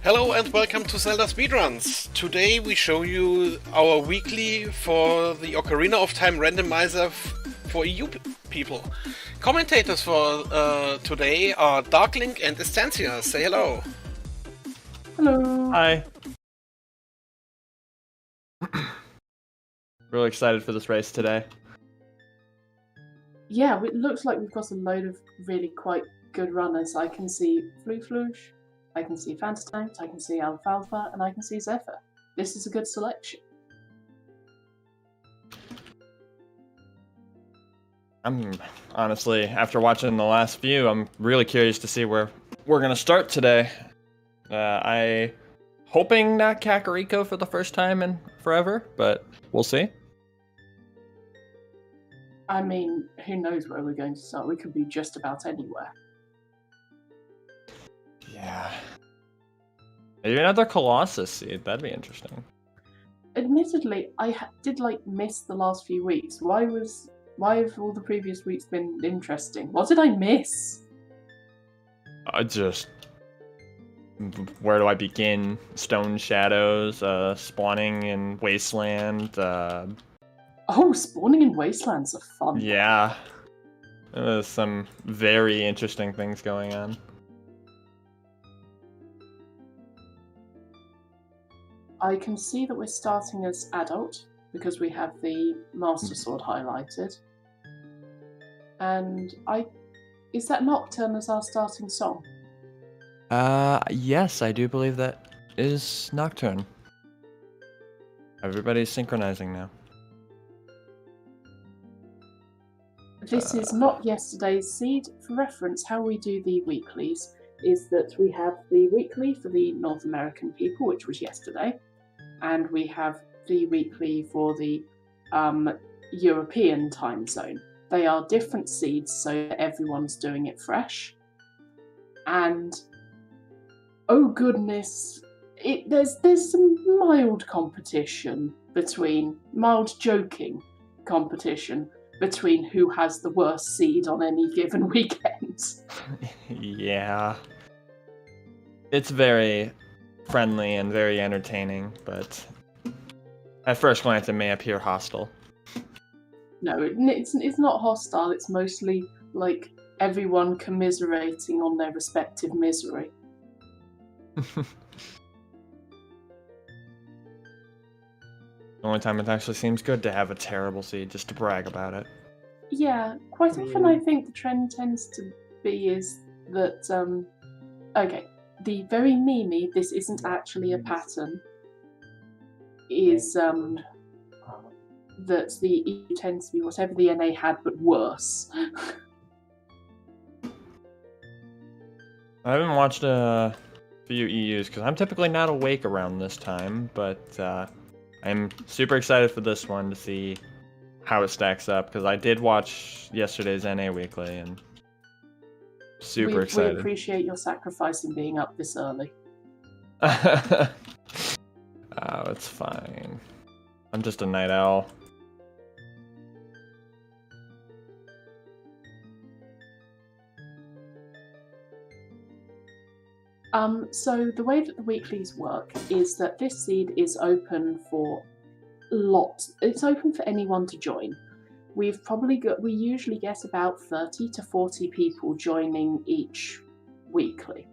Hello and welcome to Zelda Speedruns. Today we show you our weekly for the Ocarina of Time randomizer for EU people. Commentators for today are Darklink and Estancia. Say hello. Hello. Hi. Really excited for this race today. Yeah, it looks like we've got a load of really quite good runners. I can see Floosh, I can see Fantasy, I can see Alfalfa, and I can see Zephyr. This is a good selection. I'm honestly, after watching the last few, I'm really curious to see where we're gonna start today. I hoping not Kakariko for the first time in forever, but we'll see. I mean, who knows where we're going to start? We could be just about anywhere. Yeah. Maybe another Colossus seed. That'd be interesting. Admittedly, I did miss the last few weeks. Why have all the previous weeks been interesting? What did I miss? Where do I begin? Stone Shadows, spawning in Wasteland. Oh, spawning in Wastelands are fun. Yeah. There's some very interesting things going on. I can see that we're starting as adult because we have the Master Sword highlighted. And is that Nocturne as our starting song? Yes, I do believe that is Nocturne. Everybody's synchronizing now. This is not yesterday's seed. For reference, how we do the weeklies is that we have the weekly for the North American people, which was yesterday, and we have the weekly for the European time zone. They are different seeds, so everyone's doing it fresh. And oh goodness, there's some mild joking competition between who has the worst seed on any given weekend. Yeah. It's very friendly and very entertaining, but at first glance it may appear hostile. No, it's not hostile, it's mostly like everyone commiserating on their respective misery. The only time it actually seems good to have a terrible seed, just to brag about it. Yeah, quite often I think the trend tends to be is that, okay, the very memey, this isn't actually a pattern, is that the EU tends to be whatever the NA had, but worse. I haven't watched a few EUs, because I'm typically not awake around this time, but I'm super excited for this one to see how it stacks up, because I did watch yesterday's NA Weekly, and super excited. We appreciate your sacrifice in being up this early. Oh, it's fine. I'm just a night owl. So the way that the weeklies work is that this seed is open for lots. It's open for anyone to join. We usually get about 30 to 40 people joining each weekly.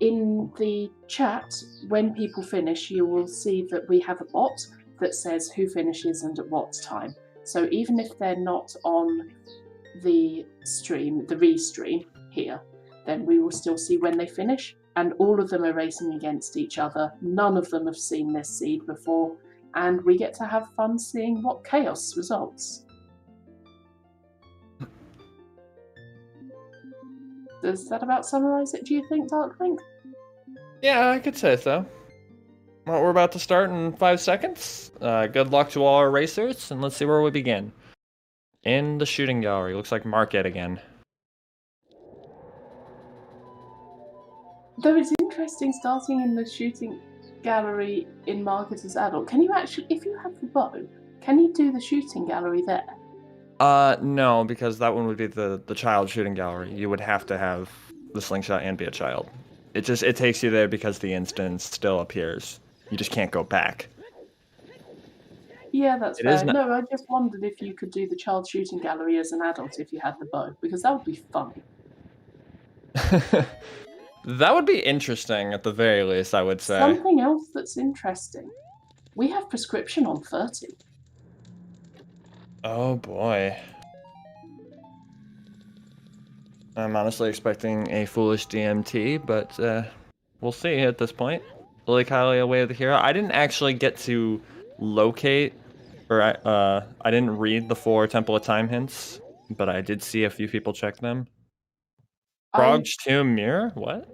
In the chat, when people finish, you will see that we have a bot that says who finishes and at what time. So even if they're not on the stream, the restream here, then we will still see when they finish, and all of them are racing against each other. None of them have seen this seed before, and we get to have fun seeing what chaos results. Does that about summarize it, do you think, Darklink? Yeah, I could say so. Well, we're about to start in 5 seconds. Good luck to all our racers, and let's see where we begin. In the shooting gallery, looks like Market again. Though it's interesting starting in the shooting gallery in Market as adult. Can you actually, if you have the bow, can you do the shooting gallery there? No, because that one would be the child shooting gallery. You would have to have the slingshot and be a child. it takes you there because the instance still appears. You just can't go back. Yeah, that's It fair. is not- No, I just wondered if you could do the child shooting gallery as an adult if you had the bow, because that would be funny. That would be interesting at the very least, I would say. Something else that's interesting. We have prescription on 30. Oh boy. I'm honestly expecting a foolish DMT, but we'll see at this point. Lily Kylie away with the hero. I didn't actually get to locate, or I didn't read the 4 Temple of Time hints, but I did see a few people check them. Frog's Tomb Mirror? What?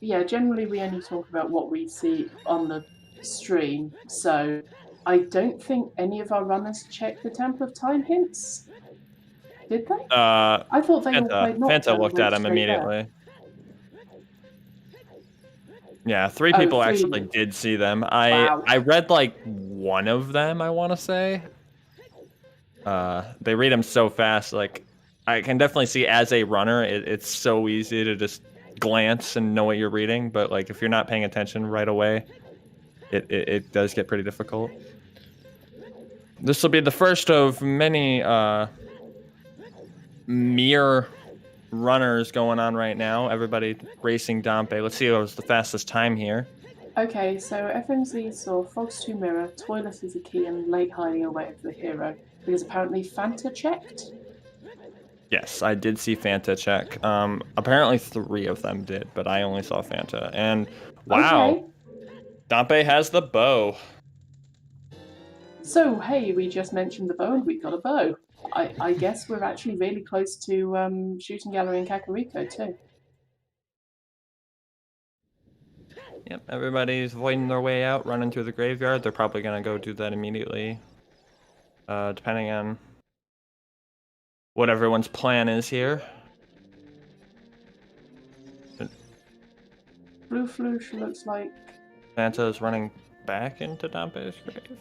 Yeah, generally we only talk about what we see on the stream, so I don't think any of our runners checked the Temple of Time hints. Did they? I thought they all played Nocturne. Fanta looked at him immediately. Yeah, 3 people actually did see them. I read like 1 of them, I want to say. They read them so fast, like I can definitely see as a runner, it's so easy to just glance and know what you're reading, but like if you're not paying attention right away, it does get pretty difficult. This will be the first of many mere runners going on right now. Everybody racing Dampé. Let's see who was the fastest time here. Okay, so FMZ saw Frog's Tomb Mirror, Toilet is a Key, and Late Hiding Away of the Hero, because apparently Fanta checked. Yes, I did see Fanta check. Apparently 3 of them did, but I only saw Fanta. And wow, okay. Dampé has the bow. So hey, we just mentioned the bow, and we got a bow. I guess we're actually really close to Shooting Gallery in Kakariko too. Yep, everybody's avoiding their way out, running through the graveyard. They're probably gonna go do that immediately, depending on what everyone's plan is here. Blue Floosh looks like Fanta is running back into Dampé's grave.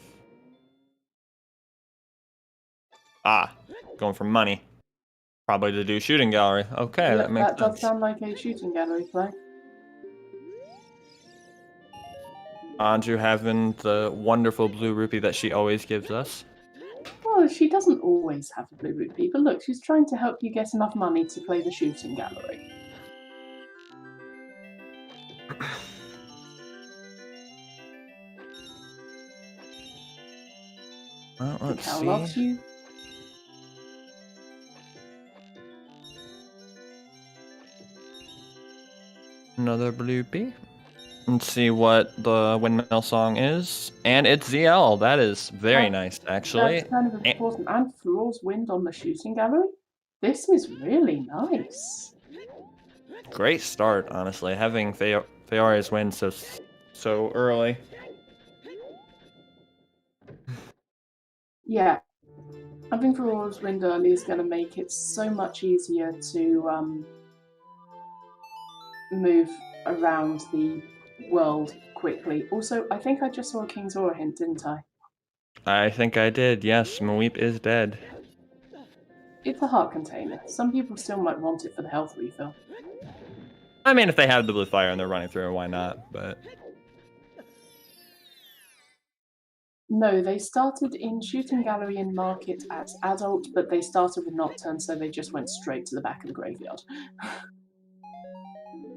Ah, going for money. Probably to do shooting gallery. Okay, yeah, that makes sense. That does sound like a shooting gallery play. Anju having the wonderful blue rupee that she always gives us. Well, she doesn't always have a blue rupee, but look, she's trying to help you get enough money to play the shooting gallery. Well, let's see. Loves you. Another bloopy. Let's see what the windmill song is. And it's ZL. That is very nice, actually. That's kind of important. And Floor's Wind on the shooting gallery. This is really nice. Great start, honestly. Having Feore's win so early. Yeah. Having Floor's Wind early is going to make it so much easier to move around the world quickly. Also, I think I just saw a King's Aura hint, didn't I? I think I did, yes. Mweep is dead. It's a heart container. Some people still might want it for the health refill. I mean, if they have the blue fire and they're running through it, why not? But no, they started in Shooting Gallery in Market as adult, but they started with Nocturne, so they just went straight to the back of the graveyard.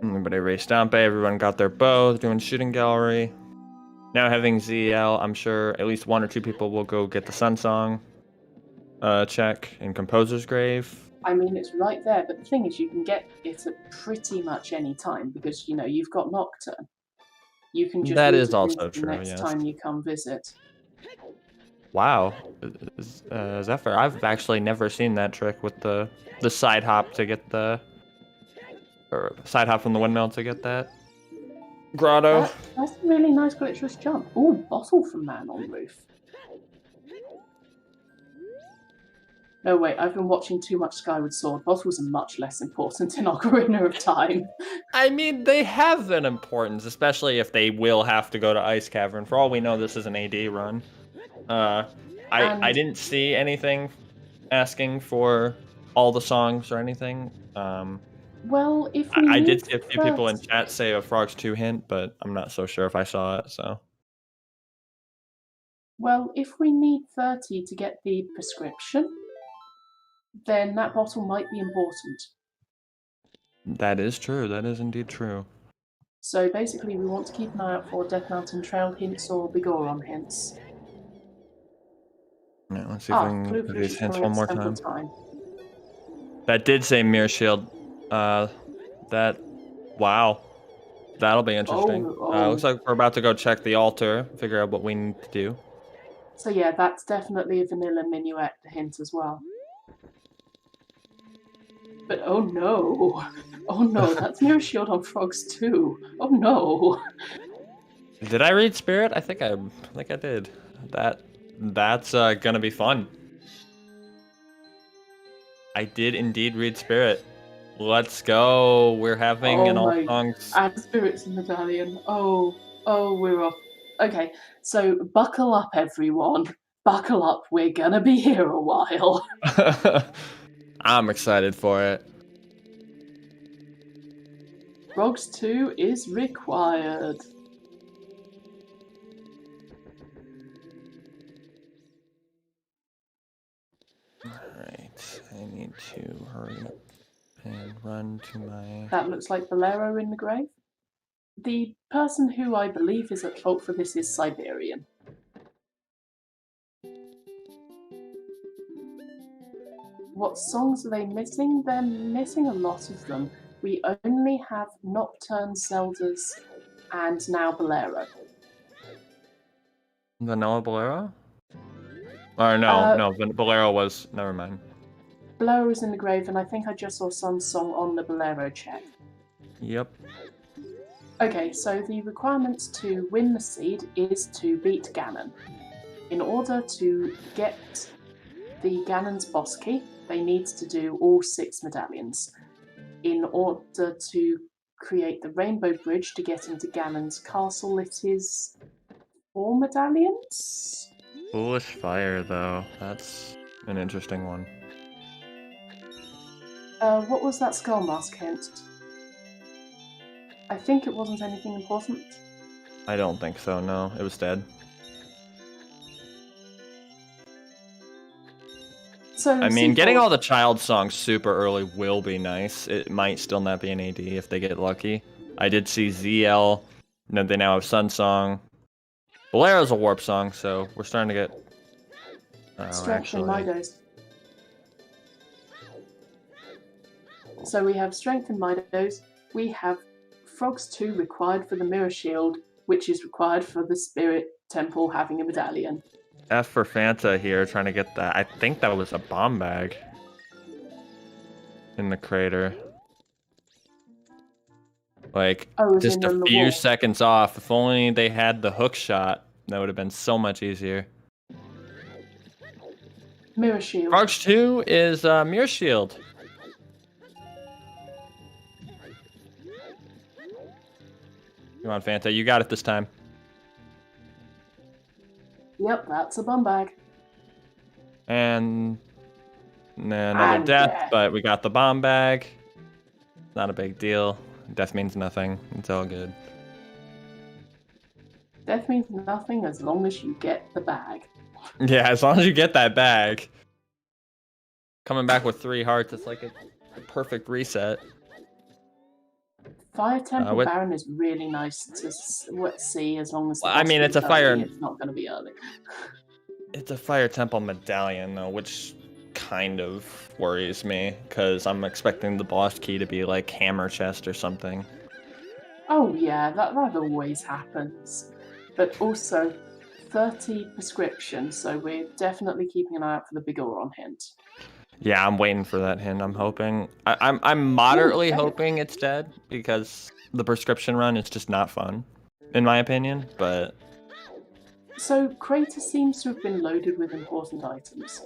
Everybody raced Dampé, everyone got their bow, doing shooting gallery. Now having ZL, I'm sure at least 1 or 2 people will go get the Sun Song check in Composer's Grave. I mean, it's right there, but the thing is you can get it at pretty much any time because, you know, you've got Nocturne. You can just that is also true, next time you come visit. Wow. Is that fair? I've actually never seen that trick with the side hop to get the... or side hop from the windmill to get that grotto. That's a really nice glitchless jump. Ooh, bottle from Man on Roof. No, wait, I've been watching too much Skyward Sword. Bottles are much less important in Ocarina of Time. I mean, they have an importance, especially if they will have to go to Ice Cavern. For all we know, this is an AD run. I didn't see anything asking for all the songs or anything. Well, if we I need did see a few people in 30 chat say a Frogs 2 hint, but I'm not so sure if I saw it, so. Well, if we need 30 to get the prescription, then that bottle might be important. That is true. That is indeed true. So basically, we want to keep an eye out for Death Mountain Trail hints or Bigoron hints. Yeah, let's see if we can Clue do Fish these is hints coming one at more Temple time. Time. That did say Mirror Shield. Wow. That'll be interesting. Looks like we're about to go check the altar, figure out what we need to do. So yeah, that's definitely a vanilla minuet hint as well. But oh no, that's Mirror Shield on Frogs too. Oh no. Did I read Spirit? I think I did. That's gonna be fun. I did indeed read Spirit. Let's go. We're having an all songs. And Spirits Medallion. Oh, we're off. Okay, so buckle up, everyone. Buckle up. We're gonna be here a while. I'm excited for it. Frogs 2 is required. Alright, I need to hurry up and run to my... That looks like Bolero in the grave. The person who I believe is at fault for this is Siberian. What songs are they missing? They're missing a lot of them. We only have Nocturne, Zeldas, and now Bolero. Vanilla Bolero? Or no, Bolero was... Never mind. Bolero is in the grave, and I think I just saw Sun's song on the Bolero check. Yep. Okay, so the requirements to win the seed is to beat Ganon. In order to get the Ganon's boss key, they need to do all 6 medallions. In order to create the Rainbow Bridge to get into Ganon's castle, it is 4 medallions? Foolish Fire, though. That's an interesting one. What was that Skull Mask hint? I think it wasn't anything important. I don't think so, no. It was dead. So, I mean, getting all the child songs super early will be nice. It might still not be an AD if they get lucky. I did see ZL. They now have Sun Song. Bolero's a warp song, so we're starting to get... Strength in Midos. So we have Strength in Midos. We have Frogs 2 required for the Mirror Shield, which is required for the Spirit Temple having a medallion. F for Fanta here, trying to get that. I think that was a bomb bag in the crater. Like, just a few seconds off. If only they had the hook shot, that would have been so much easier. Mirror Shield. Frogs 2 is Mirror Shield. Come on, Fanta, you got it this time. Yep, that's a bum bag. And another death, but we got the bomb bag. Not a big deal. Death means nothing. It's all good. Death means nothing as long as you get the bag. Yeah, as long as you get that bag. Coming back with 3 hearts, it's like a perfect reset. Fire Temple Baron is really nice to see as long as... I mean, it's a fire... It's not going to be early. It's a Fire Temple medallion, though, which kind of worries me, because I'm expecting the boss key to be like Hammer Chest or something. Oh yeah, that always happens. But also, 30 prescriptions, so we're definitely keeping an eye out for the Bigoron hint. Yeah, I'm waiting for that hint. I'm hoping. I'm moderately hoping it's dead, because the prescription run is just not fun, in my opinion. But so Crater seems to have been loaded with important items.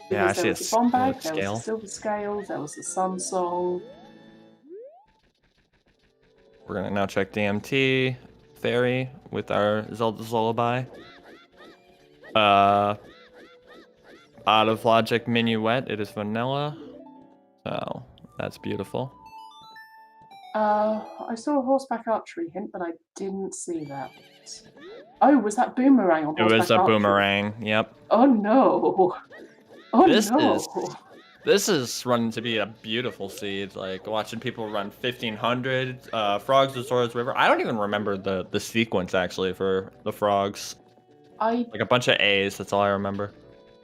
Yeah, I see there was a bomb bag, there was a silver scale, there was a sun song. We're gonna now check DMT Fairy with our Zelda's Lullaby. Out of Logic Minuet, it is vanilla. So that's beautiful. I saw a horseback archery hint, but I didn't see that. Oh, was that boomerang on It horseback was a archery? boomerang. Yep. Oh no! Oh no! This is running to be a beautiful seed. Like watching people run 1500, frogs, Azores River. I don't even remember the sequence actually for the frogs. Like a bunch of A's. That's all I remember.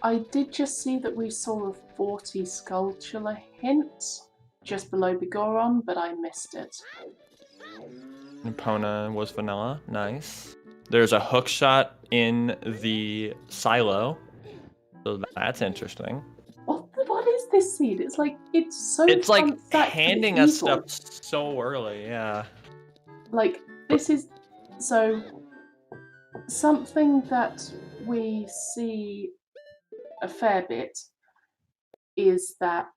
I did just see that we saw a 40 Skulltula hint just below Bigoron, but I missed it. Epona was vanilla. Nice. There's a hook shot in the silo. So that's interesting. What is this seed? It's like it's like handing us stuff so early, yeah. Like this is so something that we see a fair bit is that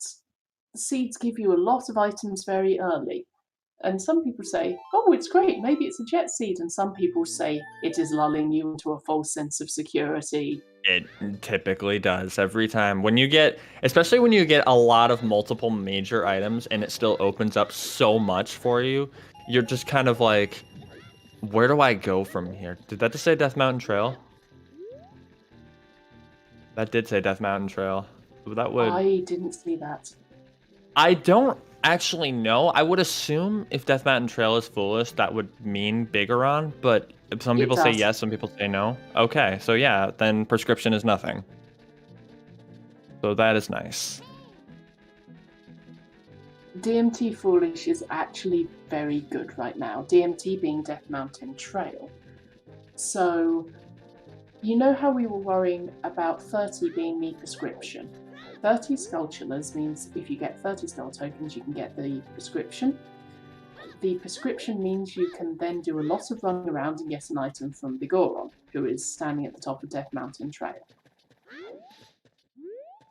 seeds give you a lot of items very early. And some people say, oh, it's great, maybe it's a jet seed. And some people say it is lulling you into a false sense of security. It typically does every time. When you get, especially when you get a lot of multiple major items and it still opens up so much for you, you're just kind of like, where do I go from here? Did that just say Death Mountain Trail? That did say Death Mountain Trail. That would... I didn't see that. I don't actually know. I would assume if Death Mountain Trail is foolish, that would mean Bigoron, but some people say yes, some people say no. Okay, so yeah, then prescription is nothing. So that is nice. DMT Foolish is actually very good right now. DMT being Death Mountain Trail. So, you know how we were worrying about 30 being me prescription? 30 Skulltulas means if you get 30 skull tokens, you can get the prescription. The prescription means you can then do a lot of running around and get an item from Bigoron, who is standing at the top of Death Mountain Trail.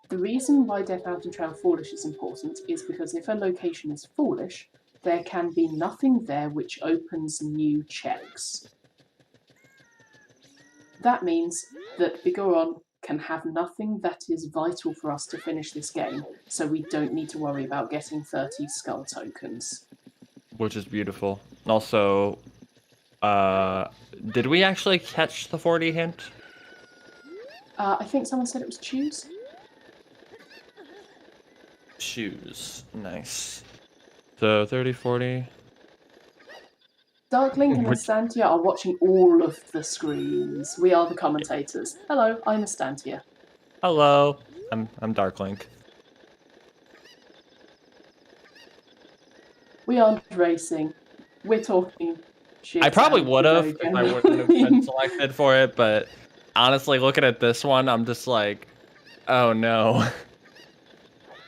The reason why Death Mountain Trail Foolish is important is because if a location is foolish, there can be nothing there which opens new checks. That means that Bigoron can have nothing that is vital for us to finish this game, so we don't need to worry about getting 30 skull tokens. Which is beautiful. Also, did we actually catch the 40 hint? I think someone said it was choose. Choose. Nice. So 30, 40. Darklink and Astantia are watching all of the screens. We are the commentators. Hello, I'm Astantia. Hello, I'm Darklink. We aren't racing. We're talking shit. I probably would have if I wouldn't have been selected for it, but honestly, looking at this one, I'm just like, oh no.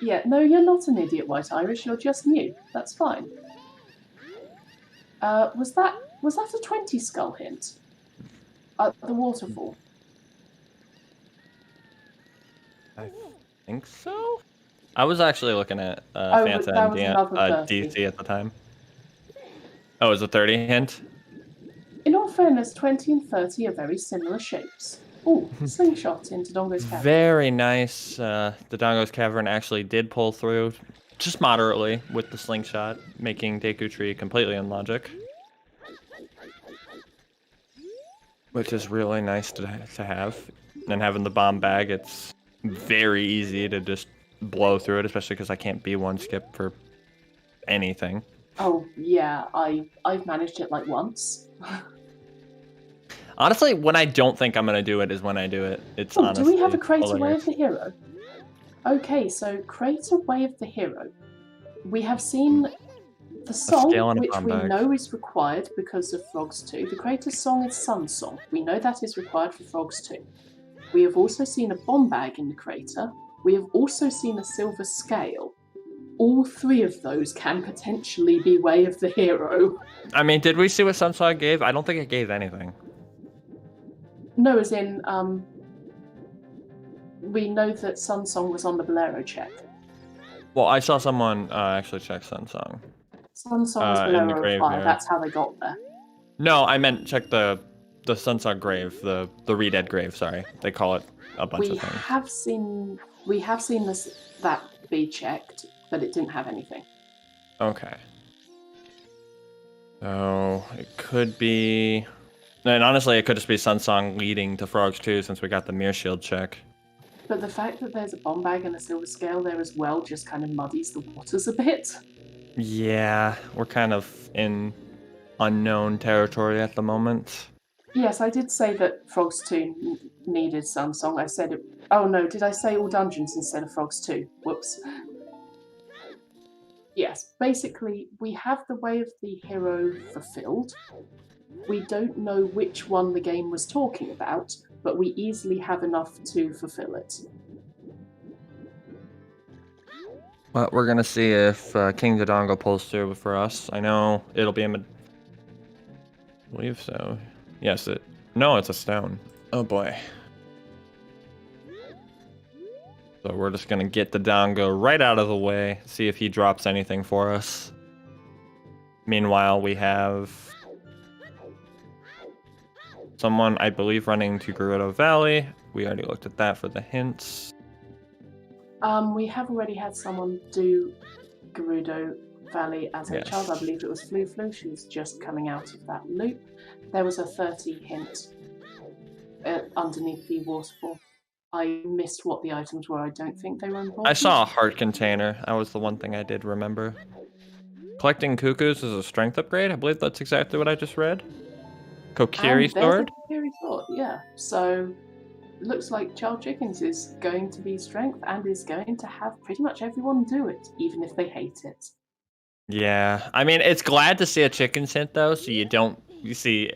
Yeah, no, you're not an idiot, White Irish. You're just new. That's fine. Was that a 20 skull hint? The waterfall. I think so. I was actually looking at Fanta and DC at the time. Oh, it was a 30 hint? In all fairness, 20 and 30 are very similar shapes. Ooh, slingshot into Dongo's Cavern. Very nice. The Dongo's Cavern actually did pull through just moderately with the slingshot, making Deku Tree completely unlogic. Which is really nice to have. And having the bomb bag, it's very easy to just blow through it, especially because I can't B1 skip for anything. Oh, yeah, I've managed it like once. Honestly, when I don't think I'm going to do it is when I do it. It's honestly do we have a Crater Way of the Hero? Okay, so Crater Way of the Hero. We have seen the song, which we know is required because of Frogs 2. The Crater's song is Sun Song. We know that is required for Frogs 2. We have also seen a bomb bag in the crater. We have also seen a silver scale. All three of those can potentially be Way of the Hero. I mean, did we see what Sun Song gave? I don't think it gave anything. No, as in, we know that Sun Song was on the Bolero check. Well, I saw someone actually check Sun Song. Sun Song was Bolero 5, that's how they got there. No, I meant check the Sun Song grave, the Re-Dead grave, sorry. They call it a bunch of things. We have seen that be checked, but it didn't have anything. Okay. So it could be, and honestly, it could just be Sunsong leading to Frogs too, since we got the Mirror Shield check. But the fact that there's a bomb bag and a silver scale there as well just kind of muddies the waters a bit. Yeah, we're kind of in unknown territory at the moment. Yes, I did say that Frogs 2 needed Sunsong. I said it. Oh no, did I say all dungeons instead of Frogs 2? Whoops. Yes, basically, we have the Way of the Hero fulfilled. We don't know which one the game was talking about, but we easily have enough to fulfill it. Well, we're gonna see if King Dodongo pulls through for us. I know it'll be I believe so. Yes, no, it's a stone. Oh boy. So we're just gonna get the Dongo right out of the way, see if he drops anything for us. Meanwhile, we have someone, I believe, running to Gerudo Valley. We already looked at that for the hints. We have already had someone do Gerudo Valley as a child. I believe it was Flu. She was just coming out of that loop. There was a 30 hint underneath the waterfall. I missed what the items were. I don't think they were important. I saw a heart container. That was the one thing I did remember. Collecting cuckoos is a strength upgrade. I believe that's exactly what I just read. Kokiri sword. Kokiri sword, yeah. So looks like Child Chickens is going to be strength and is going to have pretty much everyone do it, even if they hate it. Yeah, I mean, it's glad to see a chicken hint though, so you see,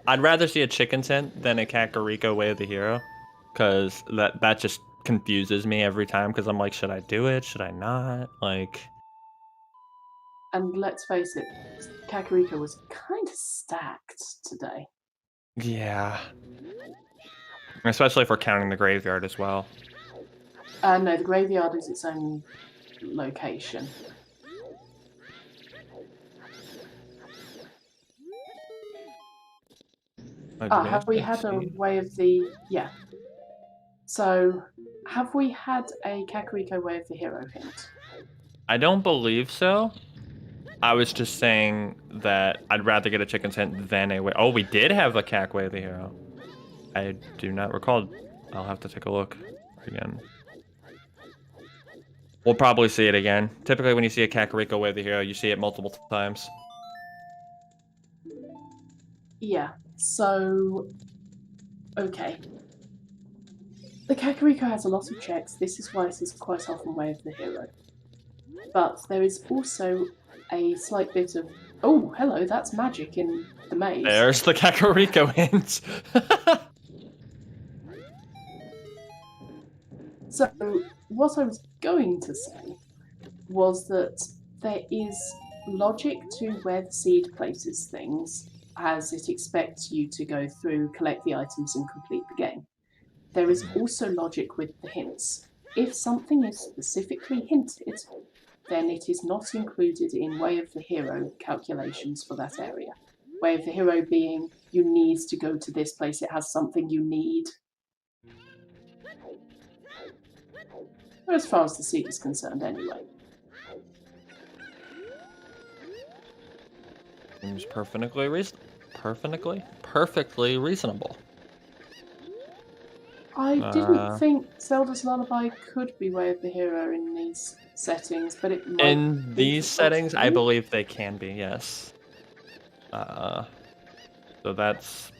I'd rather see a chicken hint than a Kakariko Way of the Hero, because that just confuses me every time, because I'm like, should I do it? Should I not? Like... And let's face it, Kakariko was kind of stacked today. Yeah. Especially if we're counting the graveyard as well. No, the graveyard is its own location. Have we had a Way of the... Yeah. So, have we had a Kakariko Way of the Hero hint? I don't believe so. I was just saying that I'd rather get a chicken hint than a way. Oh, we did have a Kak Way of the Hero. I do not recall. I'll have to take a look again. We'll probably see it again. Typically, when you see a Kakariko Way of the Hero, you see it multiple times. Yeah, so... Okay. The Kakariko has a lot of checks. This is why it is quite often Way of the Hero. But there is also a slight bit of... Oh, hello, that's magic in the maze. There's the Kakariko hint. So, what I was going to say was that there is logic to where the seed places things, as it expects you to go through, collect the items, and complete the game. There is also logic with the hints. If something is specifically hinted, then it is not included in Way of the Hero calculations for that area. Way of the Hero being, you need to go to this place, it has something you need. As far as the seed is concerned, anyway. Seems perfectly reasonable. I didn't think Zelda's Lullaby could be Way of the Hero in these settings, but it might in these settings, I believe they can be, yes. So that's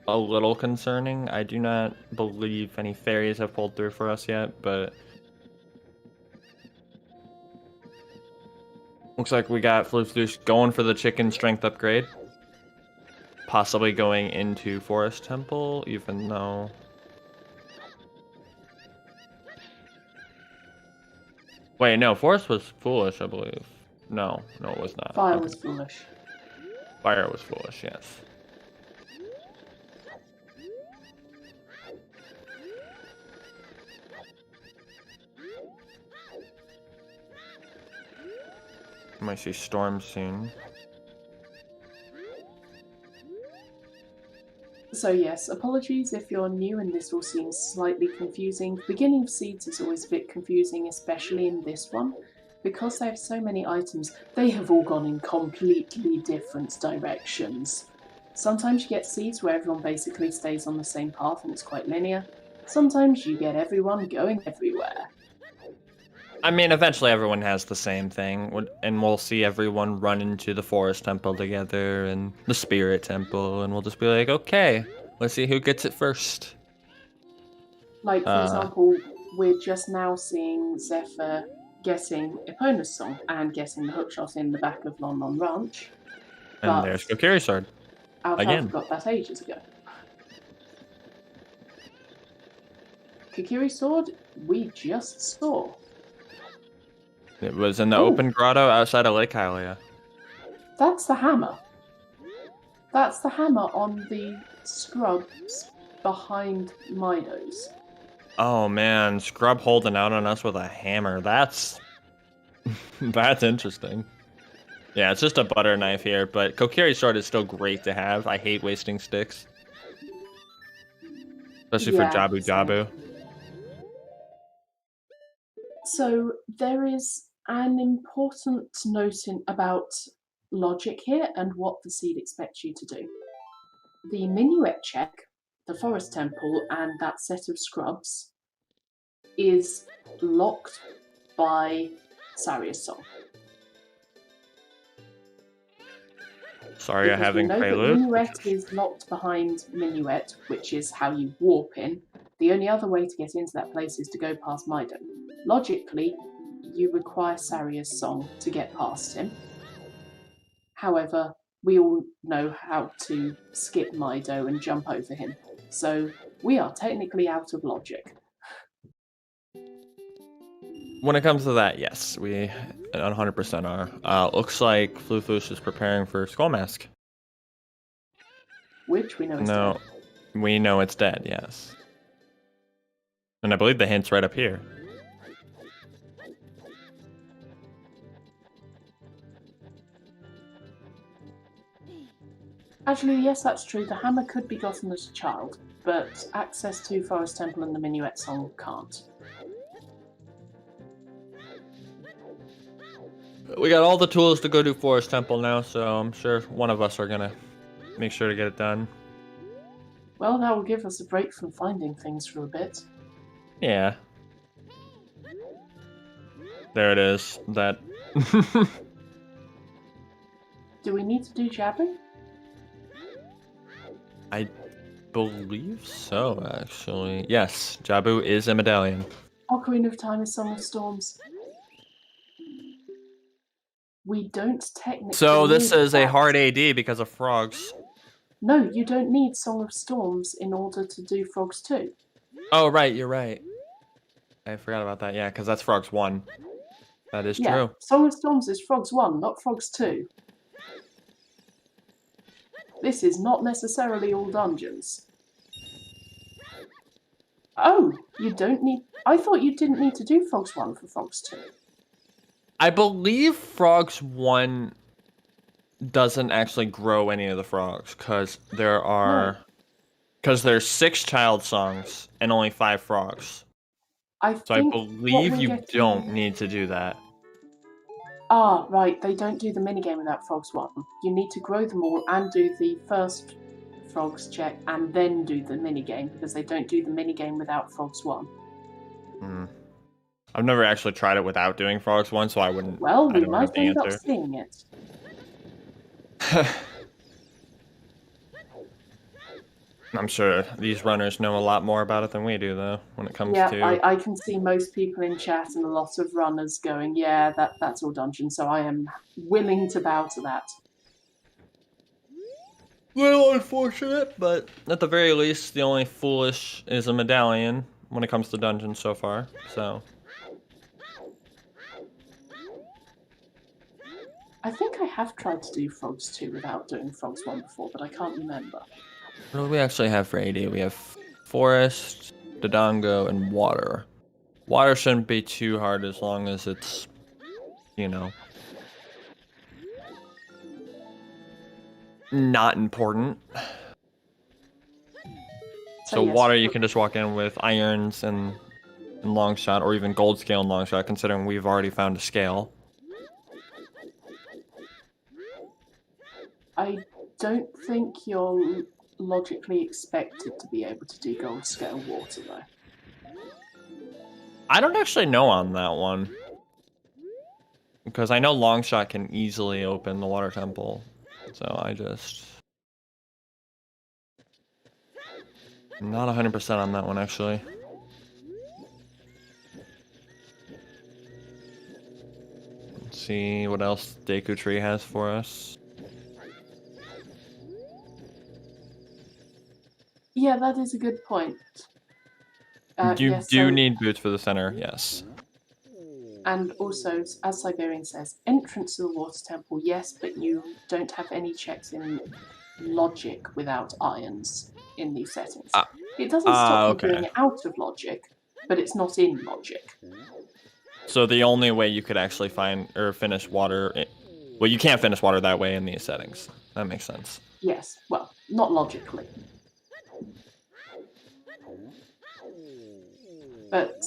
a little concerning. I do not believe any fairies have pulled through for us yet, but looks like we got Floofloosh going for the chicken strength upgrade. Possibly going into Forest Temple, even though... Wait, no, Forest was foolish, I believe. No, it was not. Fire was foolish. Fire was foolish, yes. Might see Storm soon. So yes, apologies if you're new and this will seem slightly confusing. The beginning of Seeds is always a bit confusing, especially in this one. because they have so many items, they have all gone in completely different directions. Sometimes you get seeds where everyone basically stays on the same path and it's quite linear. Sometimes you get everyone going everywhere. I mean, eventually everyone has the same thing, and we'll see everyone run into the forest temple together and the spirit temple, and we'll just be like, okay, let's see who gets it first. Like, for example, we're just now seeing Zephyr getting Epona's song and getting the hookshot in the back of Lon Lon Ranch. And there's Kokiri Sword. Again. Alfalfa got that ages ago. Kokiri Sword, we just saw. It was in the open grotto outside of Lake Hylia. That's the hammer. That's the hammer on the scrubs behind Mido's. Oh man, Scrub holding out on us with a hammer. That's that's interesting. Yeah, it's just a butter knife here, but Kokiri Sword is still great to have. I hate wasting sticks. Especially for Jabu Jabu. So there is an important note about logic here and what the seed expects you to do. The minuet check, the forest temple, and that set of scrubs is locked by Saria's song. Sorry, you're having prelude. Minuet is locked behind Minuet, which is how you warp in. The only other way to get into that place is to go past Mido. Logically, you require Saria's song to get past him. However, we all know how to skip Mido and jump over him. So we are technically out of logic. When it comes to that, yes, we 100% are. Looks like Flufus is preparing for Skull Mask. Which we know is dead. We know it's dead, yes. And I believe the hint's right up here. Actually, yes, that's true. The hammer could be gotten as a child, but access to Forest Temple and the Minuet song can't. We got all the tools to go do Forest Temple now, so I'm sure one of us are gonna make sure to get it done. Well, that will give us a break from finding things for a bit. Yeah. There it is. That. Do we need to do jabbing? I believe so, actually. Yes, Jabu is a medallion. Ocarina of Time is Song of Storms. We don't technically. So this is a hard AD because of frogs. No, you don't need Song of Storms in order to do Frogs 2. Oh, right, you're right. I forgot about that, yeah, because that's Frogs 1. That is true. Song of Storms is Frogs 1, not Frogs 2. This is not necessarily all dungeons. Oh, you don't need... I thought you didn't need to do Frogs 1 for Frogs 2. I believe Frogs 1 doesn't actually grow any of the frogs, because there are... Because there's 6 child songs and only 5 frogs. So I believe you don't need to do that. Ah, right, they don't do the minigame without Frogs 1. You need to grow them all and do the first Frogs check and then do the minigame, because they don't do the minigame without Frogs 1. I've never actually tried it without doing Frogs 1, so I wouldn't... Well, we might end up seeing it. I'm sure these runners know a lot more about it than we do, though, when it comes to... Yeah, I can see most people in chat and a lot of runners going, yeah, that's all dungeon, so I am willing to bow to that. Well, unfortunate, but at the very least, the only foolish is a medallion when it comes to dungeons so far, so... I think I have tried to do Frogs 2 without doing Frogs 1 before, but I can't remember. What do we actually have for AD? We have Forest, Dodongo, and Water. Water shouldn't be too hard as long as it's, you know, not important. So yes, Water you can just walk in with irons and in long shot, or even gold scale in long shot, considering we've already found a scale. I don't think you're logically expected to be able to do gold scale water, though. I don't actually know on that one. Because I know long shot can easily open the water temple. So I'm not 100% on that one, actually. Let's see what else Deku Tree has for us. Yeah, that is a good point. You yes, do so, need boots for the center, yes. and also, as Siberian says, entrance to the water temple, yes, but you don't have any checks in logic without irons in these settings. It doesn't stop you Okay. doing it out of logic, but it's not in logic. So the only way you could actually find or finish water, well, you can't finish water that way in these settings. That makes sense. Yes, well, not logically. But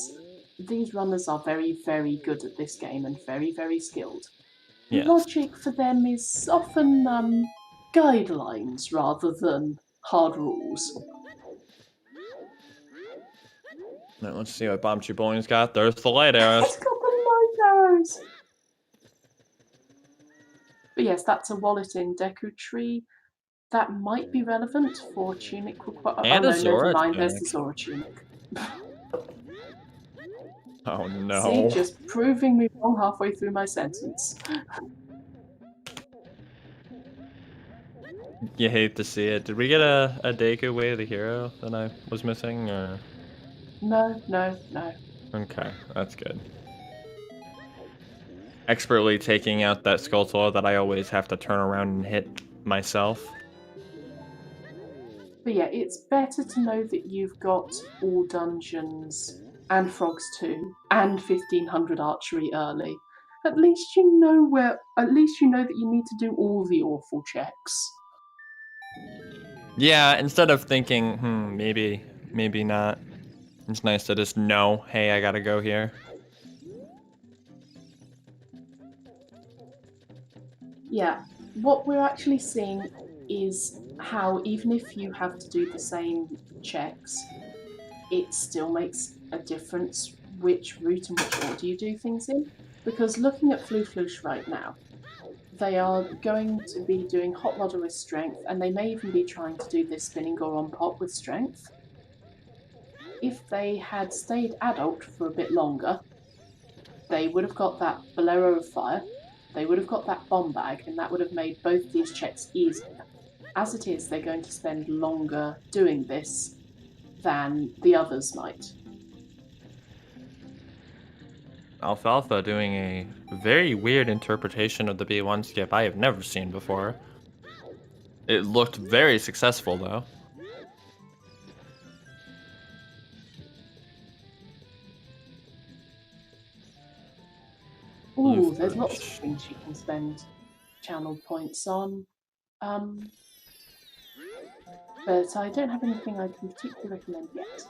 these runners are very, very good at this game and very, very skilled. Yes. Logic for them is often guidelines rather than hard rules. Now, let's see what Bomb Chibolian's got. There's the light arrows. It's got the light arrows! But yes, that's a wallet in Deku Tree. That might be relevant for tunic requirement. And oh, a no, Zora never mind, there's tunic. the Zora tunic. Oh no. See, just proving me wrong halfway through my sentence. You hate to see it. Did we get a Deku Way of the Hero that I was missing, or? No. Okay, that's good. Expertly taking out that Skulltula that I always have to turn around and hit myself. But yeah, it's better to know that you've got all dungeons and frogs too, and 1500 archery early. At least you know that you need to do all the awful checks. Yeah, instead of thinking, maybe not. It's nice to just know, hey, I gotta go here. Yeah, what we're actually seeing is how even if you have to do the same checks, it still makes a difference which route and which order you do things in. Because looking at Floosh right now, they are going to be doing Hot Rodder with strength, and they may even be trying to do this spinning Goron Pop with strength. If they had stayed adult for a bit longer, they would have got that Bolero of Fire, they would have got that Bomb Bag, and that would have made both these checks easier. As it is, they're going to spend longer doing this than the others might. Alfalfa doing a very weird interpretation of the B1 skip I have never seen before. It looked very successful, though. Ooh, there's lots of things you can spend channel points on. But I don't have anything I can particularly recommend yet.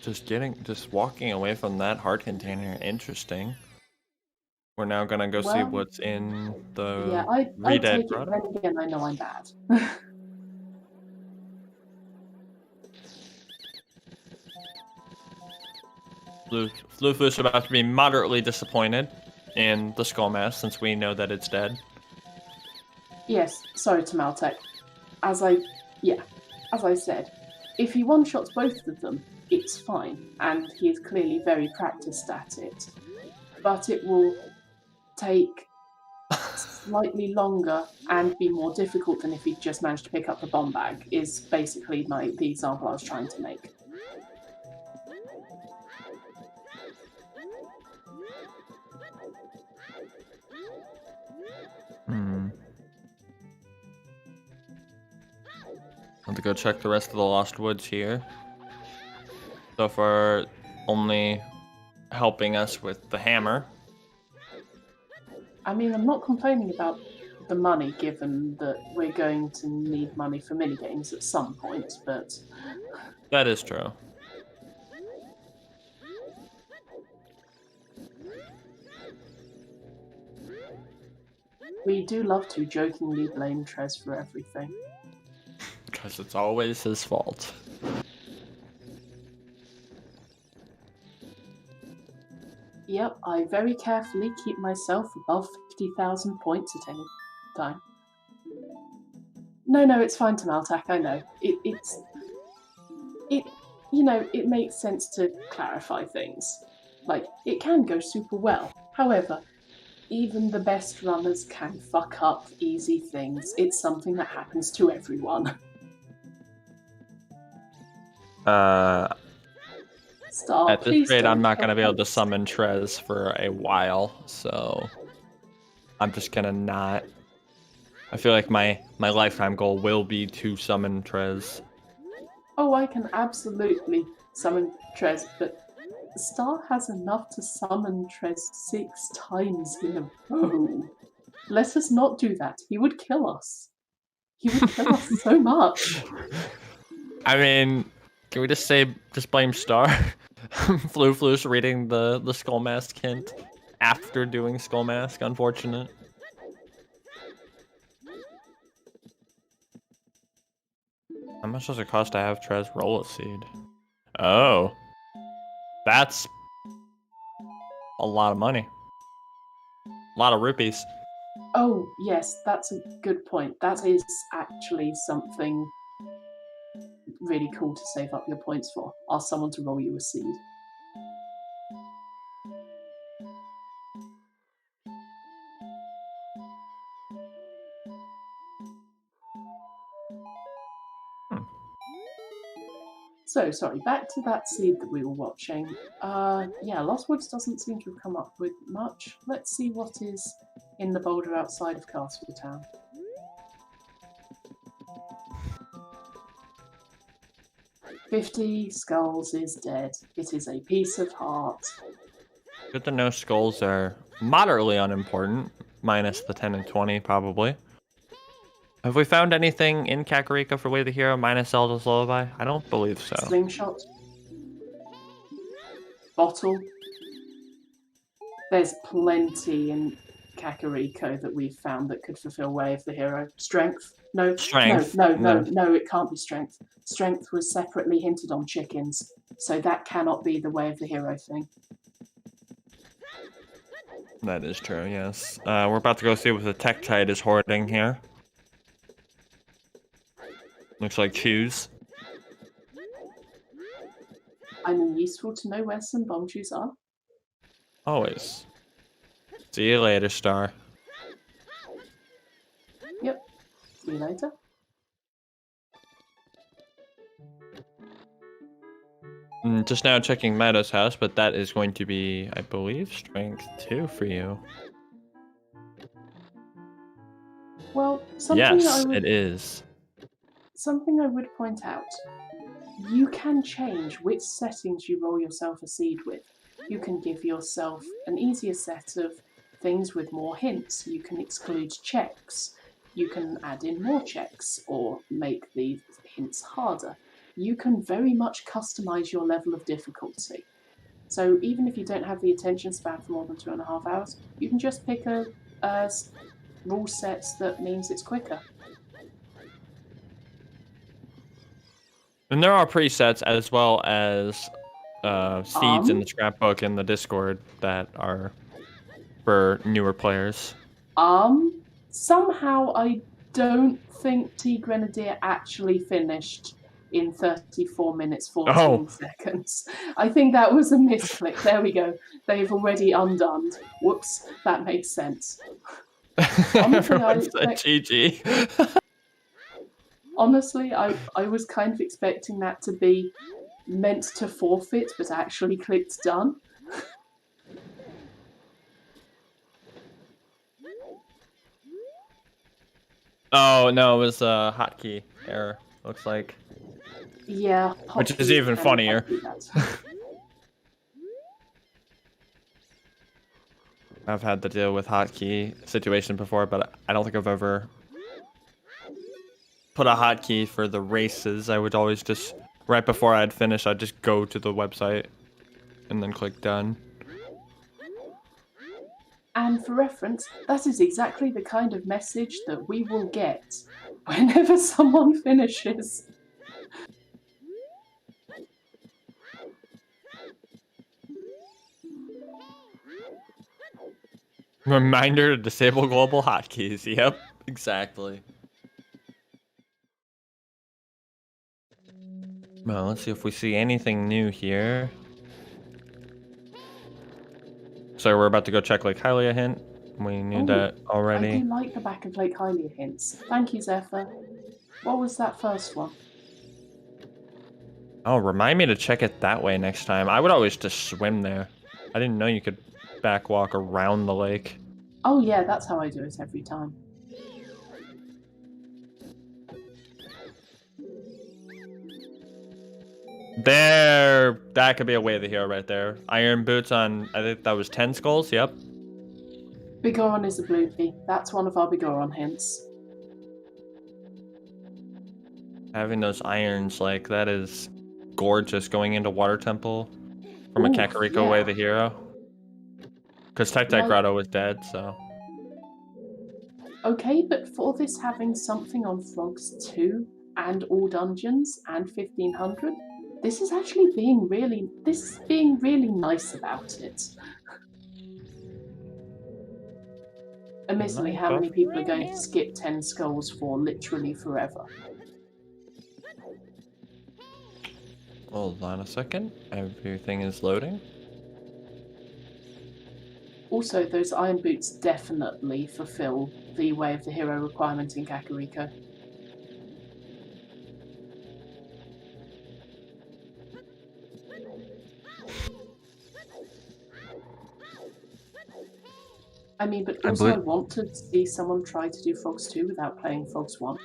Just walking away from that heart container, interesting. We're now gonna go see what's in the yeah, I take it, but then again, I know I'm bad. Floofish about to be moderately disappointed in the Skull Mask since we know that it's dead. Yes, sorry to Maltech. As I said, if he one-shots both of them, it's fine, and he is clearly very practiced at it. But it will take slightly longer and be more difficult than if he just managed to pick up the bomb bag, is basically the example I was trying to make. I have to go check the rest of the Lost Woods here. So far, only helping us with the hammer. I mean, I'm not complaining about the money, given that we're going to need money for minigames at some point, but... That is true. We do love to jokingly blame Trez for everything. Because it's always his fault. Yep, I very carefully keep myself above 50,000 points at any time. No, it's fine, Tamaltak, I know. It makes sense to clarify things. Like, it can go super well. However, even the best runners can fuck up easy things. It's something that happens to everyone. Stop, At this please rate, I'm don't not going to be able to help. summon Trez for a while, so I'm just going to not. I feel like my lifetime goal will be to summon Trez. Oh, I can absolutely summon Trez, but Star has enough to summon Trez 6 times in a row. Let us not do that. He would kill us. He would kill us so much. I mean, can we just blame Star? Flu's reading the Skull Mask hint after doing Skull Mask, unfortunate. How much does it cost to have Trez roll a seed? Oh. That's a lot of money. A lot of rupees. Oh, yes, that's a good point. That is actually something really cool to save up your points for. Ask someone to roll you a seed. So, sorry, back to that seed that we were watching. Yeah, Lost Woods doesn't seem to have come up with much. Let's see what is in the boulder outside of Castletown. "50 skulls is dead. It is a piece of heart." Good to know skulls are moderately unimportant, minus the 10 and 20 probably. Have we found anything in Kakariko for Way of the Hero minus Zelda's Lullaby? I don't believe so. Slingshot. Bottle. There's plenty in Kakariko that we've found that could fulfill Way of the Hero. Strength. No. Strength. No, it can't be strength. Strength was separately hinted on chickens, so that cannot be the Way of the Hero thing. That is true, yes. We're about to go see what the Tektite is hoarding here. Looks like shoes. I mean, useful to know where some bomb shoes are. Always. See you later, Star. Yep. See you later. Just now checking Meadows' house, but that is going to be, I believe, strength 2 for you. Well, Yes, it is. Something I would point out. You can change which settings you roll yourself a seed with. You can give yourself an easier set of things with more hints. You can exclude checks. You can add in more checks or make the hints harder. You can very much customize your level of difficulty. So even if you don't have the attention span for more than 2.5 hours, you can just pick a rule set that means it's quicker. And there are presets as well as seeds in the scrapbook in the Discord that are for newer players. Somehow I don't think T Grenadier actually finished in 34 minutes 14 seconds. I think that was a misclick. There we go. They've already undone. Whoops, that makes sense. Honestly, GG. Honestly, I was kind of expecting that to be meant to forfeit, but actually clicked done. Oh, no, it was a hotkey error, looks like. Yeah. Which is even funnier. I've had to deal with hotkey situation before, but I don't think I've ever put a hotkey for the races. I would always just, right before I'd finish, I'd just go to the website and then click done. And for reference, that is exactly the kind of message that we will get whenever someone finishes. Reminder to disable global hotkeys. Yep, exactly. Well, let's see if we see anything new here. So we're about to go check Lake Hylia hint. We knew that already. I do like the back of Lake Hylia hints. Thank you, Zephyr. What was that first one? Oh, remind me to check it that way next time. I would always just swim there. I didn't know you could backwalk around the lake. Oh yeah, that's how I do it every time. There, that could be a way of the hero right there. Iron boots on, I think that was 10 skulls, yep. Bigoron is a bloopy. That's one of our Bigoron hints. Having those irons, like, that is gorgeous going into Water Temple from a Kakariko way of the hero. Because Tech Grotto was dead, so. Okay, but for this having something on Frogs 2 and all dungeons and 1500, this is actually being really nice about it. Admittedly, how many people are going to skip 10 skulls for literally forever? Hold on a second. Everything is loading. Also, those iron boots definitely fulfill the Way of the Hero requirement in Kakariko. I mean, but also I want to see someone try to do Frogs 2 without playing Frogs 1.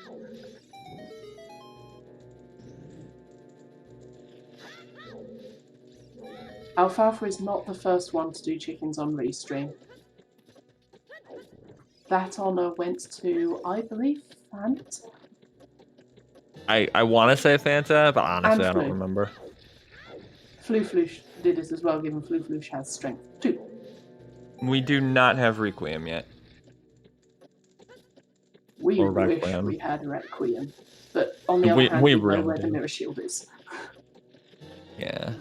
Alfalfa is not the first one to do chickens on Restream. That honour went to, I believe, Fant? I want to say Fanta, but honestly I don't remember. Floosh did it as well, given Floosh has strength 2. We do not have Requiem yet. We wish we had Requiem. But on the other hand, we know where the Mirror Shield is. Yeah.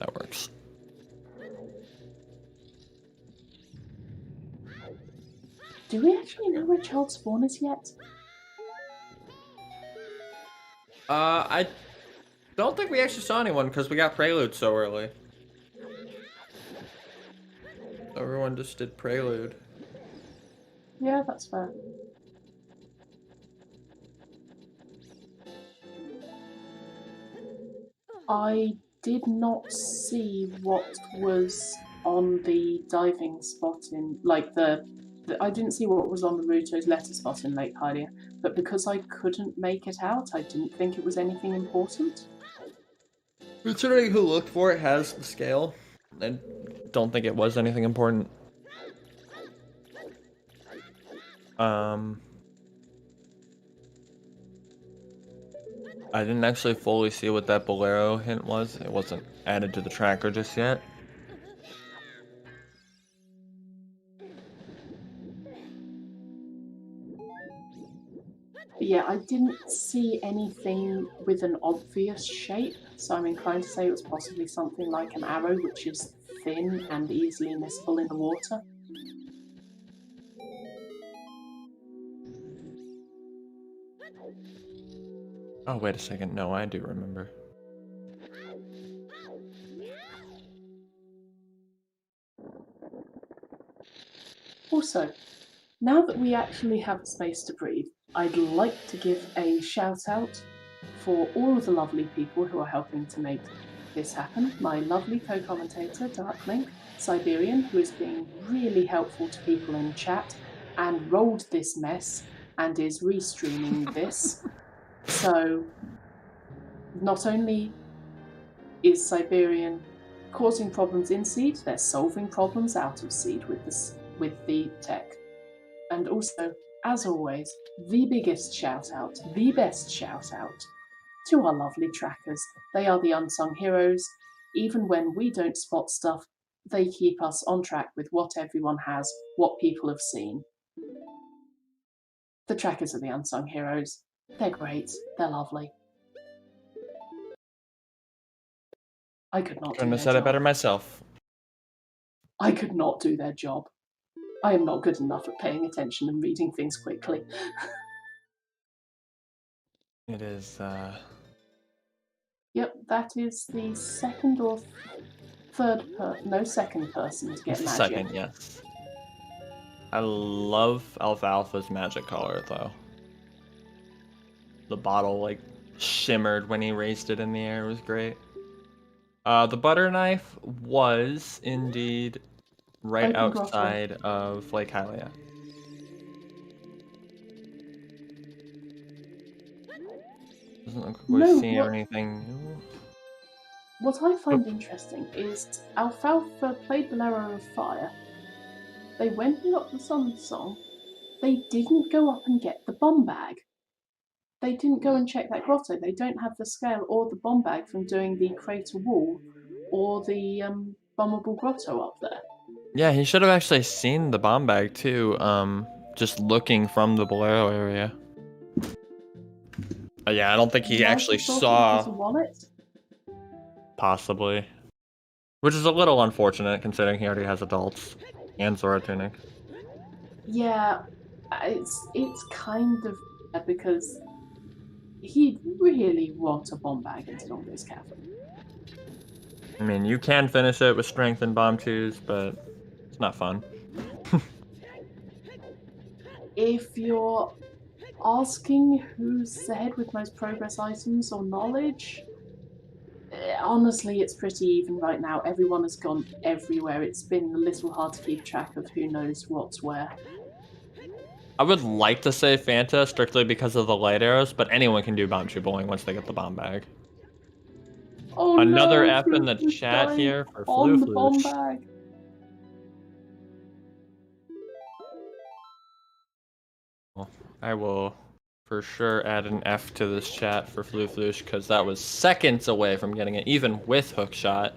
That works. Do we actually know where Child Spawn is yet? I don't think we actually saw anyone because we got Prelude so early. Everyone just did Prelude. Yeah, that's fair. I did not see what was on the diving spot in, like I didn't see what was on the Naruto's letter spot in Lake Hylia, but because I couldn't make it out, I didn't think it was anything important. Considering who looked for it has the scale, I don't think it was anything important. I didn't actually fully see what that Bolero hint was. It wasn't added to the tracker just yet. Yeah, I didn't see anything with an obvious shape, so I'm inclined to say it was possibly something like an arrow, which is thin and easily missable in the water. Oh, wait a second. No, I do remember. Also, now that we actually have space to breathe, I'd like to give a shout out for all of the lovely people who are helping to make this happen. My lovely co-commentator, Darklink, Siberian, who is being really helpful to people in chat and rolled this mess and is restreaming this. So Not only is Siberian causing problems in Seed, they're solving problems out of Seed with the tech. And also, as always, the biggest shout out, the best shout out to our lovely trackers. They are the unsung heroes. Even when we don't spot stuff, they keep us on track with what everyone has, what people have seen. The trackers are the unsung heroes. They're great. They're lovely. I could not do Couldn't their have said it job. better myself. I could not do their job. I am not good enough at paying attention and reading things quickly. It is, Yep, that is the second or third second person to get it's the magic. second, yes. I love Alfalfa's magic color, though. The bottle, like, shimmered when he raised it in the air. It was great. The butter knife was indeed right Open grotto. outside of Lake Hylia. Doesn't look like we're No, seeing what- anything new. What I find interesting is Alfalfa played the Arrow of Fire. They went and got the Sun Song. They didn't go up and get the bomb bag. They didn't go and check that grotto. They don't have the scale or the bomb bag from doing the crater wall or the bombable grotto up there. Yeah, he should have actually seen the bomb bag too, just looking from the Bolero area. Yeah, I don't think he Might actually have thought it was a saw, wallet. possibly. Which is a little unfortunate, considering he already has adults and Zora Tunic. Yeah, it's kind of bad because he'd really want a bomb bag in Stonegate Cavern. I mean, you can finish it with strength and bomb twos, but it's not fun. If you're asking who's ahead with most progress items or knowledge, honestly, it's pretty even right now. Everyone has gone everywhere. It's been a little hard to keep track of who knows what's where. I would like to say Fanta strictly because of the light arrows, but anyone can do bomb shoe bowling once they get the bomb bag. Oh Another no, F in the Floof chat died here for on the bomb Floof. bag. Well, I will for sure add an F to this chat for Floof because that was seconds away from getting it, even with hookshot.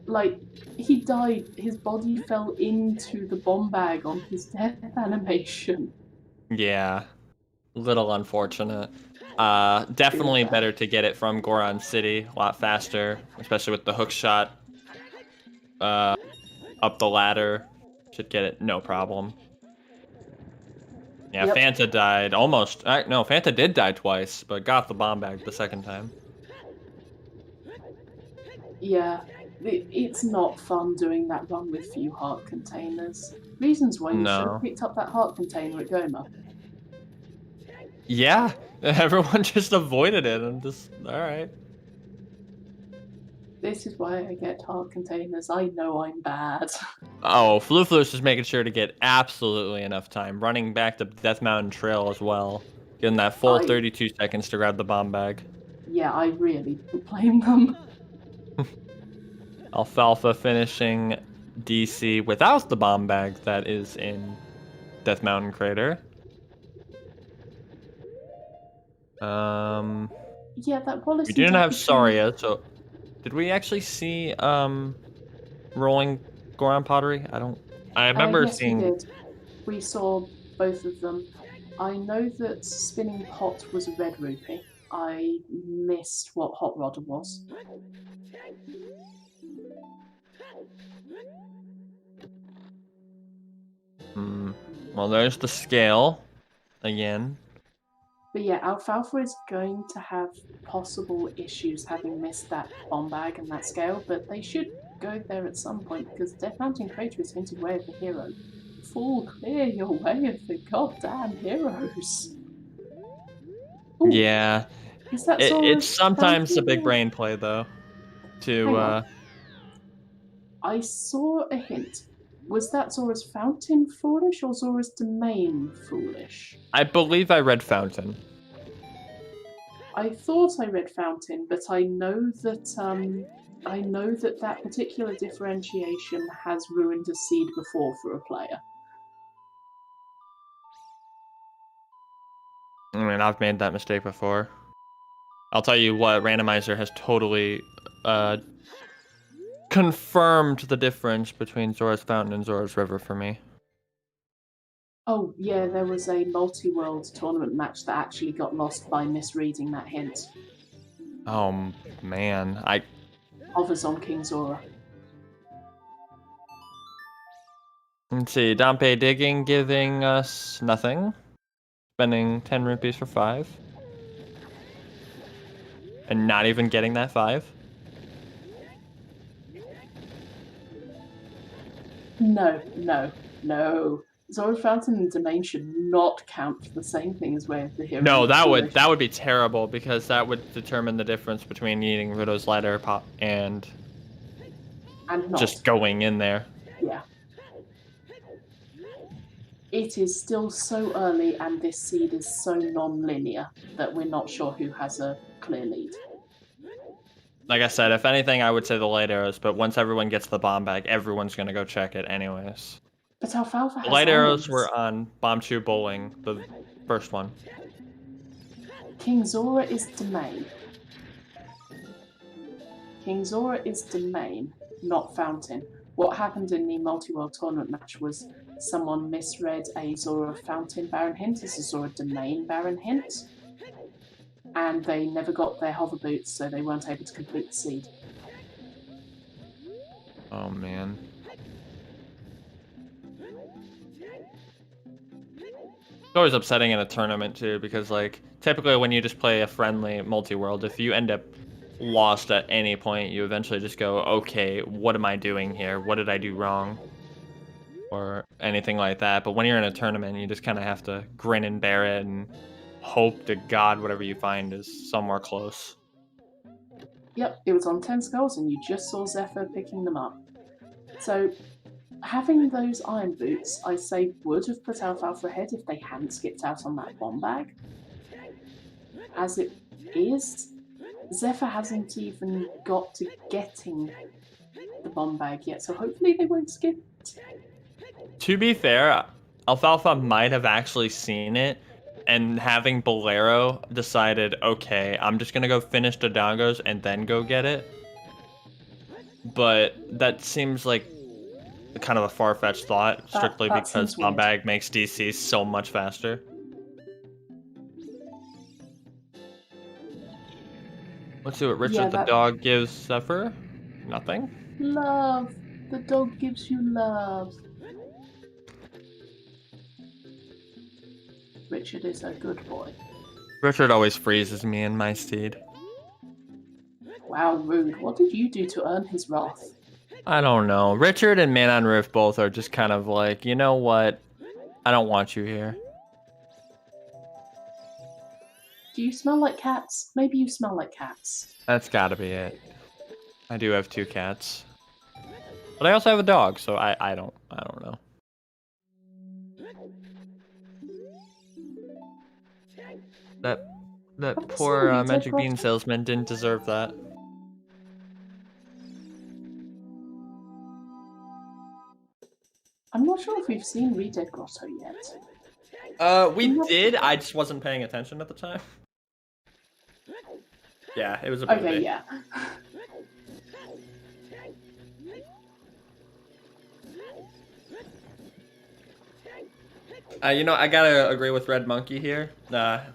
Like, he died, his body fell into the bomb bag on his death animation. Yeah, little unfortunate. Definitely better to get it from Goron City, a lot faster, especially with the hookshot. Up the ladder, should get it no problem. Yeah, Yep. Fanta died almost. No, Fanta did die twice, but got the bomb bag the second time. Yeah, it's not fun doing that run with few heart containers. Reasons why you should No. have picked up that heart container at Goma. Yeah, everyone just avoided it and just, alright. This is why I get heart containers. I know I'm bad. Oh, Floof is making sure to get absolutely enough time, running back to Death Mountain Trail as well, getting that full 32 seconds to grab the bomb bag. Yeah, I really don't blame them. Alfalfa finishing DC without the bomb bag that is in Death Mountain Crater. Yeah, that policy. We didn't have Saria, so did we actually see rolling Goron pottery? I remember yes, seeing. We did. We saw both of them. I know that spinning pot was a red rupee. I missed what hot rod was. Well, there's the scale again. But yeah, Alfalfa is going to have possible issues having missed that bomb bag and that scale, but they should go there at some point because Death Mountain Crater is hinted way of the hero. Full clear your way of the goddamn heroes. Ooh, Yeah, is that it's sometimes a fountain big there? brain play though. Hang To on. I saw a hint. Was that Zora's Fountain foolish or Zora's Domain foolish? I believe I read Fountain. I thought I read Fountain, but I know that that particular differentiation has ruined a seed before for a player. I mean, I've made that mistake before. I'll tell you what, Randomizer has totally confirmed the difference between Zora's Fountain and Zora's River for me. Oh, yeah, there was a multi-world tournament match that actually got lost by misreading that hint. Oh, man. Hovers on King Zora. Let's see, Dampé digging, giving us nothing. Spending 10 rupees for 5. And not even getting that 5. No. Zora's Fountain and Domain should not count for the same thing as Way of the Hero. No, that would be terrible, because that would determine the difference between eating Rudo's Ladder Pop and not. Just going in there. Yeah. It is still so early, and this seed is so non-linear that we're not sure who has a clear lead. Like I said, if anything, I would say the light arrows, but once everyone gets the bomb bag, everyone's going to go check it anyways. But Alfalfa has The light arrows islands. were on Bomb Chew Bowling, the first one. King Zora is Domain. King Zora is Domain, not Fountain. What happened in the multi-world tournament match was someone misread a Zora Fountain Baron hint as a Zora Domain Baron hint, and they never got their hover boots, so they weren't able to complete the seed. Oh, man. It's always upsetting in a tournament, too, because, like, typically when you just play a friendly multi-world, if you end up lost at any point, you eventually just go, okay, what am I doing here? What did I do wrong? Or anything like that. But when you're in a tournament, you just kind of have to grin and bear it and hope to God whatever you find is somewhere close. Yep, it was on 10 skulls, and you just saw Zephyr picking them up. So, having those iron boots, I say, would have put Alfalfa ahead if they hadn't skipped out on that bomb bag. As it is, Zephyr hasn't even got to getting the bomb bag yet, so hopefully they won't skip. To be fair, Alfalfa might have actually seen it, and having Bolero decided, okay, I'm just gonna go finish the Dongos and then go get it. But that seems like kind of a far-fetched thought, strictly that because bomb bag makes DC so much faster. Let's see what Richard the dog gives Zephyr. Nothing. Love. The dog gives you love. Richard is a good boy. Richard always freezes me in my steed. Wow, rude. What did you do to earn his wrath? I don't know. Richard and Man on Roof both are just kind of like, you know what? I don't want you here. Do you smell like cats? Maybe you smell like cats. That's gotta be it. I do have 2 cats. But I also have a dog, so I don't know. That poor Magic Bean salesman didn't deserve that. I'm not sure if we've seen Redead Grotto yet. We did. I just wasn't paying attention at the time. Yeah, it was a okay, yeah. You know, I gotta agree with Red Monkey here.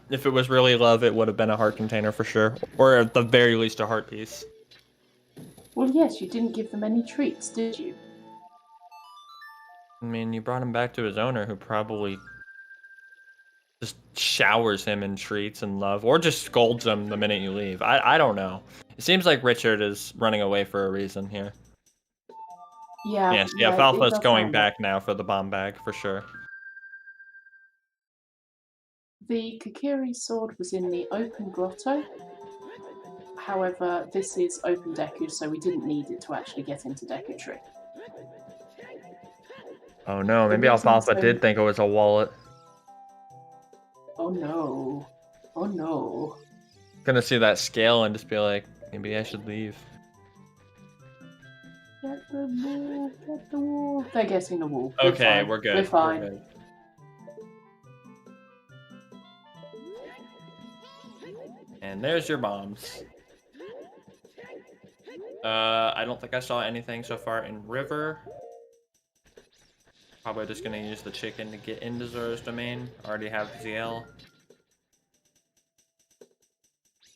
If it was really love, it would have been a heart container for sure. Or at the very least, a heart piece. Well, yes, you didn't give them any treats, did you? I mean, you brought him back to his owner, who probably just showers him in treats and love, or just scolds him the minute you leave. I don't know. It seems like Richard is running away for a reason here. Yeah. Yes, yeah, Alfalfa's going back now for the bomb bag, for sure. The Kokiri sword was in the open grotto. However, this is open Deku, so we didn't need it to actually get into Deku Tree. Oh no, maybe Alfalfa did think it was a wallet. Oh no. Oh no. gonna see that scale and just be like, maybe I should leave. Get the wolf, get the wolf. They're getting the wolf. We're Okay, fine. we're good. We're fine. We're good. And there's your bombs. I don't think I saw anything so far in River. Probably just gonna use the chicken to get into Zora's domain. Already have ZL.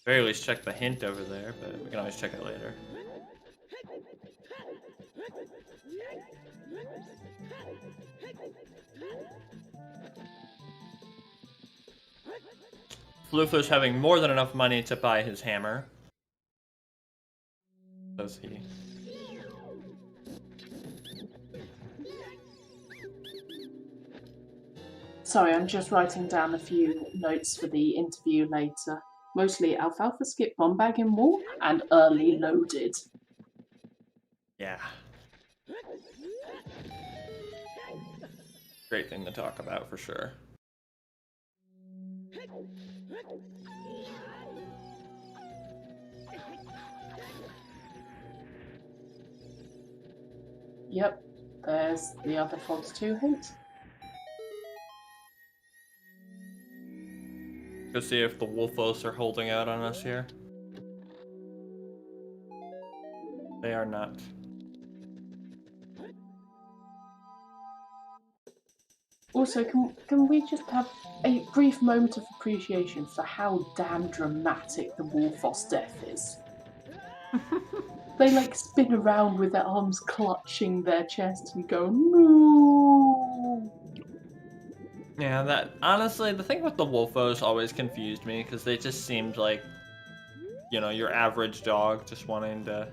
Very least check the hint over there, but we can always check it later. Fluflu's having more than enough money to buy his hammer. Does he? Sorry, I'm just writing down a few notes for the interview later. Mostly alfalfa skip bomb bag in wall and early loaded. Yeah. Great thing to talk about for sure. Yep, there's the other Fogs 2 hint. Go see if the Wolfos are holding out on us here. They are not. Also, can we just have a brief moment of appreciation for how damn dramatic the Wolfos death is? They like spin around with their arms clutching their chest and go, no. Yeah, that honestly, the thing with the Wolfos always confused me because they just seemed like, you know, your average dog just wanting to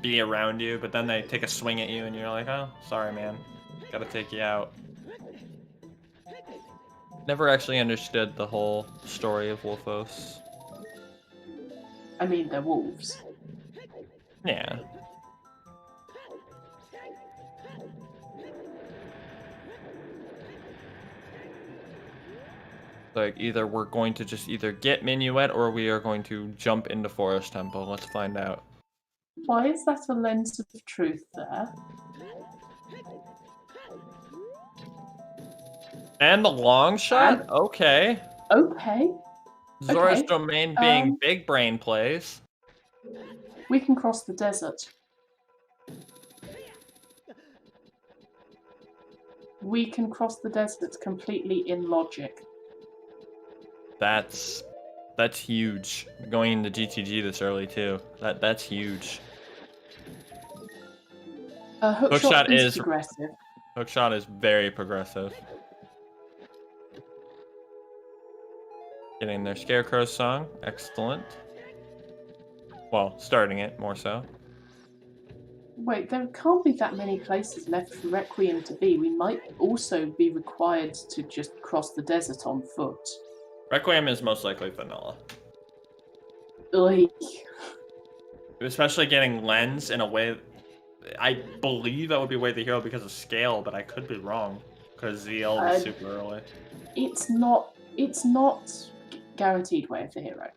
be around you, but then they take a swing at you and you're like, oh, sorry, man. Gotta take you out. Never actually understood the whole story of Wolfos. I mean, they're wolves. Yeah. Like, either we're going to just either get Minuet or we are going to jump into Forest Temple. Let's find out. Why is that a lens of truth there? And the long shot? Okay. Okay. Zora's Okay. domain being big brain plays. We can cross the desert. We can cross the desert completely in logic. That's huge. Going into GTG this early too. That's huge. Hookshot is progressive. Hookshot is very progressive. Getting their Scarecrow song. Excellent. Well, starting it, more so. Wait, there can't be that many places left for Requiem to be. We might also be required to just cross the desert on foot. Requiem is most likely vanilla. Ugh. Especially getting Lens in a way... I believe that would be Way the Hero because of scale, but I could be wrong. Because ZL was super early. It's not guaranteed Way of the Hero.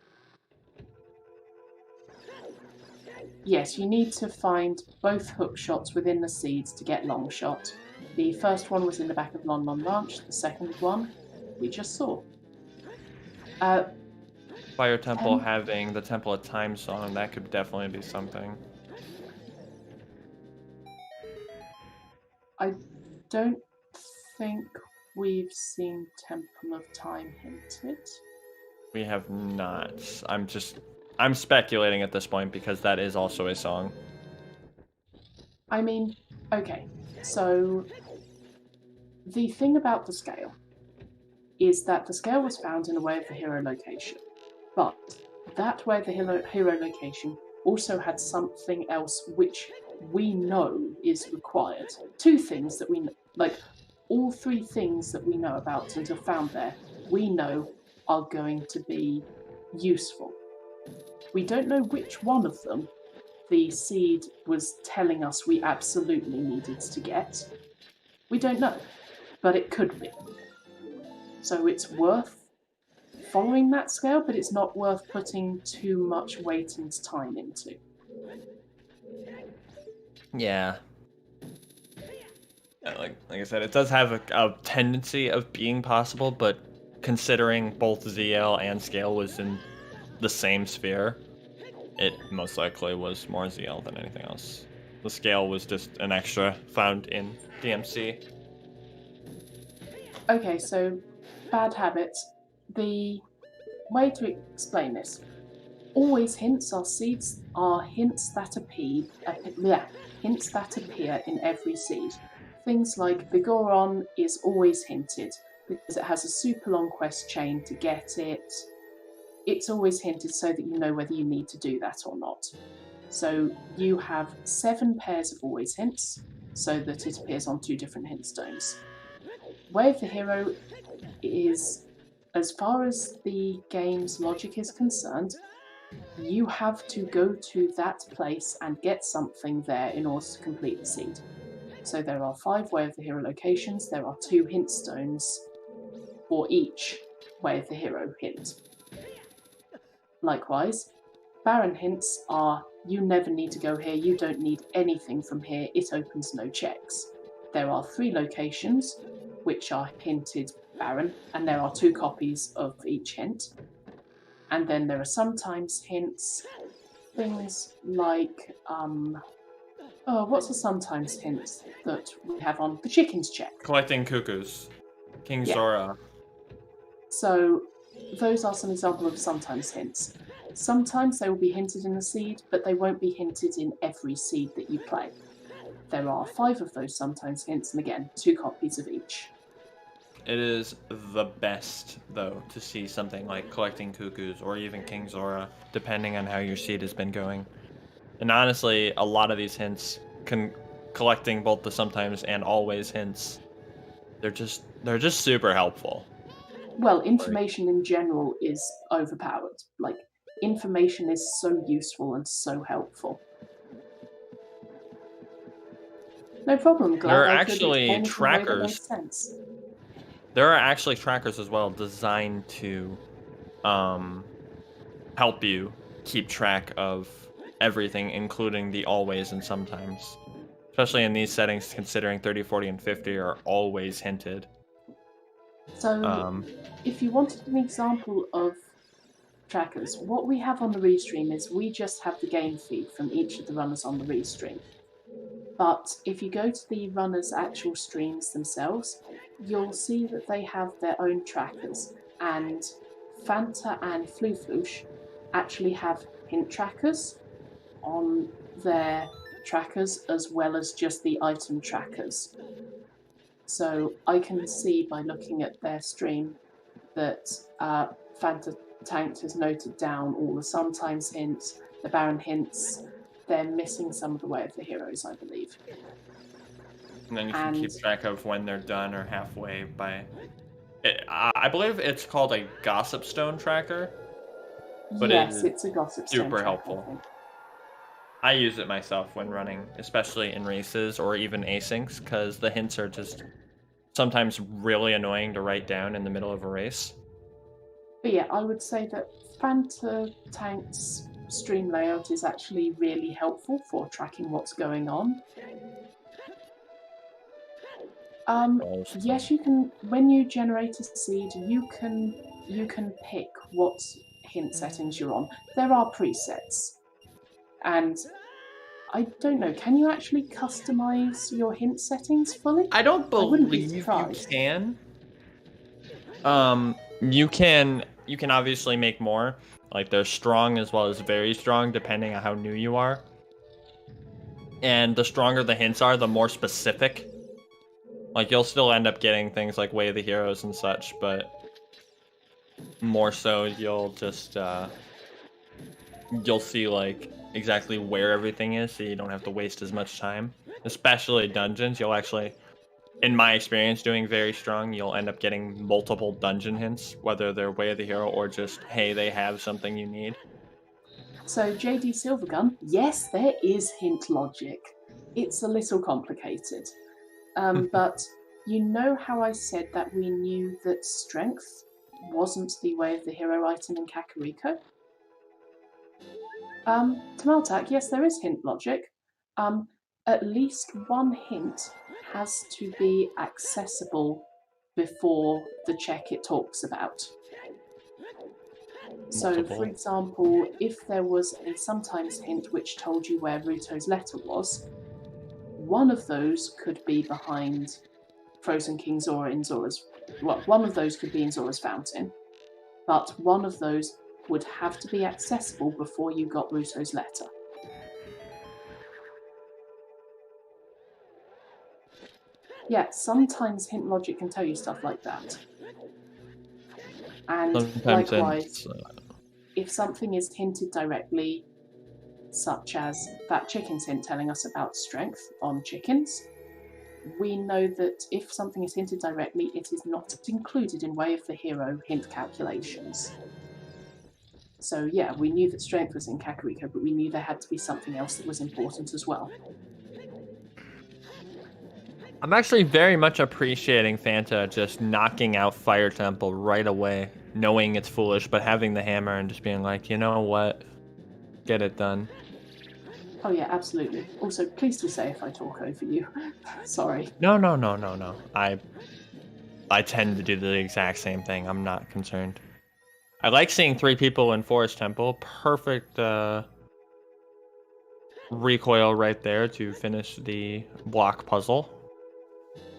Yes, you need to find both hook shots within the seeds to get long shot. The first one was in the back of Lon Lon Ranch, the second one we just saw. Fire Temple having the Temple of Time song, that could definitely be something. I don't think we've seen Temple of Time hinted. We have not. I'm speculating at this point because that is also a song. I mean, okay, so the thing about the scale is that the scale was found in a Way of the Hero location, but that Way of the Hero location also had something else which we know is required. Two things that we know, like all three things that we know about and are found there, we know are going to be useful. We don't know which one of them the seed was telling us we absolutely needed to get. We don't know, but it could be. So it's worth following that scale, but it's not worth putting too much weight and time into. Yeah. Like I said, it does have a tendency of being possible, but considering both ZL and scale was in the same sphere, it most likely was more ZL than anything else. The scale was just an extra found in DMC. Okay, so bad habits. The way to explain this: always hints are seeds are hints that appear in every seed. Things like Vigoron is always hinted because it has a super long quest chain to get it. It's always hinted so that you know whether you need to do that or not. So you have 7 pairs of always hints so that it appears on 2 different hint stones. Way of the Hero is, as far as the game's logic is concerned, you have to go to that place and get something there in order to complete the seed. So there are 5 Way of the Hero locations, there are 2 hint stones for each Way of the Hero hint. Likewise, Baron hints are, you never need to go here, you don't need anything from here, it opens no checks. There are 3 locations which are hinted Baron, and there are 2 copies of each hint. And then there are sometimes hints, things like, what's a sometimes hint that we have on the chickens check? Collecting cuckoos. King Yeah. Zora. So those are some examples of sometimes hints. Sometimes they will be hinted in the seed, but they won't be hinted in every seed that you play. There are 5 of those sometimes hints, and again, 2 copies of each. It is the best, though, to see something like Collecting Cuckoos or even King Zora, depending on how your seed has been going. And honestly, a lot of these hints, collecting both the sometimes and always hints, they're just super helpful. Well, information in general is overpowered. Like, information is so useful and so helpful. No problem. Glad There are I could actually explain it in a way that trackers. makes sense. There are actually trackers as well designed to help you keep track of everything, including the always and sometimes. Especially in these settings, considering 30, 40, and 50 are always hinted. So, if you wanted an example of trackers, what we have on the restream is we just have the game feed from each of the runners on the restream. But if you go to the runners' actual streams themselves, you'll see that they have their own trackers, and Fanta and Fluflush actually have hint trackers on their trackers as well as just the item trackers. So I can see by looking at their stream that Fanta Tanked has noted down all the sometimes hints, the Baron hints. They're missing some of the Way of the Heroes, I believe. And then you can keep track of when they're done or halfway by... I believe it's called a Gossip Stone tracker. But yes, it's a Gossip Stone super tracker, helpful. I use it myself when running, especially in races or even asyncs, because the hints are just sometimes really annoying to write down in the middle of a race. But yeah, I would say that Fanta Tank's stream layout is actually really helpful for tracking what's going on. Yes, you can. When you generate a seed, you can pick what hint settings you're on. There are presets, and I don't know. Can you actually customize your hint settings fully? I don't believe you can. You can obviously make more. Like, they're strong as well as very strong, depending on how new you are. And the stronger the hints are, the more specific. Like, you'll still end up getting things like Way of the Heroes and such, but more so you'll just, you'll see, like, exactly where everything is, so you don't have to waste as much time. Especially dungeons, you'll actually, in my experience doing very strong, you'll end up getting multiple dungeon hints, whether they're Way of the Hero or just, hey, they have something you need. So JD Silvergun, yes, there is hint logic. It's a little complicated. But you know how I said that we knew that strength wasn't the Way of the Hero item in Kakariko. Tamaltak, yes, there is hint logic. At least one hint has to be accessible before the check it talks about. So, for example, if there was a sometimes hint which told you where Ruto's letter was, one of those could be behind Frozen King Zora in Zora's... Well, one of those could be in Zora's Fountain, but one of those would have to be accessible before you got Ruto's letter. Yeah, sometimes hint logic can tell you stuff like that. And Sometimes likewise, if something is hinted directly, such as that chicken's hint telling us about strength on chickens, we know that if something is hinted directly, it is not included in Way of the Hero hint calculations. So yeah, we knew that strength was in Kakariko, but we knew there had to be something else that was important as well. I'm actually very much appreciating Fanta just knocking out Fire Temple right away, knowing it's foolish, but having the hammer and just being like, you know what, get it done. Oh yeah, absolutely. Also, please do say if I talk over you. Sorry. No. I tend to do the exact same thing. I'm not concerned. I like seeing 3 people in Forest Temple. Perfect recoil right there to finish the block puzzle.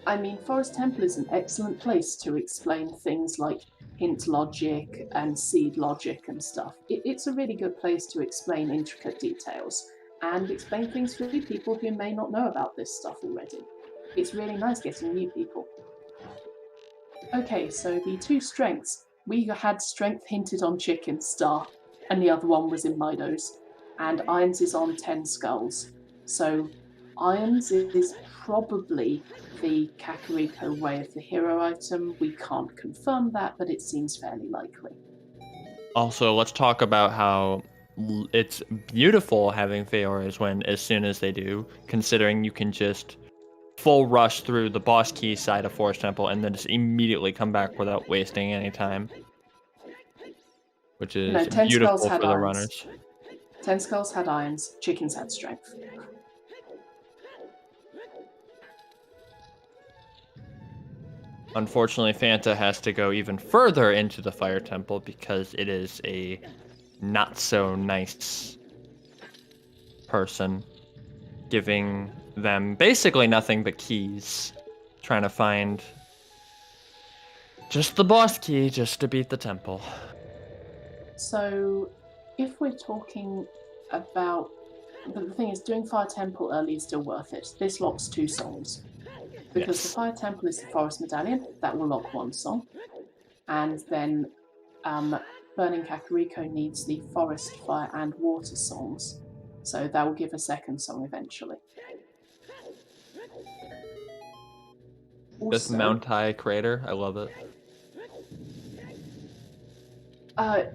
I mean, Forest Temple is an excellent place to explain things like hint logic and seed logic and stuff. It's a really good place to explain intricate details and explain things for people who may not know about this stuff already. It's really nice getting new people. Okay, so the 2 strengths. We had strength hinted on Chicken Star, and the other one was in Mido's. And Irons is on 10 Skulls. So Irons is probably the Kakariko Way of the Hero item. We can't confirm that, but it seems fairly likely. Also, let's talk about how it's beautiful having Feoras when as soon as they do, considering you can just full rush through the boss key side of Forest Temple and then just immediately come back without wasting any time. Which is beautiful for the runners. 10 Skulls had Irons, Chickens had Strength. Unfortunately, Fanta has to go even further into the Fire Temple because it is a not-so-nice person, giving them basically nothing but keys, trying to find just the boss key just to beat the temple. So, if we're talking about... The thing is, doing Fire Temple early is still worth it. This locks 2 songs. Because the Fire Temple is the Forest Medallion, that will lock 1 song. And then Burning Kakariko needs the Forest, Fire and Water songs. So that will give a 2nd song eventually. This Mount High crater, I love it.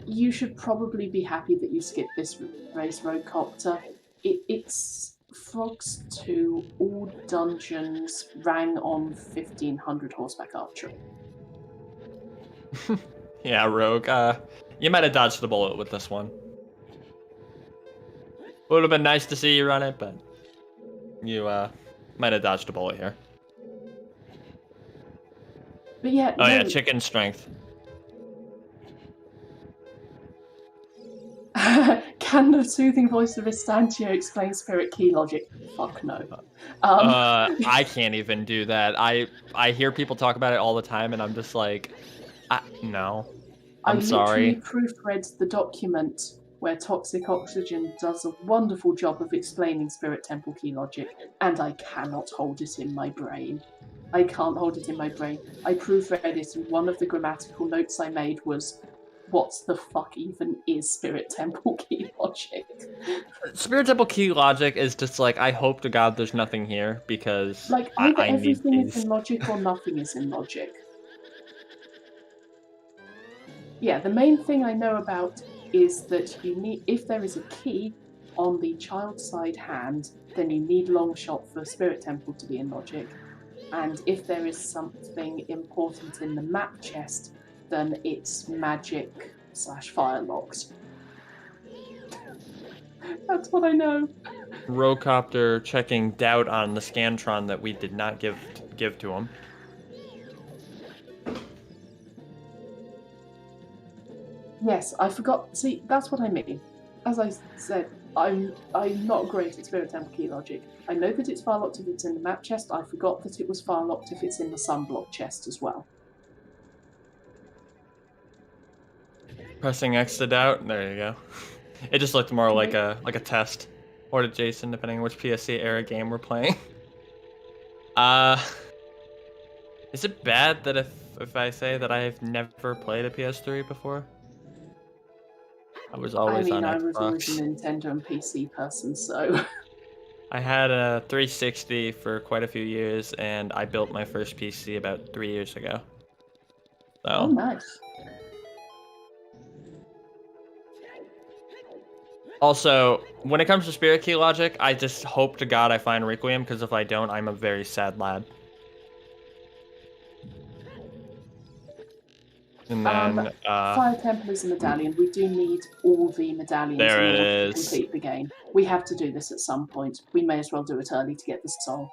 You should probably be happy that you skipped this race roadcopter. It's Frogs 2, all dungeons rang on 1500 horseback archery. Yeah, Rogue. You might have dodged the bullet with this one. Would have been nice to see you run it, but you might have dodged a bullet here. But yeah, oh no. Yeah, chicken strength. Can the soothing voice of Estantio explain spirit key logic? Fuck no. I can't even do that. I hear people talk about it all the time, and I'm just like, no. I'm sorry. I literally proofread the document where Toxic Oxygen does a wonderful job of explaining Spirit Temple key logic, and I cannot hold it in my brain. I can't hold it in my brain. I proofread it, and one of the grammatical notes I made was, what the fuck even is Spirit Temple key logic? Spirit Temple key logic is just like, I hope to God there's nothing here, because like, either I everything need is in logic or nothing is in logic. Yeah, the main thing I know about is that you need, if there is a key on the child side hand, then you need long shot for Spirit Temple to be in logic. And if there is something important in the map chest, than its magic / fire locks. That's what I know. Rocopter checking doubt on the Scantron that we did not give to him. Yes, I forgot. See, that's what I mean. As I said, I'm not great at Spirit Temple key logic. I know that it's fire locked if it's in the map chest. I forgot that it was fire locked if it's in the sunblock chest as well. Pressing X to doubt. There you go. It just looked more like a test, or to Jason, depending on which PSC era game we're playing. Is it bad that if I say that I've never played a PS3 before? I was always on Xbox. I was always a Nintendo and PC person, so... I had a 360 for quite a few years, and I built my first PC about 3 years ago. So. Oh, nice. Also, when it comes to Spirit Key logic, I just hope to God I find Requiem, because if I don't, I'm a very sad lad. And then, Fire Temple is a medallion. We do need all the medallions in order to complete the game. We have to do this at some point. We may as well do it early to get the song.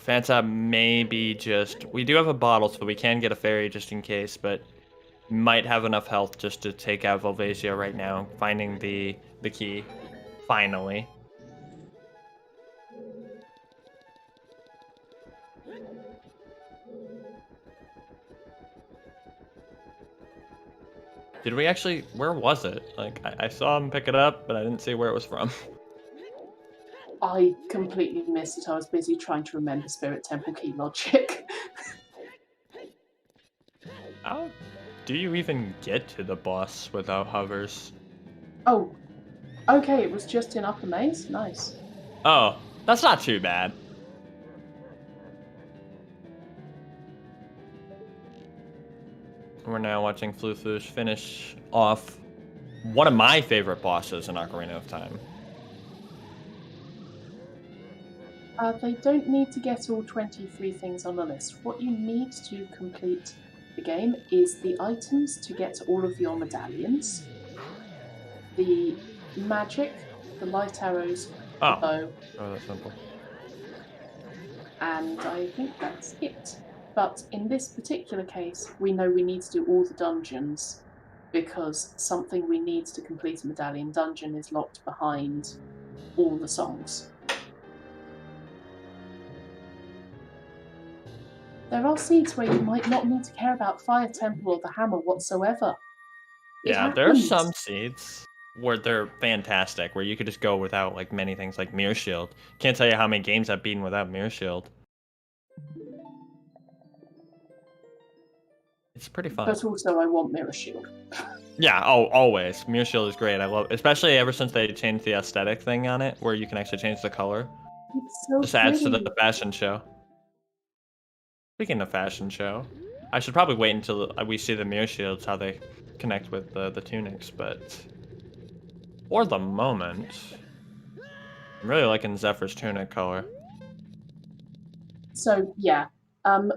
Fanta maybe just... We do have a bottle, so we can get a fairy just in case, but might have enough health just to take out Volvasia right now, finding the key, finally. Did we actually... Where was it? Like, I saw him pick it up, but I didn't see where it was from. I completely missed it. I was busy trying to remember Spirit Temple key logic. How do you even get to the boss without hovers? Oh, okay, it was just in Upper Maze? Nice. Oh, that's not too bad. We're now watching Fluflush finish off one of my favorite bosses in Ocarina of Time. They don't need to get all 23 things on the list. What you need to complete the game is the items to get all of your medallions, the magic, the light arrows, the bow. Oh, that's simple. And I think that's it. But in this particular case, we know we need to do all the dungeons because something we need to complete a medallion dungeon is locked behind all the songs. There are seeds where you might not need to care about Fire Temple or the hammer whatsoever. Yeah, there are some seeds where they're fantastic, where you could just go without like many things like Mirror Shield. Can't tell you how many games I've beaten without Mirror Shield. It's pretty fun. But also I want Mirror Shield. Yeah, always. Mirror Shield is great. I love it. Especially ever since they changed the aesthetic thing on it, where you can actually change the color. It's so Just adds to the fashion show. Speaking of fashion show, I should probably wait until we see the Mirror Shields, how they connect with the tunics, but for the moment, I'm really liking Zephyr's tunic color. So, yeah,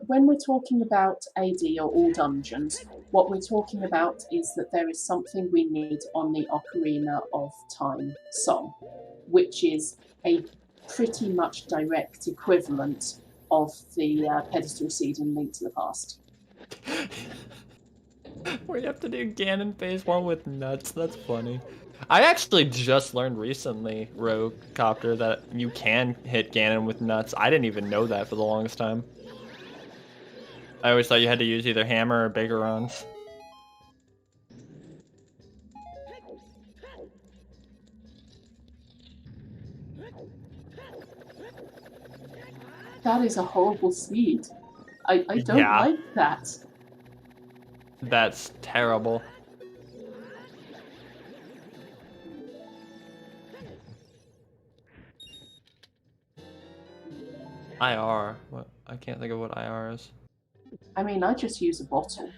when we're talking about AD or all dungeons, what we're talking about is that there is something we need on the Ocarina of Time song, which is a pretty much direct equivalent of the pedestal seed in Link to the Past. Where you have to do Ganon phase 1 with nuts, that's funny. I actually just learned recently, Rocopter, that you can hit Ganon with nuts. I didn't even know that for the longest time. I always thought you had to use either hammer or Bigorons. That is a horrible seed. I don't like that. That's terrible. IR. What? I can't think of what IR is. I mean, I just use a bottle.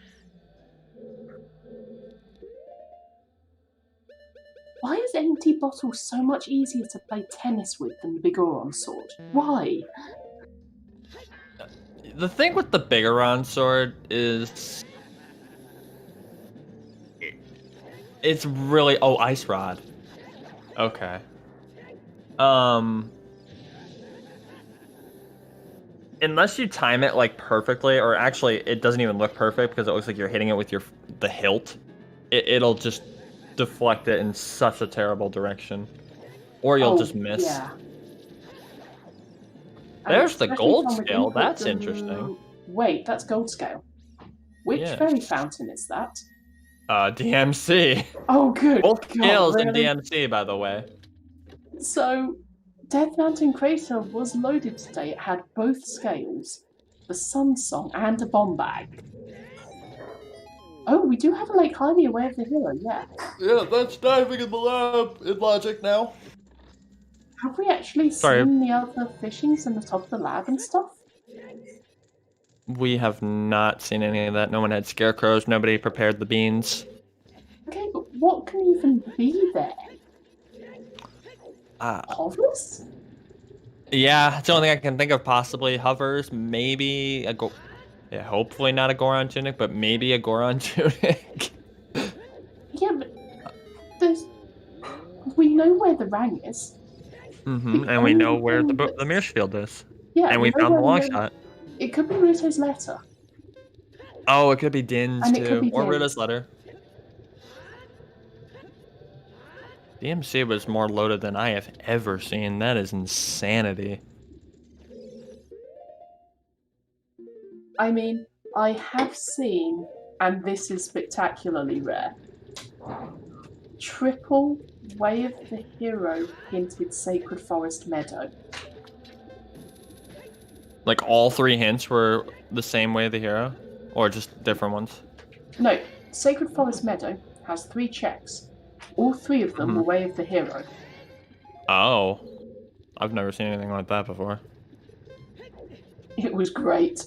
Why is empty bottles so much easier to play tennis with than the Bigoron sword? Why? The thing with the Bigoron sword is It's really ice rod. Okay. Unless you time it like perfectly, or actually it doesn't even look perfect because it looks like you're hitting it with the hilt. It'll just deflect it in such a terrible direction, or you'll just miss. Yeah. There's the gold scale. That's interesting. Wait, that's gold scale. Which fairy fountain is that? DMC. Oh, good. Both scales really? in DMC, by the way. So, Death Mountain Crater was loaded today. It had both scales, the Sun Song, and a bomb bag. Oh, we do have a Lake Hylia Way of the Hero, yeah. Yeah, that's diving in the lab in Logic now. Have we actually seen the other fishings in the top of the lab and stuff? We have not seen any of that. No one had scarecrows. Nobody prepared the beans. Okay, but what can even be there? Hovers? Yeah, it's the only thing I can think of. Possibly hovers. Maybe a hopefully not a Goron tunic, but maybe a Goron tunic. Yeah, but we know where the Rang is. And we know where the Mirror Field is. Yeah, and we found the long shot. It could be Ruto's letter. Oh, it could be Din's too, or Ruto's letter. DMC was more loaded than I have ever seen. That is insanity. I mean, I have seen, and this is spectacularly rare, triple Way of the Hero hinted Sacred Forest Meadow. Like all 3 hints were the same Way of the Hero? Or just different ones? No, Sacred Forest Meadow has 3 checks. All 3 of them were Way of the Hero. Oh. I've never seen anything like that before. It was great.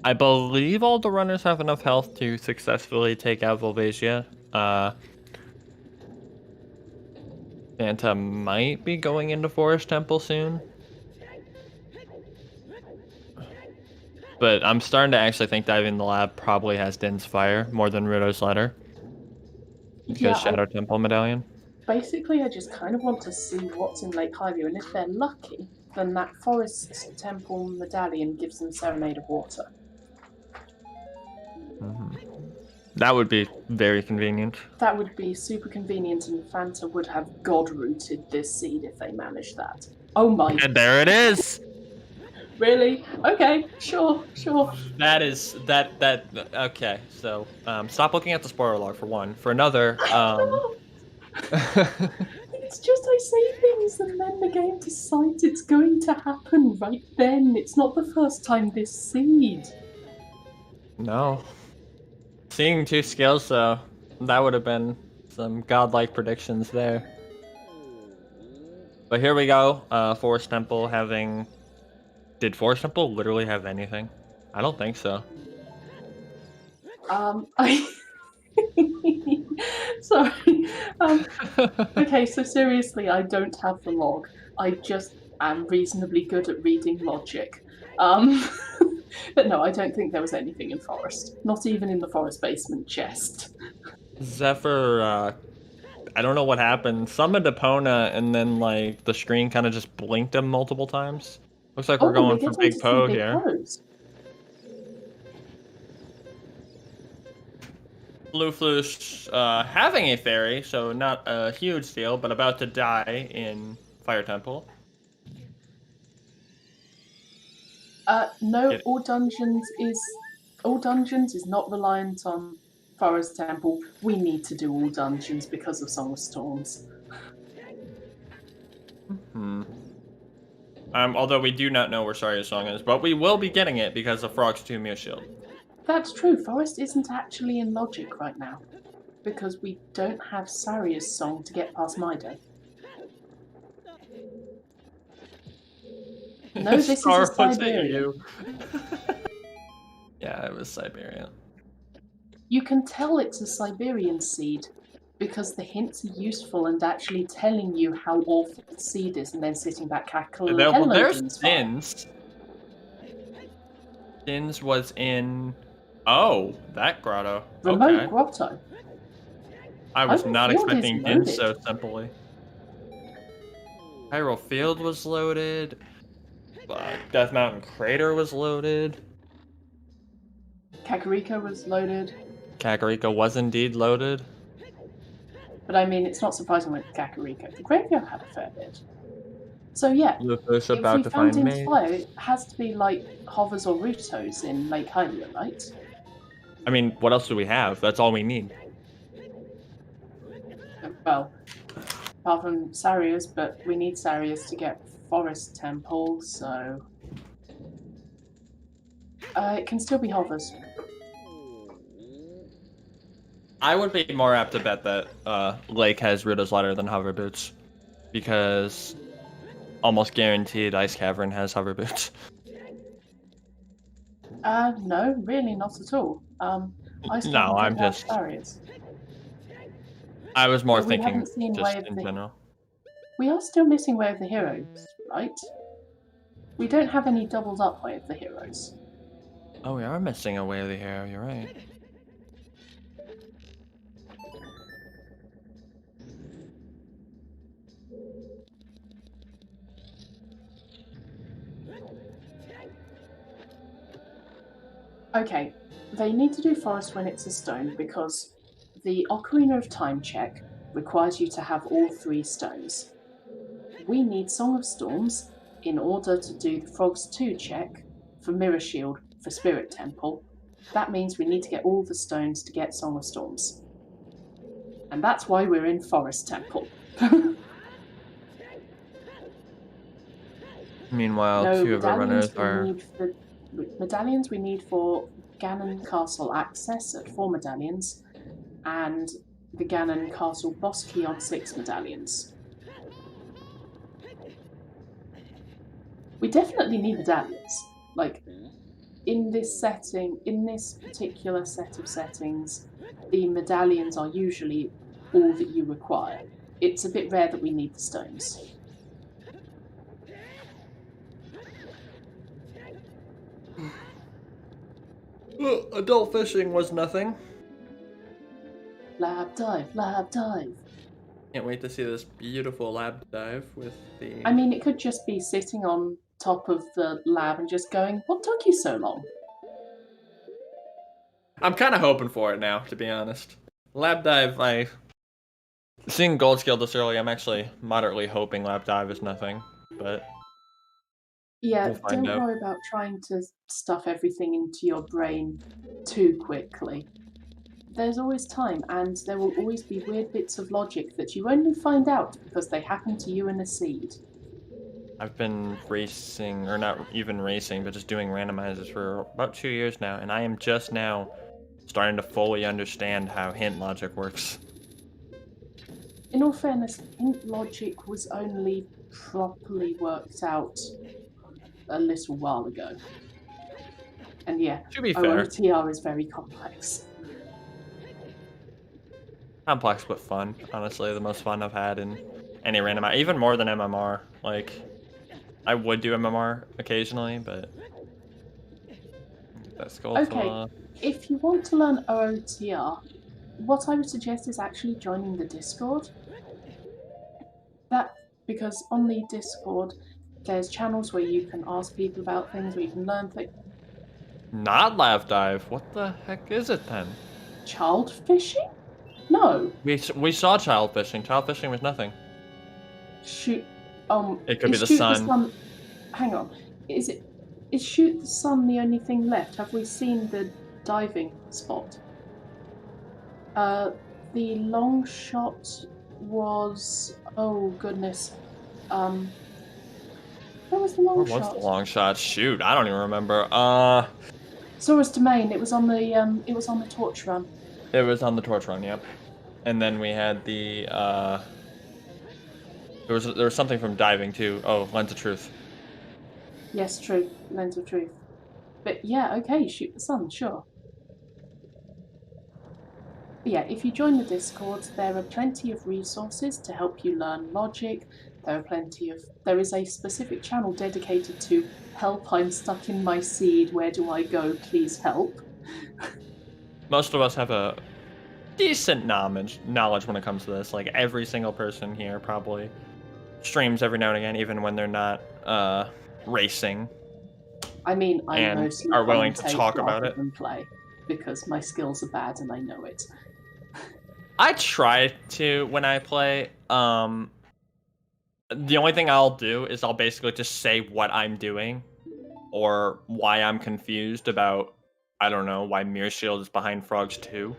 I believe all the runners have enough health to successfully take out Volvasia. Santa might be going into Forest Temple soon. But I'm starting to actually think diving in the lab probably has Din's Fire more than Ruto's letter. Because Shadow Temple Medallion. Basically, I just kind of want to see what's in Lake Hylia, and if they're lucky, then that Forest Temple Medallion gives them Serenade of Water. That would be very convenient. That would be super convenient, and Fanta would have god-rooted this seed if they managed that. Oh my... And there it is! Really? Okay, sure. That is... Okay, so, stop looking at the spoiler log, for one. For another, It's just I say things and then the game decides it's going to happen right then. It's not the first time this seed. No. Seeing 2 skills, though, that would have been some godlike predictions there. But here we go. Forest Temple having... Did Forest Temple literally have anything? I don't think so. Sorry. Okay, so seriously, I don't have the log. I just am reasonably good at reading logic. But no, I don't think there was anything in Forest. Not even in the Forest basement chest. Zephyr, I don't know what happened. Summoned Epona, and then, like, the screen kind of just blinked him multiple times. Looks like we're going for Big Poe here. Blue Floosh, having a fairy, so not a huge deal, but about to die in Fire Temple. No, all dungeons is not reliant on Forest Temple. We need to do all dungeons because of Song of Storms. Although we do not know where Saria's song is, but we will be getting it because of Frog's 2 Mew Shield. That's true. Forest isn't actually in Logic right now because we don't have Saria's song to get past Mido. No, this is a Siberian. Yeah, it was Siberian. You can tell it's a Siberian seed because the hints are useful and actually telling you how awful the seed is and then sitting back cackling. Well, there's Din's. Din's was in Oh, that grotto. Remote Okay. grotto. I was Hyrule not Field is expecting in loaded. so simply. Hyrule Field was loaded. Death Mountain Crater was loaded. Kakariko was loaded. Kakariko was indeed loaded. But I mean, it's not surprising with Kakariko. The graveyard had a fair bit. So yeah, Luthor's if about we to found find In's me. Fire, it has to be like Hovers or Rutos in Lake Hylia, right? I mean, what else do we have? That's all we need. Well, apart from Sarius, but we need Sarius to get Forest Temple, so... it can still be Hovers. I would be more apt to bet that Lake has Rita's Ladder than Hover Boots. Because almost guaranteed Ice Cavern has Hover Boots. No, really not at all. Ice No, Cavern I'm did have just... Sarius. I was more But we thinking haven't seen just Way of in the... general. We are still missing Way of the Heroes, right? We don't have any doubled up Way of the Heroes. Oh, we are missing a Way of the Hero, you're right. Okay, they need to do Forest when it's a stone because the Ocarina of Time check requires you to have all 3 stones. We need Song of Storms in order to do the Frogs 2 check for Mirror Shield for Spirit Temple. That means we need to get all the stones to get Song of Storms. And that's why we're in Forest Temple. Meanwhile, No, 2 of our runners are... medallions we need for Ganon Castle access at 4 medallions, and the Ganon Castle boss key on 6 medallions. We definitely need medallions. Like, in this setting, in this particular set of settings, the medallions are usually all that you require. It's a bit rare that we need the stones. Adult fishing was nothing. Lab dive, lab dive. Can't wait to see this beautiful lab dive with the... I mean, it could just be sitting on top of the lab and just going, what took you so long? I'm kind of hoping for it now, to be honest. Lab dive, seeing gold scale this early, I'm actually moderately hoping lab dive is nothing, but... Yeah, we'll find don't out. worry about trying to stuff everything into your brain too quickly. There's always time, and there will always be weird bits of logic that you only find out because they happen to you in a seed. I've been racing, or not even racing, but just doing randomizers for about 2 years now, and I am just now starting to fully understand how hint logic works. In all fairness, hint logic was only properly worked out a little while ago. And yeah, To be fair, OOTR is very complex. complex but fun. Honestly, the most fun I've had in any randomizer, even more than MMR. Like, I would do MMR occasionally, but that's cool. Okay, if you want to learn OOTR, what I would suggest is actually joining the Discord. Because on the Discord, there's channels where you can ask people about things, where you can learn things. Not lab dive. What the heck is it then? Child fishing? No. We saw child fishing. Child fishing was nothing. Shoot. It could be the Shoot sun. Hang on. Is shoot the sun the only thing left? Have we seen the diving spot? The long shot was... Oh, goodness. Where was the long shot? Where was the long shot? Shoot, I don't even remember. Sora's Domain. It was on the torch run. It was on the torch run, yep. And then we had the there was something from diving too. Oh, Lens of Truth. Yes, true. Lens of Truth. But yeah, okay, shoot the sun, sure. But yeah, if you join the Discord, there are plenty of resources to help you learn logic. There is a specific channel dedicated to help, I'm stuck in my seed, where do I go, please help. most of us have a decent knowledge when it comes to this. Like every single person here probably streams every now and again, even when they're not racing. I mean, I and mostly are willing to commentate talk about rather it. than play because my skills are bad and I know it. I try to when I play. The only thing I'll do is I'll basically just say what I'm doing or why I'm confused about, I don't know, why Mirror Shield is behind Frogs 2.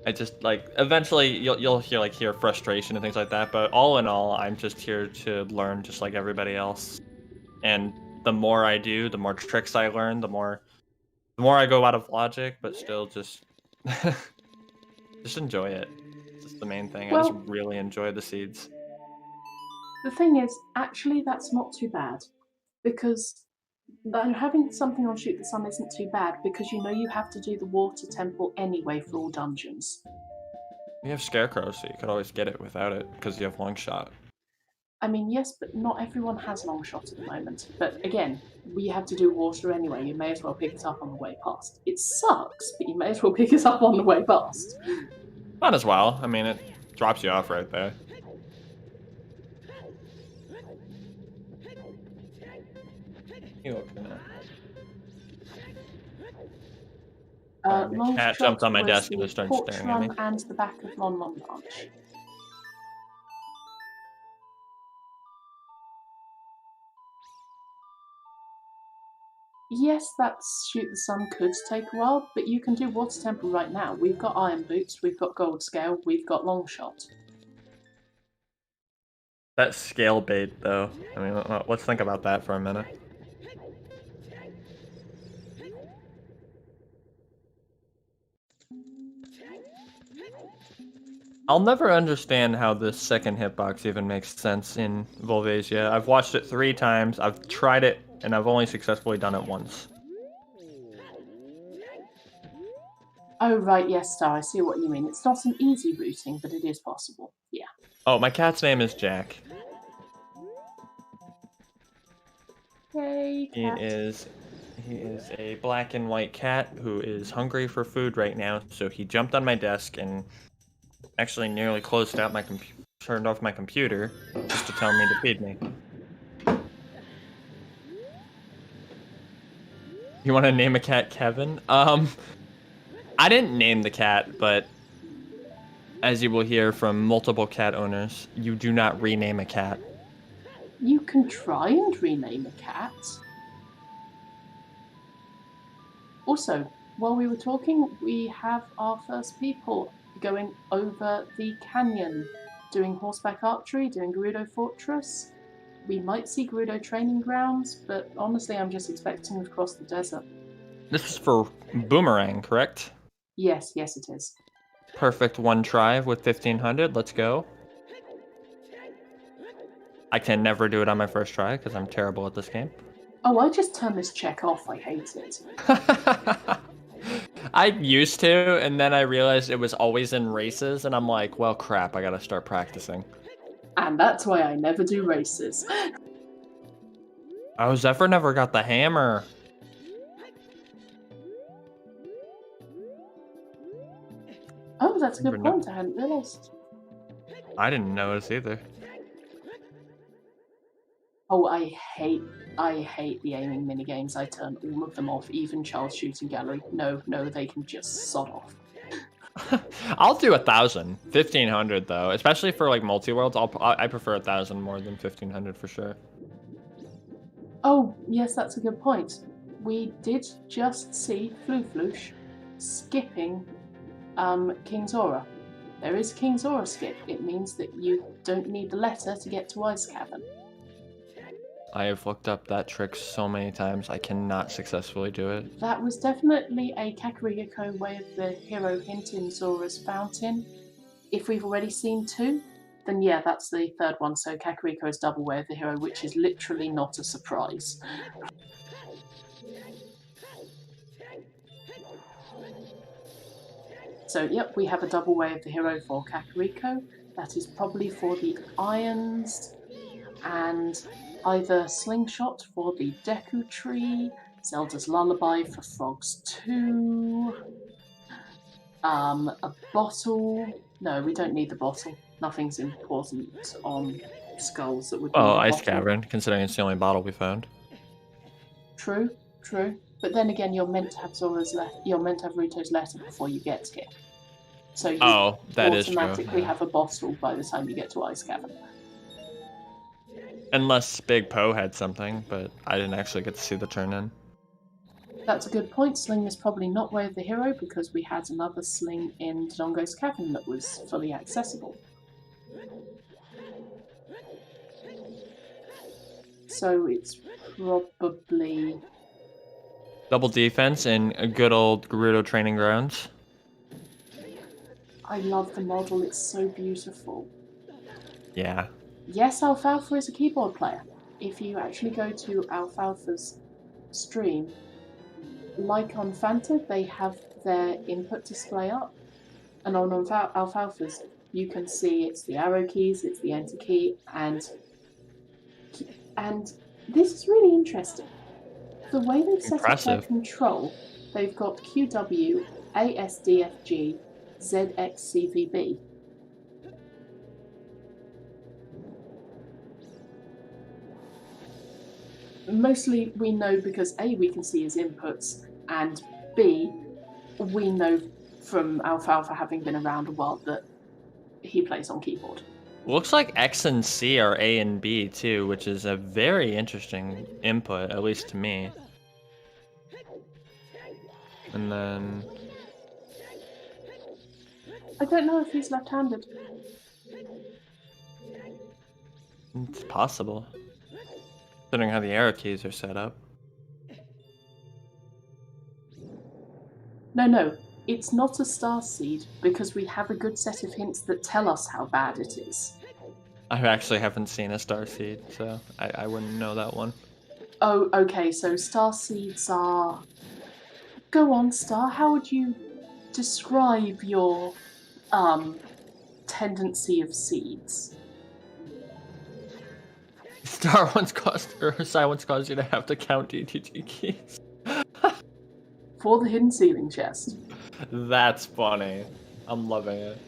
I just like eventually you'll hear frustration and things like that, but all in all, I'm just here to learn just like everybody else. And the more I do, the more tricks I learn, the more I go out of logic, but still just just enjoy it. It's just the main thing. I just really enjoy the seeds. The thing is, actually, that's not too bad because having something on Shoot the Sun isn't too bad because you know you have to do the water temple anyway for all dungeons. You have Scarecrow, so you could always get it without it because you have Long Shot. I mean, yes, but not everyone has Long Shot at the moment. But again, we have to do water anyway. You may as well pick it up on the way past. It sucks, but you may as well pick it up on the way past. Not as well. I mean, it drops you off right there. Cat jumped on my desk and just started staring at me. And the back of Lon Lon Branch. Yes, that's Shoot the Sun could take a while, but you can do Water Temple right now. We've got Iron Boots, we've got Gold Scale, we've got Long Shot. That scale bait, though. I mean, let's think about that for a minute. I'll never understand how this second hitbox even makes sense in Volvasia. I've watched it 3 times, I've tried it, and I've only successfully done it once. Oh, right, yes, Star, I see what you mean. It's not an easy routing, but it is possible. Yeah. Oh, my cat's name is Jack. Hey, cat. He is a black and white cat who is hungry for food right now, so he jumped on my desk and actually nearly closed out my turned off my computer just to tell me to feed me. You want to name a cat Kevin? I didn't name the cat, but as you will hear from multiple cat owners, you do not rename a cat. You can try and rename a cat. Also, while we were talking, we have our first people going over the canyon, doing horseback archery, doing Gerudo Fortress. We might see Gerudo Training Grounds, but honestly, I'm just expecting to cross the desert. This is for Boomerang, correct? Yes, yes, it is. Perfect 1 try with 1500. Let's go. I can never do it on my first try because I'm terrible at this game. Oh, I just turned this check off. I hate it. I used to, and then I realized it was always in races, and I'm like, well, crap, I gotta start practicing. And that's why I never do races. Oh, Zephyr never got the hammer. Oh, that's a good point. I hadn't realised. I didn't notice either. Oh, I hate the aiming minigames. I turn all of them off, even Charles Shooting Gallery. No, they can just sod off. I'll do 1,000. 1,500 though, especially for like multi-worlds. I prefer 1,000 more than 1,500 for sure. Oh, yes, that's a good point. We did just see Floosh skipping King's Aura. There is King's Aura skip. It means that you don't need the letter to get to Ice Cavern. I have looked up that trick so many times, I cannot successfully do it. That was definitely a Kakariko way of the hero hint in Zora's Fountain. If we've already seen 2, then yeah, that's the 3rd one. So Kakariko's double way of the hero, which is literally not a surprise. So yep, we have a double way of the hero for Kakariko. That is probably for the irons and either Slingshot for the Deku Tree, Zelda's Lullaby for Frogs 2. A bottle. No, we don't need the bottle. Nothing's important on skulls that would need Well, a Ice bottle. Cavern, considering it's the only bottle we found. True. But then again, you're meant to have You're meant to have Ruto's letter before you get here. So you That is true. automatically have a bottle by the time you get to Ice Cavern. Unless Big Poe had something, but I didn't actually get to see the turn in. That's a good point. Sling is probably not Way of the Hero because we had another sling in Dodongo's Cavern that was fully accessible. So it's probably... Double defense in a good old Gerudo training grounds. I love the model, it's so beautiful. Yeah. Yes, Alfalfa is a keyboard player. If you actually go to Alfalfa's stream, like on Fanta, they have their input display up. And on Alfalfa's, you can see it's the arrow keys, it's the enter key, and this is really interesting. The way they've set up their control, they've got QW, ASDFG, ZXCVB. Mostly we know because A, we can see his inputs, and B, we know from Alfalfa having been around a while that he plays on keyboard. Looks like X and C are A and B too, which is a very interesting input, at least to me. And then... I don't know if he's left-handed. It's possible. Considering how the arrow keys are set up. No, it's not a star seed because we have a good set of hints that tell us how bad it is. I actually haven't seen a star seed, so I wouldn't know that one. Oh, okay, so star seeds are... Go on, Star, how would you describe your tendency of seeds? Star once caused, or Psi once caused you to have to count DTG keys. For the hidden ceiling chest. That's funny. I'm loving it.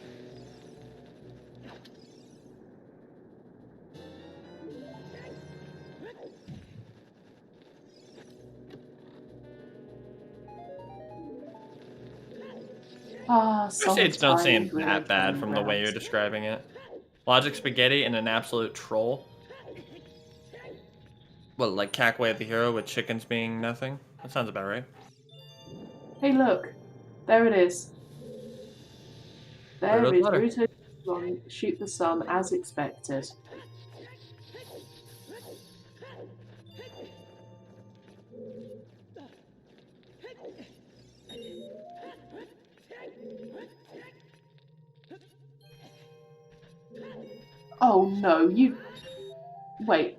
Seeds don't seem that bad from the way you're describing it. Logic Spaghetti and an absolute troll. What, like Cackway the Hero with chickens being nothing? That sounds about right. Hey, look. There it is. There is Ruto shoot the sun as expected. Oh no, you... Wait,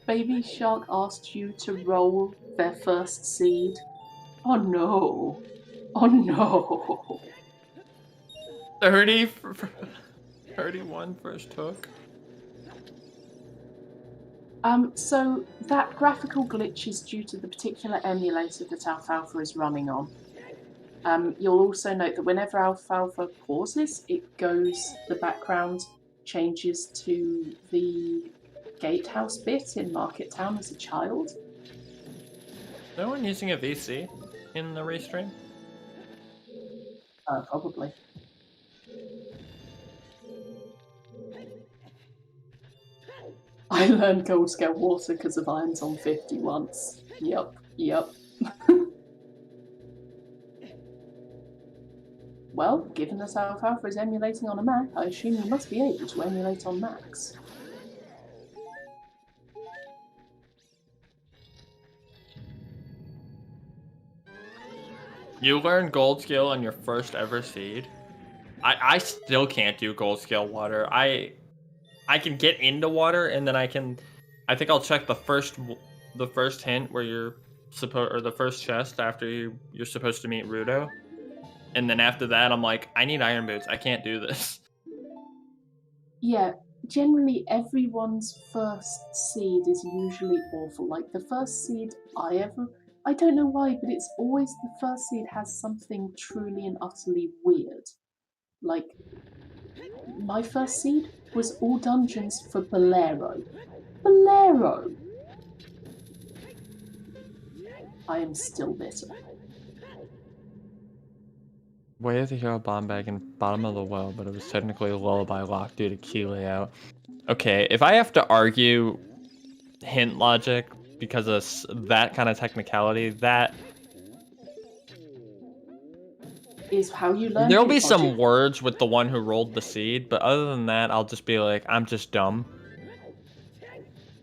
Baby Shark asked you to roll their first seed? Oh no. Oh no. 31 first hook. So that graphical glitch is due to the particular emulator that Alfalfa is running on. You'll also note that whenever Alfalfa pauses, the background changes to the gatehouse bit in Market Town as a child. Is no one using a VC in the restream? Probably. I learned gold scale water because of Irons on 50 once. Yep. Well, given that Alfalfa is emulating on a Mac, I assume you must be able to emulate on Macs. You learn gold skill on your first ever seed. I still can't do gold scale water. I can get into water and then I think I'll check the first hint where you're supposed, or the first chest after you're supposed to meet Rudo. And then after that, I'm like, I need iron boots. I can't do this. Yeah, generally everyone's first seed is usually awful. Like the first seed I ever I don't know why, but it's always the first seed has something truly and utterly weird. Like, my first seed was all dungeons for Bolero. Bolero! I am still bitter. Way of the Hero bomb bag in bottom of the well, but it was technically a lullaby lock due to key layout. Okay, if I have to argue hint logic because of that kind of technicality, that Is how you learn. there'll be some words with the one who rolled the seed, but other than that, I'll just be like, I'm just dumb.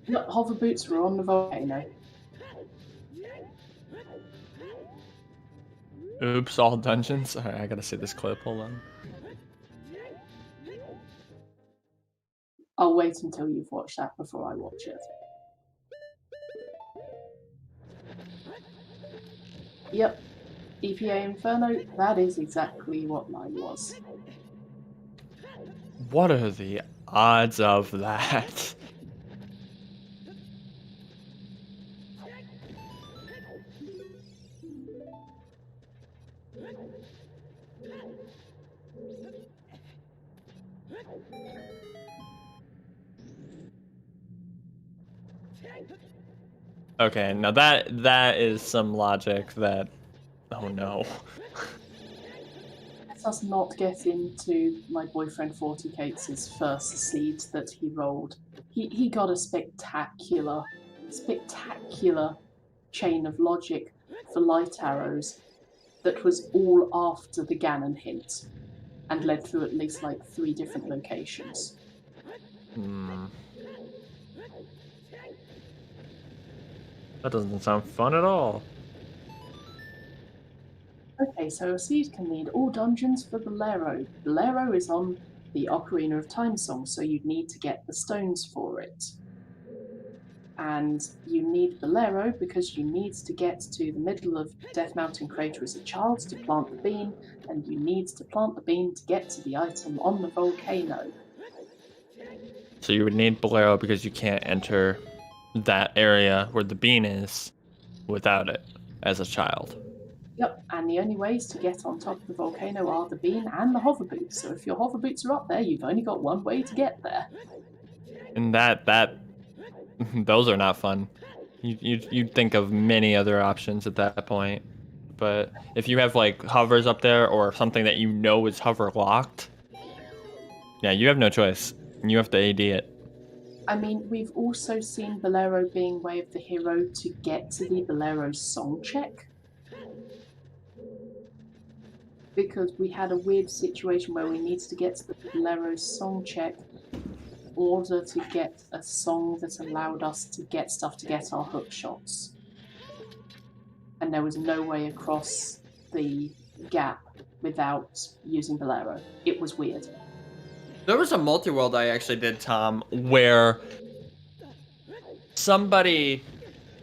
No, hover boots were on the volcano. Oops, all dungeons. Alright, I gotta see this clip. Hold on. I'll wait until you've watched that before I watch it. Yep. EPA Inferno, that is exactly what mine was. What are the odds of that? Okay, now that is some logic that... Oh no. Let us not get into my boyfriend 40 Cates' first seed that he rolled. He got a spectacular chain of logic for light arrows that was all after the Ganon hint and led through at least like 3 different locations. That doesn't sound fun at all. Okay, so a seed can lead all dungeons for Bolero. Bolero is on the Ocarina of Time song, so you'd need to get the stones for it. And you need Bolero because you need to get to the middle of Death Mountain Crater as a child to plant the bean, and you need to plant the bean to get to the item on the volcano. So you would need Bolero because you can't enter that area where the bean is without it as a child. Yep, and the only ways to get on top of the volcano are the bean and the hover boots. So if your hover boots are up there, you've only got one way to get there. And those are not fun. You'd think of many other options at that point. But if you have like hovers up there or something that you know is hover locked, yeah, you have no choice. You have to AD it. I mean, we've also seen Bolero being Way of the Hero to get to the Bolero song check. Because we had a weird situation where we needed to get to the Bolero song check in order to get a song that allowed us to get stuff to get our hook shots. And there was no way across the gap without using Bolero. It was weird. There was a multi-world I actually did, Tom, where somebody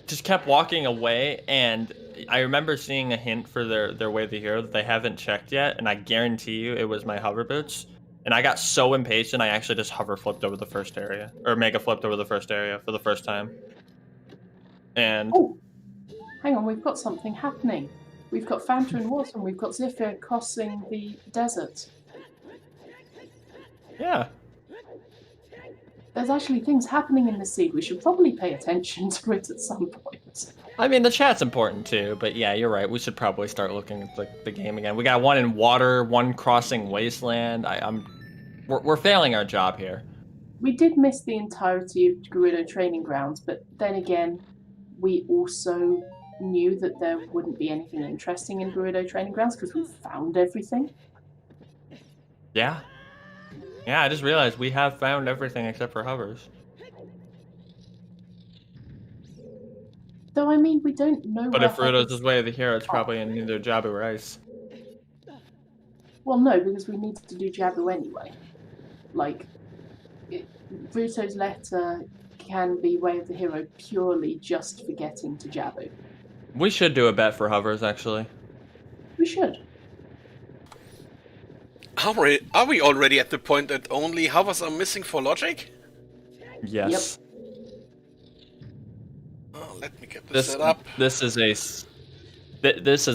just kept walking away, and I remember seeing a hint for their Way of the Hero that they haven't checked yet, and I guarantee you it was my hover boots. And I got so impatient, I actually just hover flipped over the first area, or mega flipped over the first area for the first time. And oh, hang on, we've got something happening. We've got Fanta in water, and we've got Zephyr crossing the desert. Yeah. There's actually things happening in the seed. We should probably pay attention to it at some point. I mean, the chat's important too, but yeah, you're right. We should probably start looking at the game again. We got one in water, one crossing wasteland. We're failing our job here. We did miss the entirety of Gerudo Training Grounds, but then again, we also knew that there wouldn't be anything interesting in Gerudo Training Grounds because we found everything. Yeah. Yeah, I just realized we have found everything except for hovers. Though, I mean, we don't know. But if Rudo's Way of the Hero, it's probably in either Jabu or Ice. Well, no, because we need to do Jabu anyway. Like, Ruto's letter can be Way of the Hero purely just for getting to Jabu. We should do a bet for hovers, actually. We should. Are we already at the point that only hovers are missing for logic? Yes. Yep. Let me get this set up. This is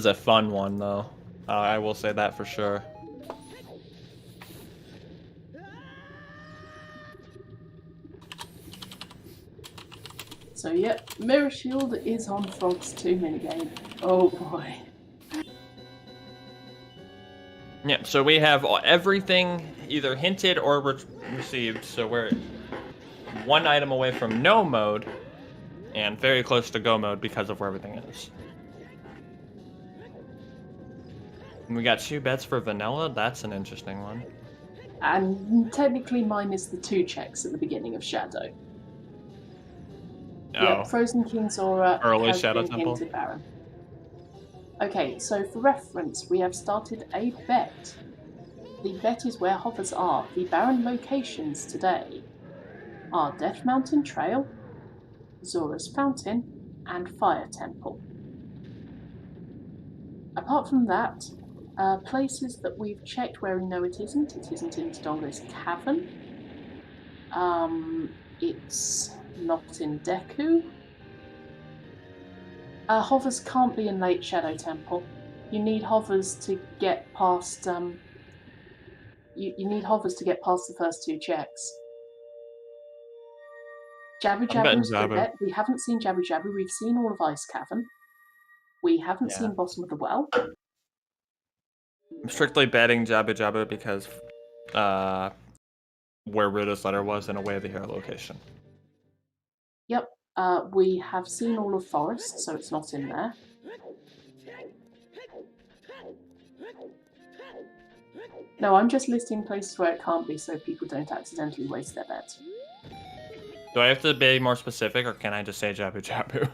a fun one though. I will say that for sure. So yeah, Mirror Shield is on Frog's 2 minigame. Oh boy. Yeah, so we have everything either hinted or received, so we're one item away from no mode, and very close to go mode because of where everything is. And we got 2 bets for vanilla, that's an interesting one. And technically mine is the 2 checks at the beginning of Shadow. Oh. Yeah, Frozen King's Aura Early has Shadow been Temple. hinted, Baron. Okay, so for reference, we have started a bet. The bet is where hovers are. The Baron locations today are Death Mountain Trail, Zora's Fountain, and Fire Temple. Apart from that, places that we've checked where we know it isn't in Todongo's Cavern. It's not in Deku. Hovers can't be in Late Shadow Temple. You need hovers to get past. You need hovers to get past the first 2 checks. Jabu Jabu is the bet. We haven't seen Jabu Jabu. We've seen all of Ice Cavern. We haven't seen Bottom of the Well. I'm strictly betting Jabu Jabu because where Ruda's letter was in a Way of the Hero location. Yep. We have seen all of Forest, so it's not in there. No, I'm just listing places where it can't be so people don't accidentally waste their bet. Do I have to be more specific, or can I just say Jabu Jabu?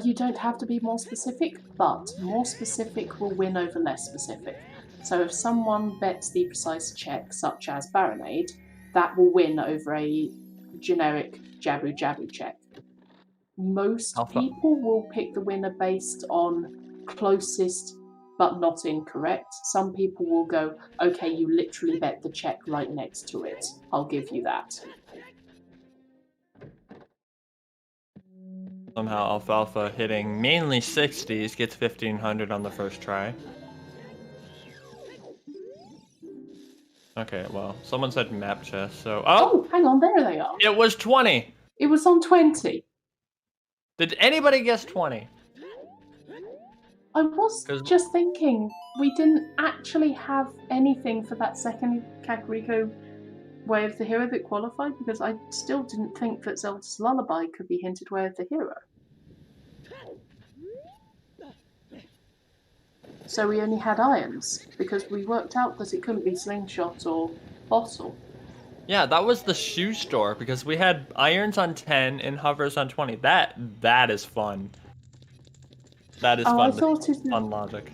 You don't have to be more specific, but more specific will win over less specific. So if someone bets the precise check, such as Baronade, that will win over a generic Jabu Jabu check. Most people will pick the winner based on closest but not incorrect. Some people will go, okay, you literally bet the check right next to it. I'll give you that. Somehow Alfalfa hitting mainly 60s gets 1500 on the first try. Okay, well, someone said map chest, so... Oh, hang on, there they are. It was 20! It was on 20. Did anybody guess 20? I was just thinking, we didn't actually have anything for that second Kakariko Way of the Hero that qualified, because I still didn't think that Zelda's Lullaby could be hinted Way of the Hero. So we only had irons, because we worked out that it couldn't be Slingshot or Bottle. Yeah, that was the shoe store, because we had irons on 10 and hovers on 20. That is fun. That is fun. I thought it was fun logic.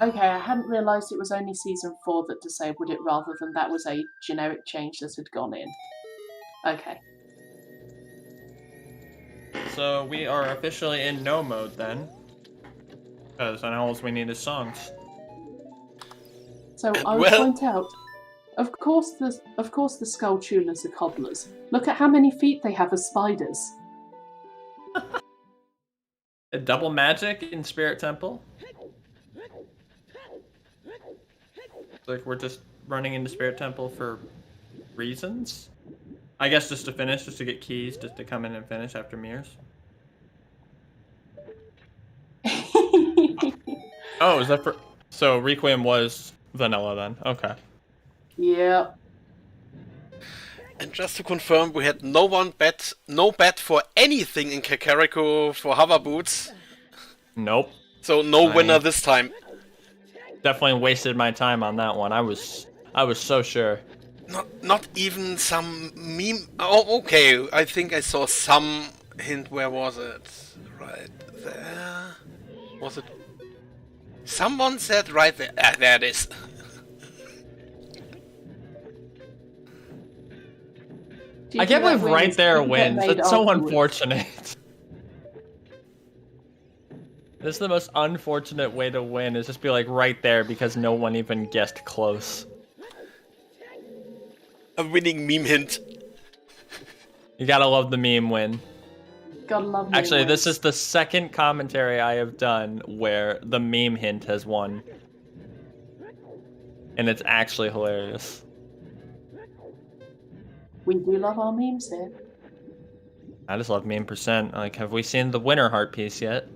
Okay, I hadn't realised it was only Season 4 that disabled it, rather than that was a generic change that had gone in. Okay. So we are officially in no mode then. Because now all we need is songs. So I would point out, of course the Skulltulas are cobblers. Look at how many feet they have as spiders. A double magic in Spirit Temple? Like we're just running into Spirit Temple for reasons? I guess just to finish, just to get keys, just to come in and finish after mirrors. Oh, is that for... So Requiem was vanilla then? Okay. Yeah. And just to confirm, we had no bet for anything in Kakariko for hover boots. Nope. So no winner this time. Definitely wasted my time on that one. I was so sure. Not even some meme. Oh, okay. I think I saw some hint. Where was it? Right there. Was it? Someone said right there. Ah, there it is. I can't believe right there wins. That's so unfortunate. This is the most unfortunate way to win, is just be like right there because no one even guessed close. A winning meme hint. You gotta love the meme win. Gotta love meme Actually, this wins. is the second commentary I have done where the meme hint has won. And it's actually hilarious. We do love our memes here. I just love meme percent. Like, have we seen the winner heart piece yet?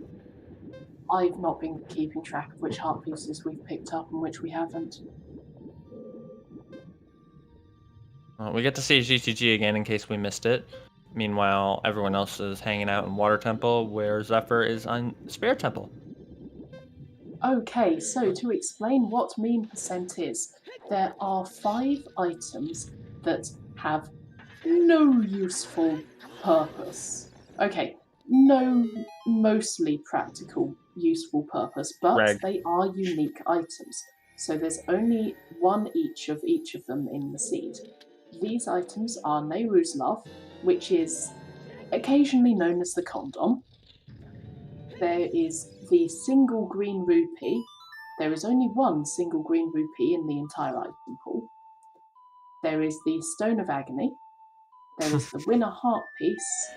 I've not been keeping track of which heart pieces we've picked up and which we haven't. Well, we get to see GTG again in case we missed it. Meanwhile, everyone else is hanging out in Water Temple, where Zephyr is on Spirit Temple. Okay, so to explain what meme percent is, there are 5 items that have no useful purpose. Okay, no mostly practical useful purpose, but Greg. they are unique items. So there's only one each of them in the seed. These items are Nehru's Love, which is occasionally known as the condom. There is the single green rupee. There is only one single green rupee in the entire item pool. There is the Stone of Agony. There is the Winner Heart Piece.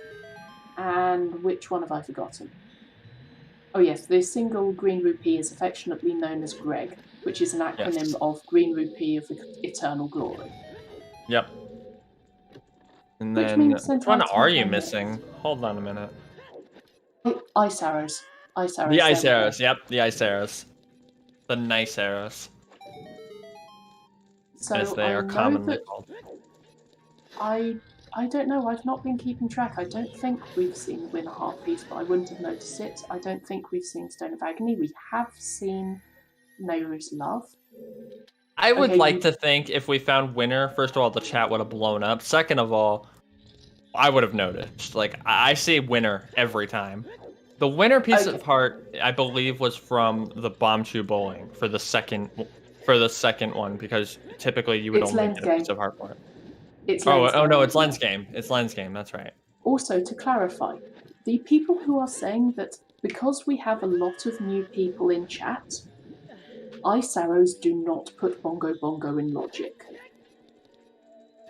And which one have I forgotten? Oh yes, the single green rupee is affectionately known as Greg, which is an acronym of Green Rupee of Eternal Glory. Yep. And Which then, means which one are you missing? Hold on a minute. Ice arrows. Ice arrows. The ice arrows, yep, the ice arrows. The nice arrows, so as they I are know commonly that called. I don't know, I've not been keeping track. I don't think we've seen the Winner Heart Piece, but I wouldn't have noticed it. I don't think we've seen Stone of Agony. We have seen Nehru's Love. I would like to think if we found Winner, first of all, the chat would have blown up. Second of all, I would have noticed. Like, I see Winner every time. The Winner piece of heart, I believe, was from the Bomb Chew Bowling for the second one, because typically you would only get a piece of heart for it. It's no, it's Lens Game. It's Lens Game, that's right. Also, to clarify, the people who are saying that because we have a lot of new people in chat, ice arrows do not put Bongo Bongo in logic.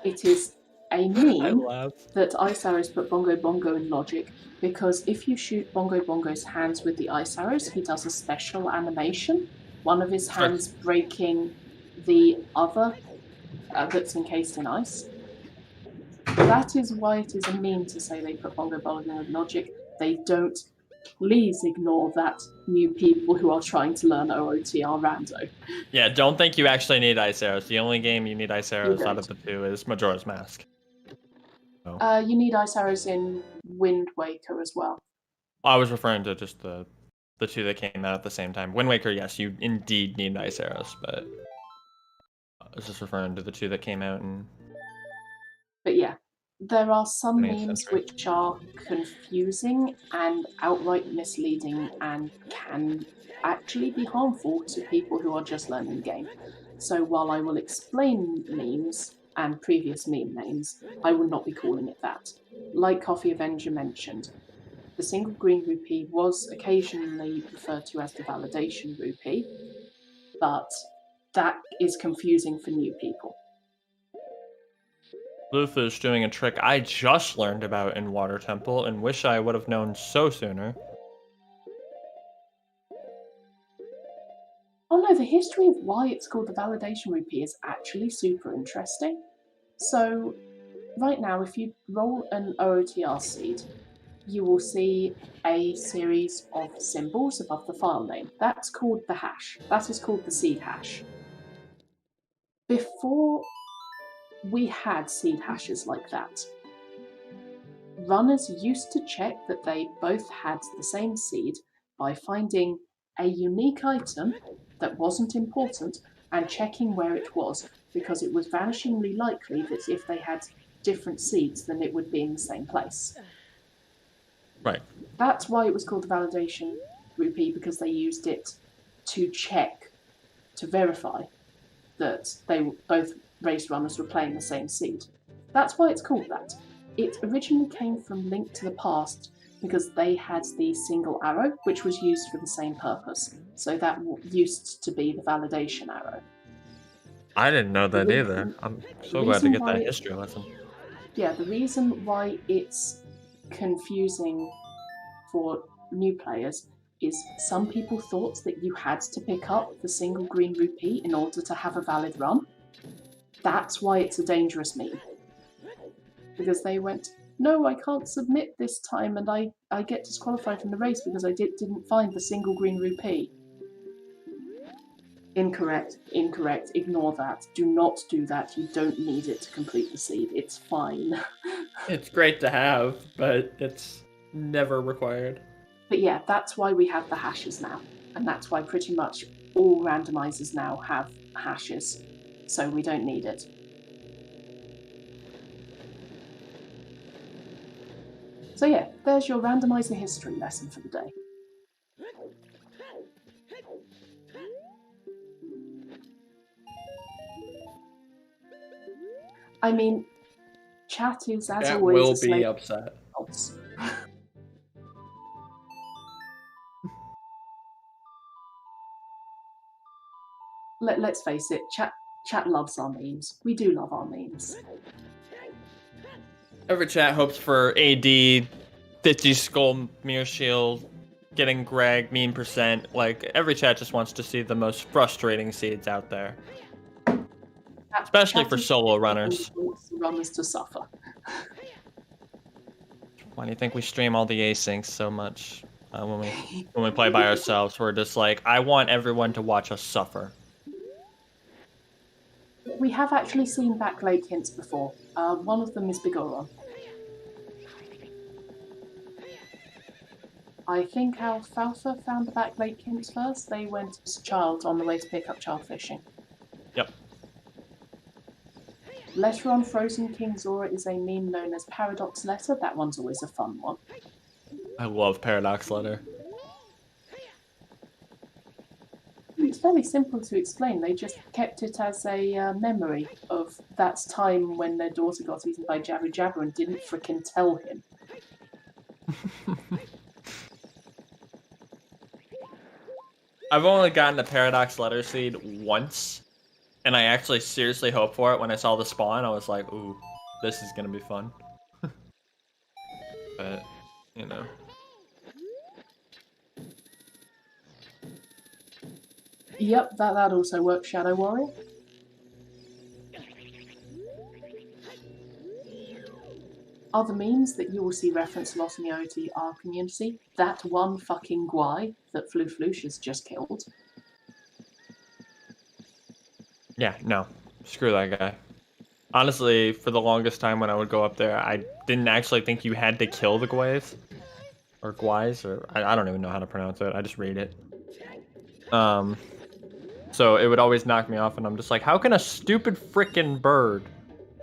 It is a meme that ice arrows put Bongo Bongo in logic, because if you shoot Bongo Bongo's hands with the ice arrows, he does a special animation, one of his hands breaking the other that's encased in ice. That is why it is a meme to say they put Bongo Bongo in logic. They don't. Please ignore that new people who are trying to learn OOT are rando. Yeah, don't think you actually need ice arrows. The only game you need ice arrows out of the two is Majora's Mask. So. You need ice arrows in Wind Waker as well. I was referring to just the two that came out at the same time. Wind Waker, yes, you indeed need ice arrows, but I was just referring to the two that came out and. But yeah, there are some memes which are confusing and outright misleading and can actually be harmful to people who are just learning the game. So while I will explain memes and previous meme names, I will not be calling it that. Like Coffee Avenger mentioned, the single green rupee was occasionally referred to as the validation rupee, but that is confusing for new people. Luthor's doing a trick I just learned about in Water Temple and wish I would have known so sooner. Oh no, the history of why it's called the validation rupee is actually super interesting. So, right now, if you roll an OOTR seed, you will see a series of symbols above the file name. That's called the hash. That is called the seed hash. Before we had seed hashes like that, runners used to check that they both had the same seed by finding a unique item that wasn't important and checking where it was, because it was vanishingly likely that if they had different seeds, then it would be in the same place. Right. That's why it was called the validation rupee, because they used it to check, to verify that both race runners were playing the same seed. That's why it's called that. It originally came from Link to the Past because they had the single arrow, which was used for the same purpose. So that used to be the validation arrow. I didn't know that either. I'm so glad to get that history lesson. Yeah, the reason why it's confusing for new players is some people thought that you had to pick up the single green rupee in order to have a valid run. That's why it's a dangerous meme. Because they went, no, I can't submit this time and I get disqualified from the race because I didn't find the single green rupee. Incorrect, incorrect, ignore that. Do not do that. You don't need it to complete the seed. It's fine. It's great to have, but it's never required. But yeah, that's why we have the hashes now. And that's why pretty much all randomizers now have hashes. So we don't need it. So yeah, there's your randomizer history lesson for the day. I mean, chat is, as Chat always, will a slave be to upset. results. Let's face it, chat loves our memes. We do love our memes. Every chat hopes for AD, 50 skull, mirror shield, getting Greg, meme percent. Like, every chat just wants to see the most frustrating seeds out there. Especially Chat for is solo runners. Runners to suffer. Why do you think we stream all the asyncs so much when we play by ourselves? We're just like, I want everyone to watch us suffer. We have actually seen backlake hints before. One of them is Bigoron. I think Alfalfa found the backlake hints first. They went as child on the way to pick up child fishing. Yep. Letter on Frozen King Zora is a meme known as Paradox Letter. That one's always a fun one. I love Paradox Letter. It's very simple to explain. They just kept it as a memory of that time when their daughter got eaten by Jabber Jabber and didn't frickin' tell him. I've only gotten a Paradox Letter seed once, and I actually seriously hoped for it when I saw the spawn. I was like, ooh, this is gonna be fun. But, you know. Yep, that also works, Shadow Warrior. Other memes that you will see referenced a lot in the OTR community, that one fucking guy that Floosh has just killed. Yeah, no. Screw that guy. Honestly, for the longest time when I would go up there, I didn't actually think you had to kill the Guays. Or Guays, or I don't even know how to pronounce it. I just read it. So it would always knock me off, and I'm just like, how can a stupid frickin' bird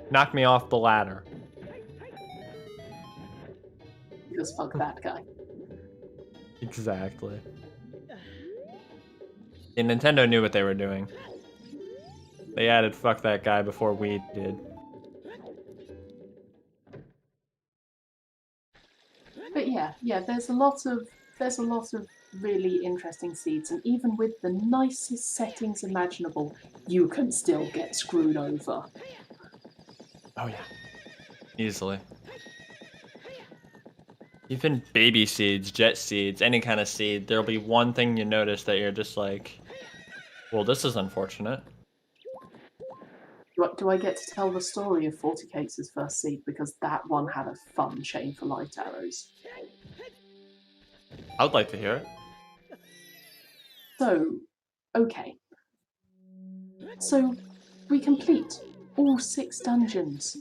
knock me off the ladder? Because fuck that guy. Exactly. And Nintendo knew what they were doing. They added fuck that guy before we did. But yeah, there's a lot of really interesting seeds, and even with the nicest settings imaginable, you can still get screwed over. Oh yeah. Easily. Even baby seeds, jet seeds, any kind of seed, there'll be one thing you notice that you're just like, well, this is unfortunate. Do I get to tell the story of 40 Cake's first seed? Because that one had a fun chain for light arrows. I would like to hear it. So, okay. So, we complete all 6 dungeons.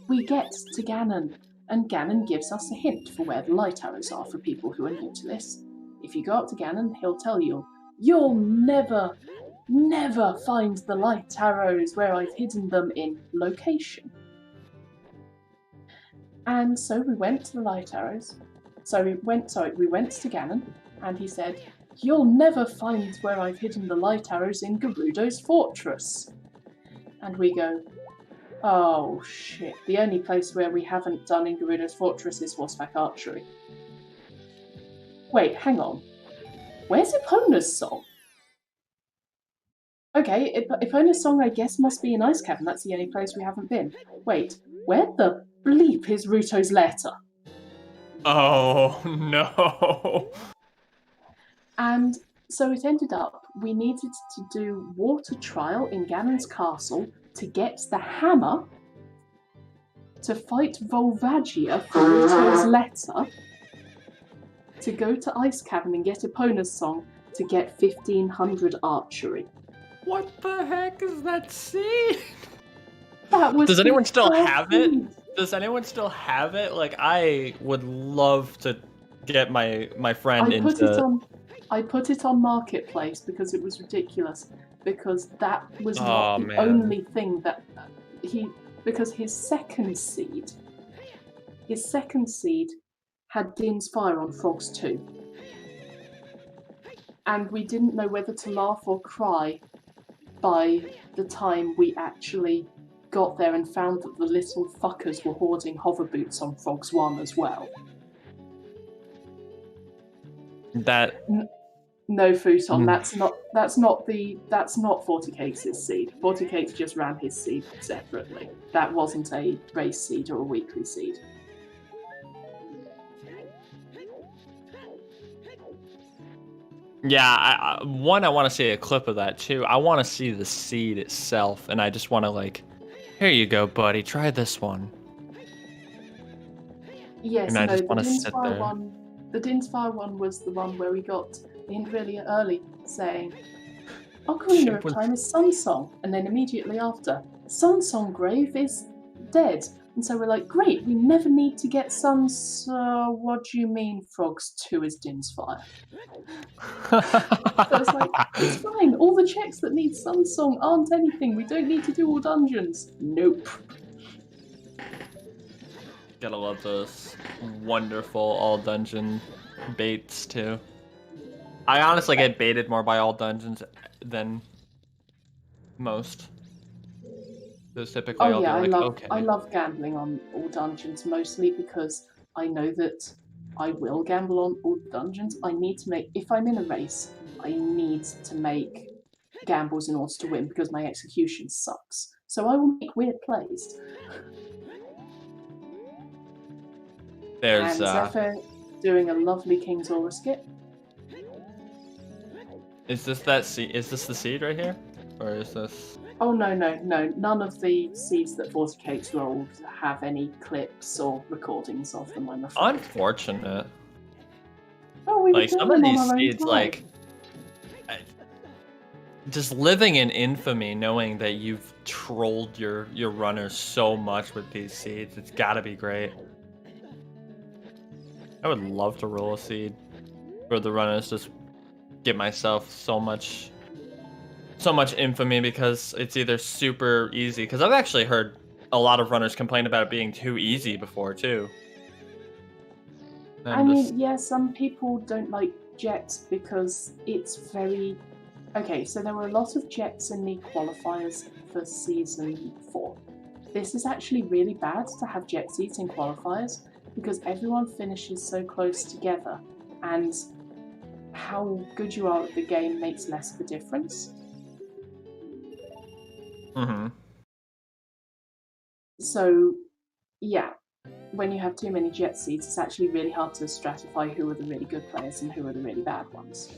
We get to Ganon, and Ganon gives us a hint for where the light arrows are for people who are new to this. If you go up to Ganon, he'll tell you, you'll never find the light arrows where I've hidden them in location. And so we went to the light arrows. We went to Ganon, and he said, you'll never find where I've hidden the light arrows in Gerudo's fortress. And we go, oh shit, the only place where we haven't done in Gerudo's fortress is horseback archery. Wait, hang on. Where's Epona's song? Okay, Epona's song I guess must be in Ice Cavern, that's the only place we haven't been. Wait, where the bleep is Ruto's letter? Oh no. And so it ended up we needed to do water trial in Ganon's castle to get the hammer to fight Volvagia for Rito's letter, to go to Ice Cavern and get Epona's song, to get 1500 archery. What the heck is that seed? That was Does anyone still have it? seed. Does anyone still have it? Like, I would love to get my friend into. I put it on Marketplace because it was ridiculous. Because that was Oh, not the man. only thing that because his second seed had Din's Fire on Frogs 2. And we didn't know whether to laugh or cry by the time we actually got there and found that the little fuckers were hoarding hover boots on Frogs 1 as well. That. No, Futon, that's not 40Cake's seed. 40Cake just ran his seed separately. That wasn't a race seed or a weekly seed. Yeah, I want to see a clip of that too. I want to see the seed itself, and I just want to like, here you go, buddy, try this one. Yes, and I no, just want the to Din's sit Fire there. one. The Din's Fire one was the one where we got in really early saying, Ocarina of Time is Sunsong, and then immediately after, Sunsong Grave is dead. And so we're like, great, we never need to get what do you mean Frogs 2 is Din's Fire? So it's like, it's fine, all the checks that need Sunsong aren't anything, we don't need to do all dungeons. Nope. Gotta love those wonderful all dungeon baits too. I honestly get baited more by all dungeons than most. Those typically Oh yeah, I'll be like, okay. I love gambling on all dungeons mostly because I know that I will gamble on all dungeons. I need to make, if I'm in a race, I need to make gambles in order to win because my execution sucks. So I will make weird plays. There's and Zephyr doing a lovely King's Aura skip. Is this that seed? Is this the seed right here, or is this? Oh no. None of the seeds that 40Cake's rolled have any clips or recordings of them, I'm afraid. Unfortunate. Oh, we Like some of these seeds, time. like just living in infamy, knowing that you've trolled your runners so much with these seeds, it's gotta be great. I would love to roll a seed for the runners, just get myself so much infamy because it's either super easy, because I've actually heard a lot of runners complain about it being too easy before too. I mean, yeah, some people don't like jets because it's very... Okay, so there were a lot of jets in the qualifiers for Season 4. This is actually really bad to have jet seeds in qualifiers because everyone finishes so close together and how good you are at the game makes less of a difference. Mm-hmm. So, yeah, when you have too many jet seeds, it's actually really hard to stratify who are the really good players and who are the really bad ones.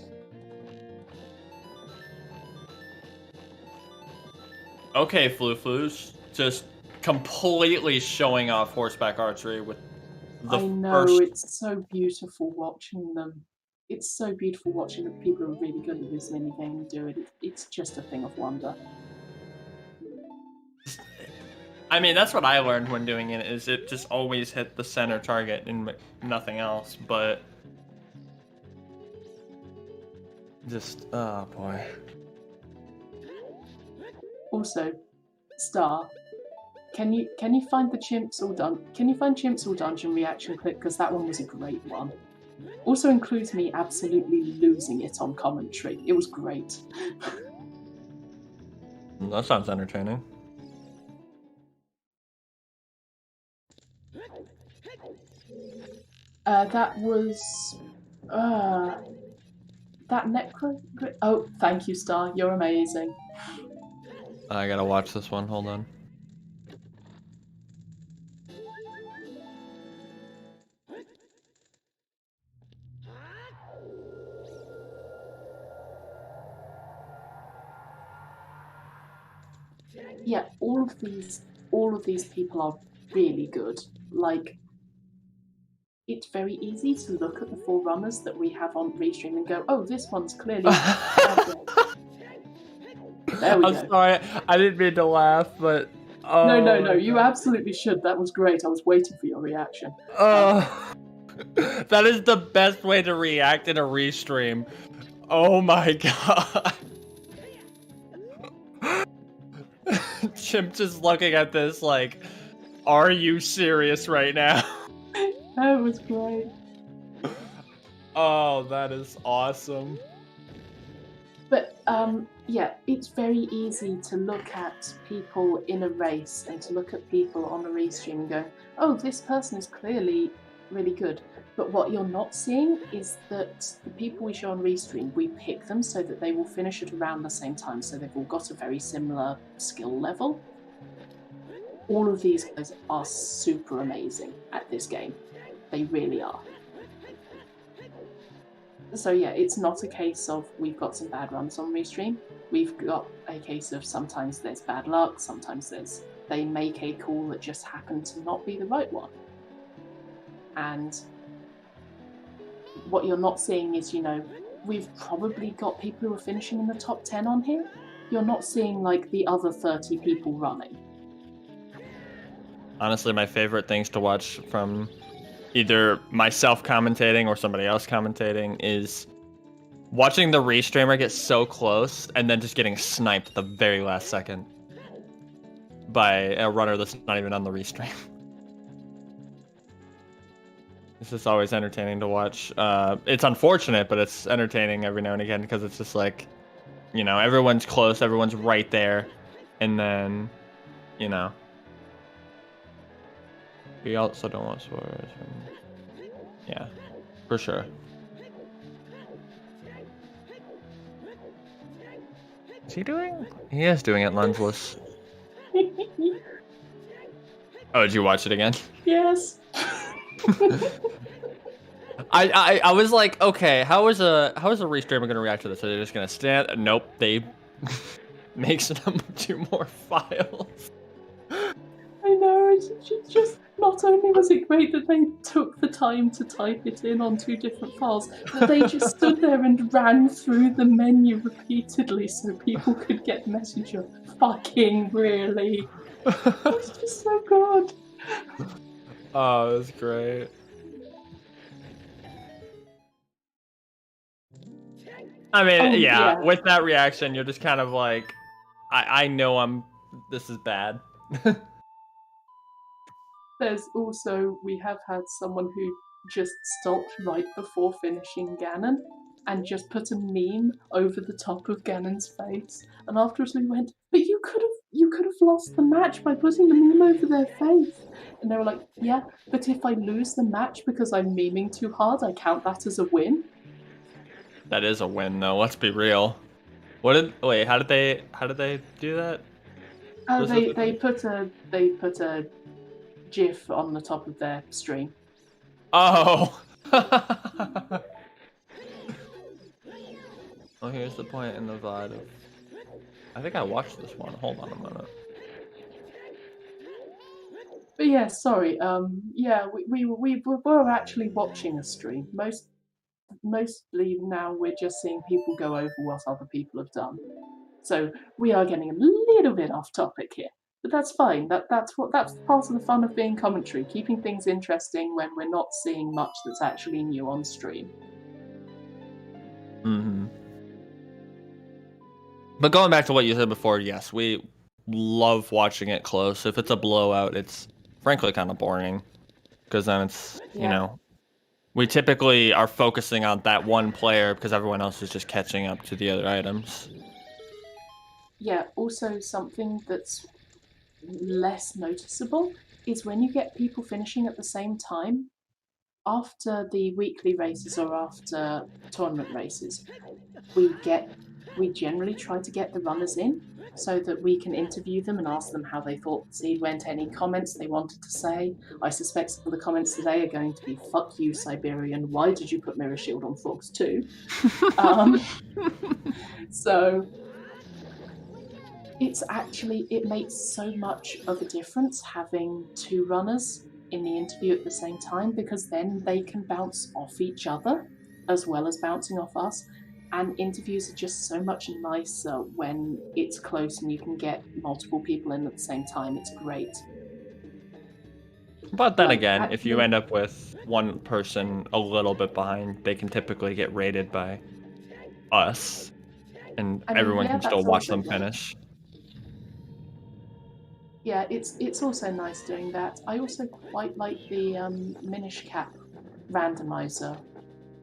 Okay, Flu-Flus, just completely showing off horseback archery with the I know, first... it's so beautiful watching them. It's so beautiful watching the people who are really good at this minigame do it. It's just a thing of wonder. I mean, that's what I learned when doing it, is it just always hit the center target and nothing else, but... Just, oh boy. Also, Star, can you find the Chimps All Dungeon reaction clip, because that one was a great one. Also includes me absolutely losing it on commentary. It was great. That sounds entertaining. That was that Necro. Oh, thank you, Star. You're amazing. I gotta watch this one. Hold on. yeah, all of these people are really good. Like, it's very easy to look at the 4 runners that we have on Restream and go, oh, this one's clearly there we I'm go. sorry, I didn't mean to laugh, but oh, No, you absolutely should. That was great. I was waiting for your reaction. That is the best way to react in a restream. Oh my god. Chimp just looking at this like, are you serious right now? That was great. Oh, that is awesome. But yeah, it's very easy to look at people in a race and to look at people on a restream and go, oh, this person is clearly really good. But what you're not seeing is that the people we show on restream, we pick them so that they will finish at around the same time, so they've all got a very similar skill level. All of these guys are super amazing at this game. They really are. So yeah, it's not a case of we've got some bad runs on restream. We've got a case of sometimes there's bad luck, sometimes they make a call that just happened to not be the right one. And what you're not seeing is, we've probably got people who are finishing in the top 10 on here. You're not seeing like the other 30 people running. Honestly, my favorite things to watch from either myself commentating or somebody else commentating is watching the restreamer get so close and then just getting sniped at the very last second by a runner that's not even on the restream. It's just always entertaining to watch. It's unfortunate, but it's entertaining every now and again because it's just like, everyone's close, everyone's right there, and then, we also don't want spoilers. Yeah, for sure. Is he doing? He is doing it lensless. Oh, did you watch it again? Yes. I was like, okay, how is a restreamer gonna react to this? Are they just gonna stand? Nope, they make some 2 more files. I know, it's just, not only was it great that they took the time to type it in on 2 different files, but they just stood there and ran through the menu repeatedly so people could get the message of fucking really. It's just so good. Oh, that's great. I mean, yeah, with that reaction, you're just kind of like, I know this is bad. There's also, we have had someone who just stopped right before finishing Ganon and just put a meme over the top of Ganon's face. And afterwards we went, but you could have lost the match by putting the meme over their face. And they were like, yeah, but if I lose the match because I'm memeing too hard, I count that as a win. That is a win, though. Let's be real. How did they do that? They put a GIF on the top of their stream. Oh. Well, here's the point in the VOD. I think I watched this one. Hold on a minute. But yeah, sorry. Yeah, we were actually watching a stream. Mostly now we're just seeing people go over what other people have done. So we are getting a little bit off topic here. But that's fine. That's part of the fun of being commentary, keeping things interesting when we're not seeing much that's actually new on stream. Mm-hmm. But going back to what you said before, yes, we love watching it close. If it's a blowout, it's frankly kind of boring. Because then it's, we typically are focusing on that one player because everyone else is just catching up to the other items. Yeah, also something that's less noticeable is when you get people finishing at the same time after the weekly races or after tournament races. We generally try to get the runners in so that we can interview them and ask them how they thought the seed went, any comments they wanted to say. I suspect some of the comments today are going to be, fuck you, Siberian, why did you put Mirror Shield on Frogs too? So It makes so much of a difference having two runners in the interview at the same time, because then they can bounce off each other as well as bouncing off us. And interviews are just so much nicer when it's close and you can get multiple people in at the same time. It's great. But then Like, again, if you actually- end up with one person a little bit behind, they can typically get rated by us, and I mean, everyone yeah, can still that's watch also them good. finish. Yeah, it's also nice doing that. I also quite like the Minish Cap randomizer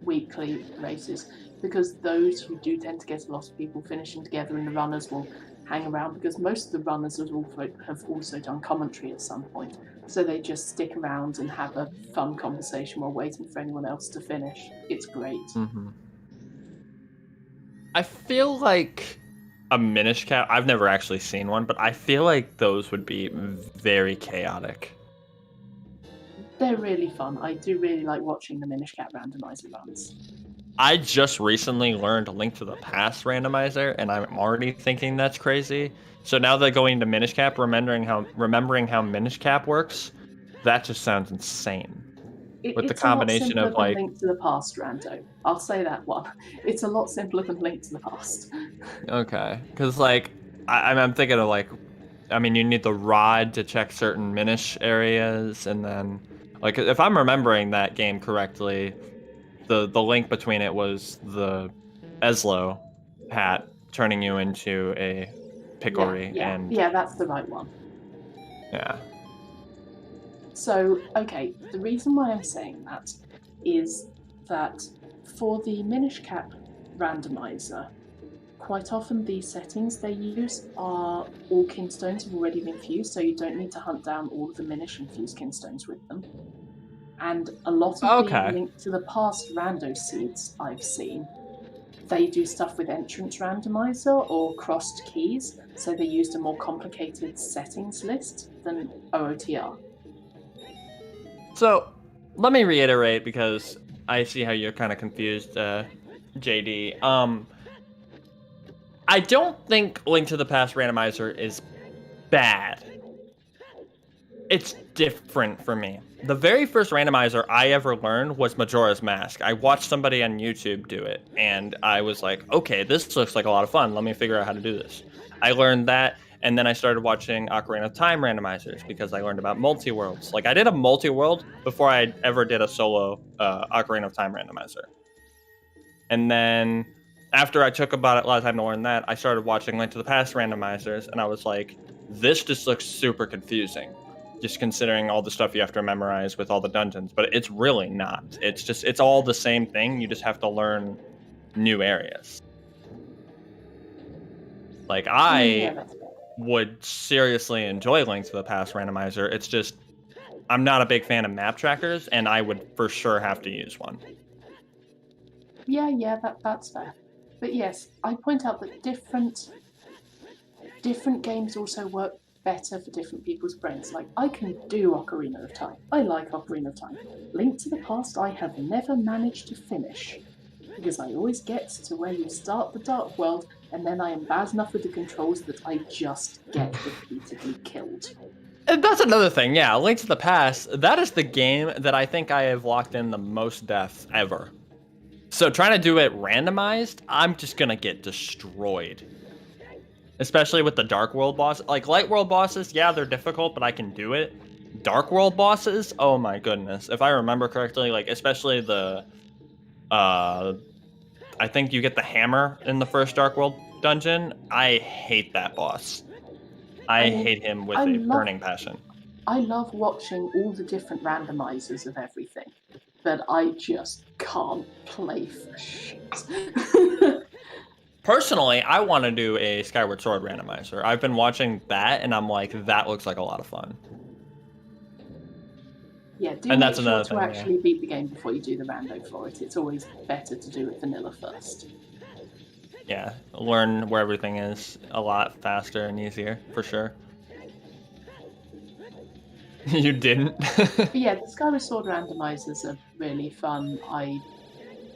weekly races, because those who do tend to get a lot of people finishing together, and the runners will hang around, because most of the runners have also done commentary at some point, so they just stick around and have a fun conversation while waiting for anyone else to finish. It's great. Mm-hmm. I feel like a Minish Cap, I've never actually seen one, but I feel like those would be very chaotic. They're really fun. I do really like watching the Minish Cap randomizer runs. I just recently learned Link to the Past randomizer, and I'm already thinking that's crazy. So now that going to Minish Cap, remembering how Minish Cap works, that just sounds insane. With the It's a lot combination simpler of than like, Link to the Past, Rando. I'll say that one. It's a lot simpler than Link to the Past. okay, because like I'm thinking of like, I mean, you need the rod to check certain Minish areas, and then like if I'm remembering that game correctly, the link between it was the Eslo hat turning you into a Picori, and Yeah, that's the right one. yeah. So, okay, the reason why I'm saying that is that for the Minish Cap randomizer, quite often the settings they use are all kinstones have already been fused, so you don't need to hunt down all of the Minish and fuse kinstones with them. And a lot of Okay. the Link to the Past rando seeds I've seen, they do stuff with entrance randomizer or crossed keys, so they used a more complicated settings list than OOTR. So let me reiterate, because I see how you're kind of confused, JD. I don't think Link to the Past randomizer is bad. It's different for me. The very first randomizer I ever learned was Majora's Mask. I watched somebody on YouTube do it, and I was like, okay, this looks like a lot of fun. Let me figure out how to do this. I learned that, and then I started watching Ocarina of Time randomizers, because I learned about multi-worlds. Like, I did a multi-world before I ever did a solo Ocarina of Time randomizer. And then after I took about a lot of time to learn that, I started watching Link to the Past randomizers, and I was like, this just looks super confusing, just considering all the stuff you have to memorize with all the dungeons. But it's really not. It's all the same thing. You just have to learn new areas. Like, I would seriously enjoy Link to the Past randomizer. It's just, I'm not a big fan of map trackers, and I would for sure have to use one. Yeah, that's fair. But yes, I point out that different games also work better for different people's brains. Like, I can do Ocarina of Time. I like Ocarina of Time. Link to the Past, I have never managed to finish, because I always get to where you start the Dark World, and then I am bad enough with the controls that I just get repeatedly killed. And that's another thing, yeah. Link to the Past, that is the game that I think I have locked in the most deaths ever. So trying to do it randomized, I'm just gonna get destroyed. Especially with the Dark World boss. Like, Light World bosses, yeah, they're difficult, but I can do it. Dark World bosses, oh my goodness. If I remember correctly, like, especially the... I think you get the hammer in the first Dark World dungeon. I hate that boss. I hate him with a burning passion. I love watching all the different randomizers of everything, but I just can't play for shit. Personally, I want to do a Skyward Sword randomizer. I've been watching that, and I'm like, that looks like a lot of fun. Yeah, and that's another thing, actually beat the game before you do the rando for it. It's always better to do it vanilla first. Yeah, learn where everything is a lot faster and easier, for sure. You didn't? Yeah, the Skyward Sword randomizers are really fun.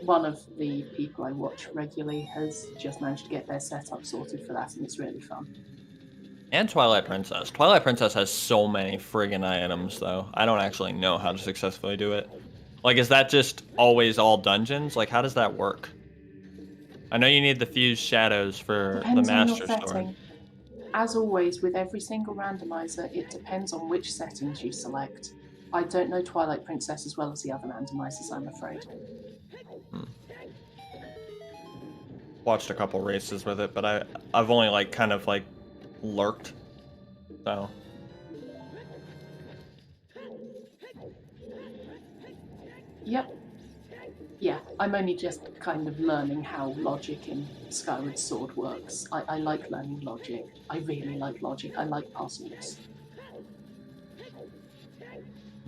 One of the people I watch regularly has just managed to get their setup sorted for that, and it's really fun. And Twilight Princess. Twilight Princess has so many friggin' items, though. I don't actually know how to successfully do it. Like, is that just always all dungeons? Like, how does that work? I know you need the fused shadows for Depends the on your Master Sword. setting. As always, with every single randomizer, it depends on which settings you select. I don't know Twilight Princess as well as the other randomizers, I'm afraid. Watched a couple races with it, but I've only like kind of like lurked. So Yep. Yeah, I'm only just kind of learning how logic in Skyward Sword works. I like learning logic. I really like logic. I like puzzles.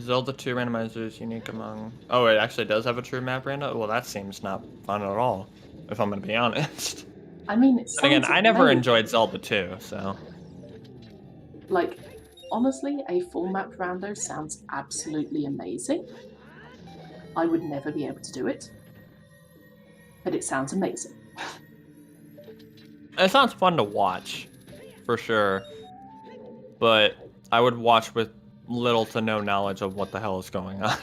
Zelda 2 randomizer is unique among... Oh, it actually does have a true map random? Well, that seems not fun at all, if I'm going to be honest. I mean, it sounds And again, I never amazing. enjoyed Zelda 2, so... Like, honestly, a full map rando sounds absolutely amazing. I would never be able to do it, but it sounds amazing. It sounds fun to watch, for sure. But I would watch with little to no knowledge of what the hell is going on.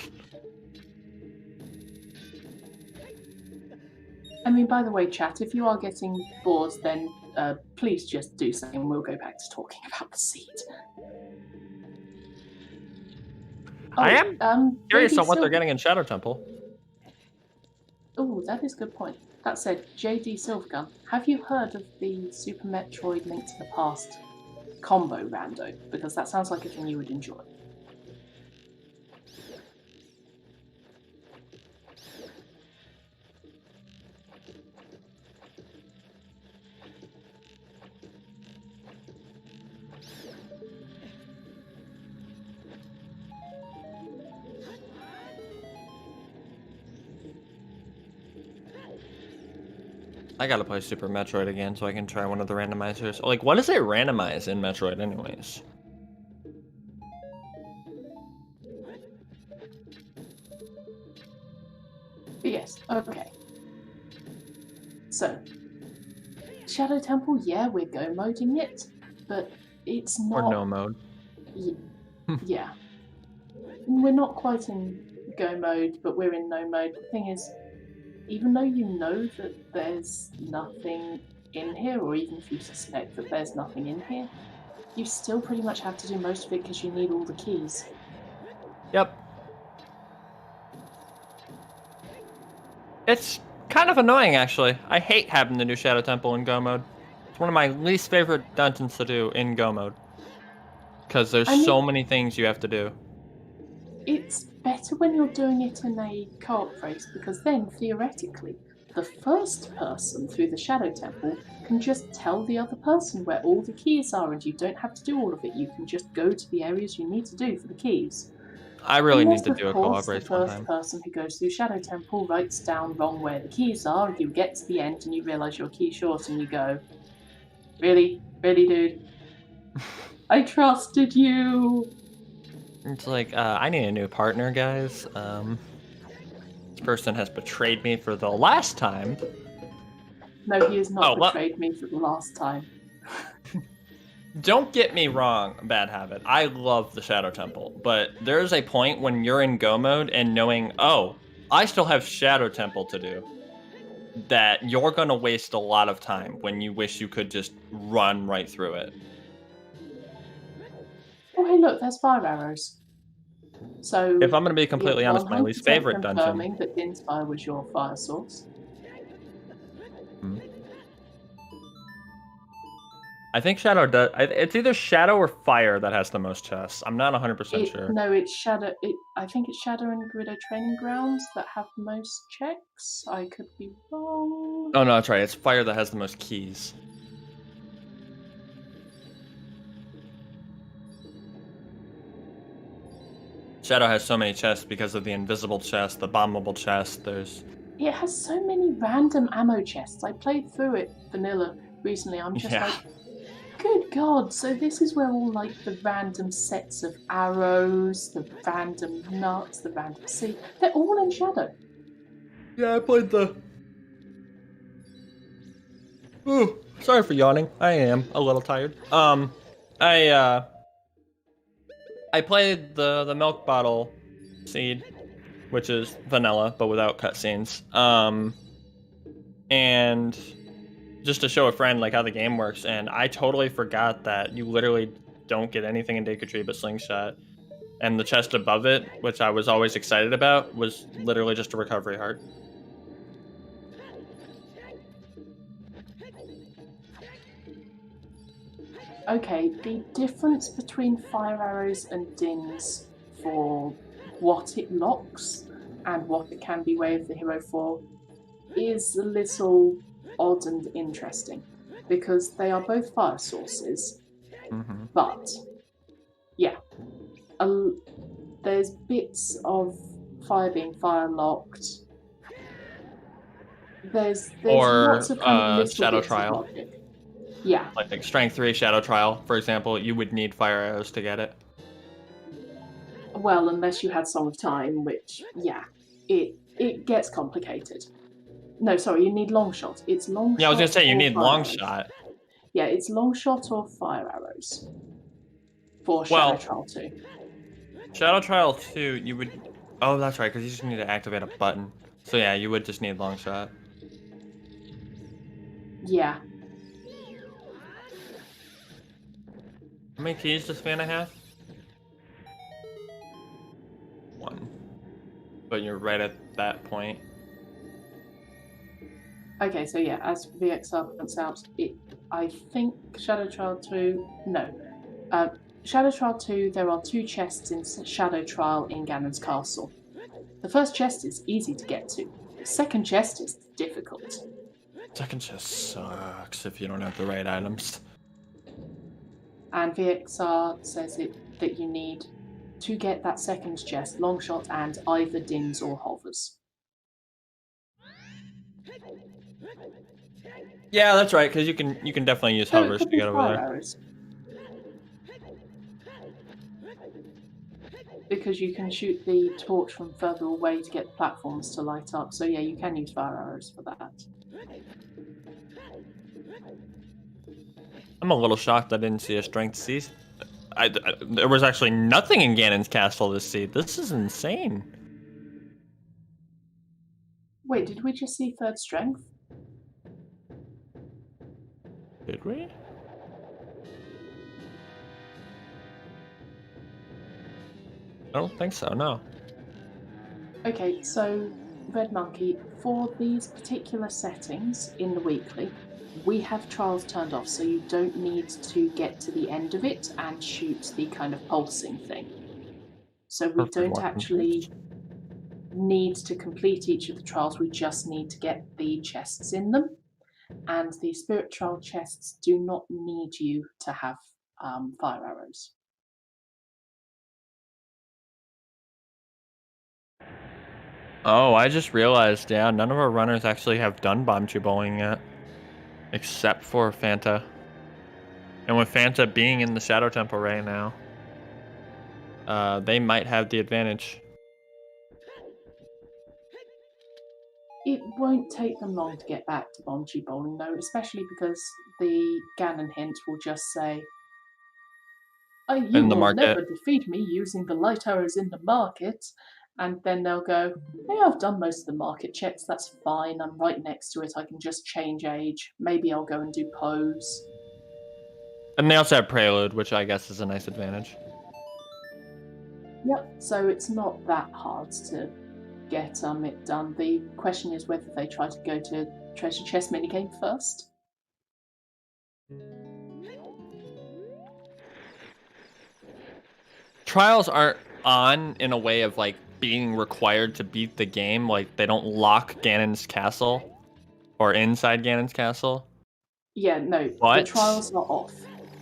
I mean, by the way, chat, if you are getting bored, then please just do something and we'll go back to talking about the seed. I am curious JD on what they're Silver- getting in Shadow Temple. Oh, that is a good point. That said, JD Silvergun, have you heard of the Super Metroid Link to the Past combo rando? Because that sounds like a thing you would enjoy. I gotta play Super Metroid again so I can try one of the randomizers. Like, what does it randomize in Metroid anyways? But yes, okay. So, Shadow Temple, yeah, we're go moding it, but it's not. Or no mode? Yeah. We're not quite in go mode, but we're in no mode. The thing is, even though you know that there's nothing in here, or even if you suspect that there's nothing in here, you still pretty much have to do most of it because you need all the keys. Yep. It's kind of annoying, actually. I hate having the new Shadow Temple in Go mode. It's one of my least favorite dungeons to do in Go mode. Because there's so many things you have to do. It's better when you're doing it in a co-op race, because then, theoretically, the first person through the Shadow Temple can just tell the other person where all the keys are, and you don't have to do all of it. You can just go to the areas you need to do for the keys. I really Unless, need to do a of course, co-op race the one first time. person who goes through Shadow Temple writes down wrong where the keys are, you get to the end and you realise you're a key short and you go, really? Really, dude? I trusted you! It's like, I need a new partner, guys. This person has betrayed me for the last time. No, he has not Oh, betrayed me for the last time. Don't get me wrong, bad habit. I love the Shadow Temple, but there's a point when you're in Go mode and knowing, oh, I still have Shadow Temple to do, that you're gonna waste a lot of time when you wish you could just run right through it. Oh, hey, look, there's fire arrows. So, If I'm gonna be completely honest, my least 100% favorite dungeon. confirming that Dinspire was your fire source. I think Shadow does. It's either Shadow or Fire that has the most chests. I'm not 100% sure. No, it's Shadow. I think it's Shadow and Guido Training Grounds that have the most checks. I could be wrong. Oh no, that's right. It's Fire that has the most keys. Shadow has so many chests because of the invisible chest, the bombable chest. There's. It has so many random ammo chests. I played through it vanilla recently. I'm just like, good God! So this is where all like the random sets of arrows, the random nuts, the random seed. They're all in Shadow. Yeah, I played the. Ooh, sorry for yawning. I am a little tired. I played the milk bottle seed, which is vanilla but without cutscenes. And just to show a friend like how the game works, and I totally forgot that you literally don't get anything in Deku Tree but Slingshot. And the chest above it, which I was always excited about, was literally just a recovery heart. Okay, the difference between fire arrows and dins for what it locks and what it can be Way of the Hero for is a little odd and interesting, because they are both fire sources, but yeah, there's bits of fire being fire locked. There's or lots of kind of little Shadow bits Trial. of logic. Yeah. Like Strength 3 Shadow Trial, for example, you would need fire arrows to get it. Well, unless you had Song of Time, which, yeah, it gets complicated. No, sorry, you need long shot. It's long shot. Yeah, I was gonna say you need long arrows. shot. Yeah, it's long shot or fire arrows for Shadow Trial 2. Shadow Trial 2, you would. Oh, that's right, because you just need to activate a button. So yeah, you would just need long shot. Yeah. How many keys does Fana have? 1. But you're right at that point. Okay, so yeah, as VXR points out, I think Shadow Trial 2. No. Shadow Trial 2, there are 2 chests in Shadow Trial in Ganon's castle. The first chest is easy to get to. The second chest is difficult. Second chest sucks if you don't have the right items. And VXR says that you need to get that second chest, long shot and either dins or hovers. Yeah, that's right, because you can definitely use So hovers to get over there. arrows. Because you can shoot the torch from further away to get the platforms to light up. So yeah, you can use fire arrows for that. I'm a little shocked I didn't see a strength C. There was actually nothing in Ganon's castle this seed. This is insane. Wait, did we just see third strength? Did we? I don't think so, no. Okay, so Red Monkey, for these particular settings in the weekly, we have trials turned off, so you don't need to get to the end of it and shoot the kind of pulsing thing. So we don't actually need to complete each of the trials, we just need to get the chests in them. And the Spirit Trial chests do not need you to have fire arrows. Oh, I just realized, yeah, none of our runners actually have done Bombchu Bowling yet. Except for Fanta. And with Fanta being in the Shadow Temple right now, they might have the advantage. It won't take them long to get back to Bombchu Bowling, though, especially because the Ganon hint will just say, you will never defeat me using the light arrows in the market. And then they'll go, hey, I've done most of the market checks, that's fine, I'm right next to it, I can just change age. Maybe I'll go and do pose. And they also have Prelude, which I guess is a nice advantage. Yep, so it's not that hard to get it done. The question is whether they try to go to Treasure Chest minigame first. Trials aren't on in a way of like being required to beat the game. Like they don't lock Ganon's castle or inside Ganon's castle. Yeah, no, the trials are off.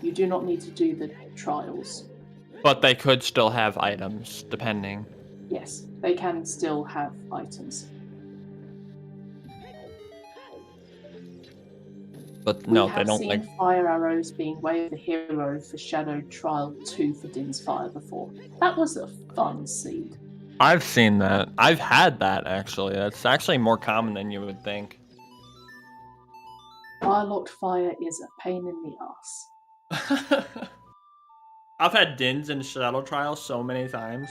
You do not need to do the trials. But they could still have items, depending. Yes, they can still have items. But no, they don't like. We have seen fire arrows being Way of the Hero for Shadow Trial 2 for Din's Fire before. That was a fun seed. I've seen that. I've had that, actually. That's actually more common than you would think. Firelocked fire is a pain in the ass. I've had Dins in Shadow Trial so many times,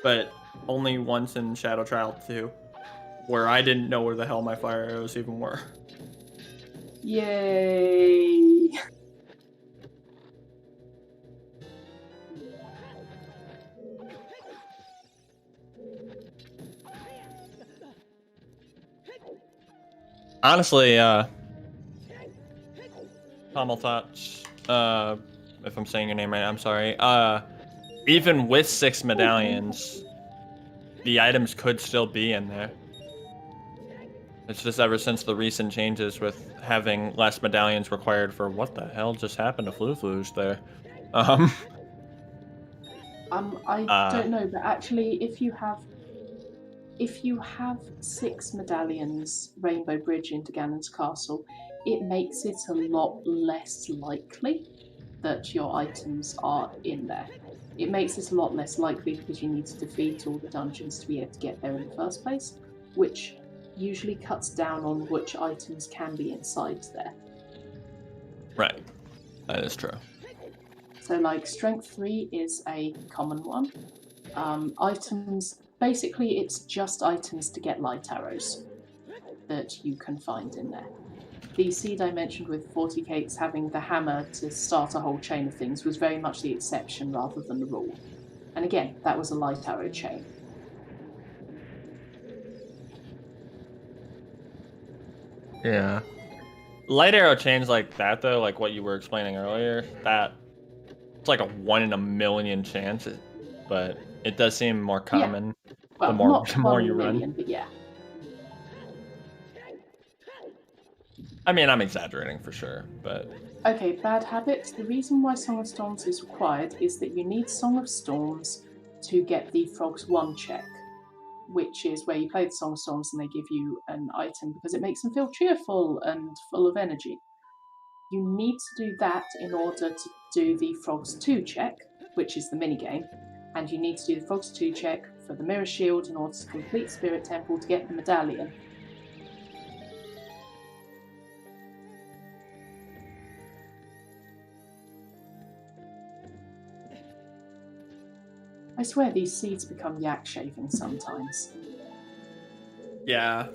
but only once in Shadow Trial 2, where I didn't know where the hell my fire arrows even were. Yay! Honestly, Tomaltach, if I'm saying your name right, I'm sorry. Even with 6 medallions, the items could still be in there. It's just ever since the recent changes with having less medallions required for what the hell just happened to Floosh there. I don't know, but actually, if you have 6 medallions, Rainbow Bridge into Ganon's castle, it makes it a lot less likely that your items are in there. It makes it a lot less likely because you need to defeat all the dungeons to be able to get there in the first place, which usually cuts down on which items can be inside there. Right, that is true. So, like, Strength 3 is a common one. Items, basically, it's just items to get light arrows that you can find in there. The seed I mentioned with 40 Cakes having the hammer to start a whole chain of things was very much the exception rather than the rule. And again, that was a light arrow chain. Yeah. Light arrow chains like that, though, like what you were explaining earlier, that it's like a 1 in a million chance, but it does seem more common Well, the more, not the more 1 you in a run. million, but yeah. I mean, I'm exaggerating for sure, but... Okay, bad habits. The reason why Song of Storms is required is that you need Song of Storms to get the Frog's 1 check, which is where you play the Song of Storms and they give you an item because it makes them feel cheerful and full of energy. You need to do that in order to do the Frog's 2 check, which is the minigame, and you need to do the Frog's 2 check for the Mirror Shield in order to complete Spirit Temple to get the medallion. I swear these seeds become yak shavings sometimes. Yeah.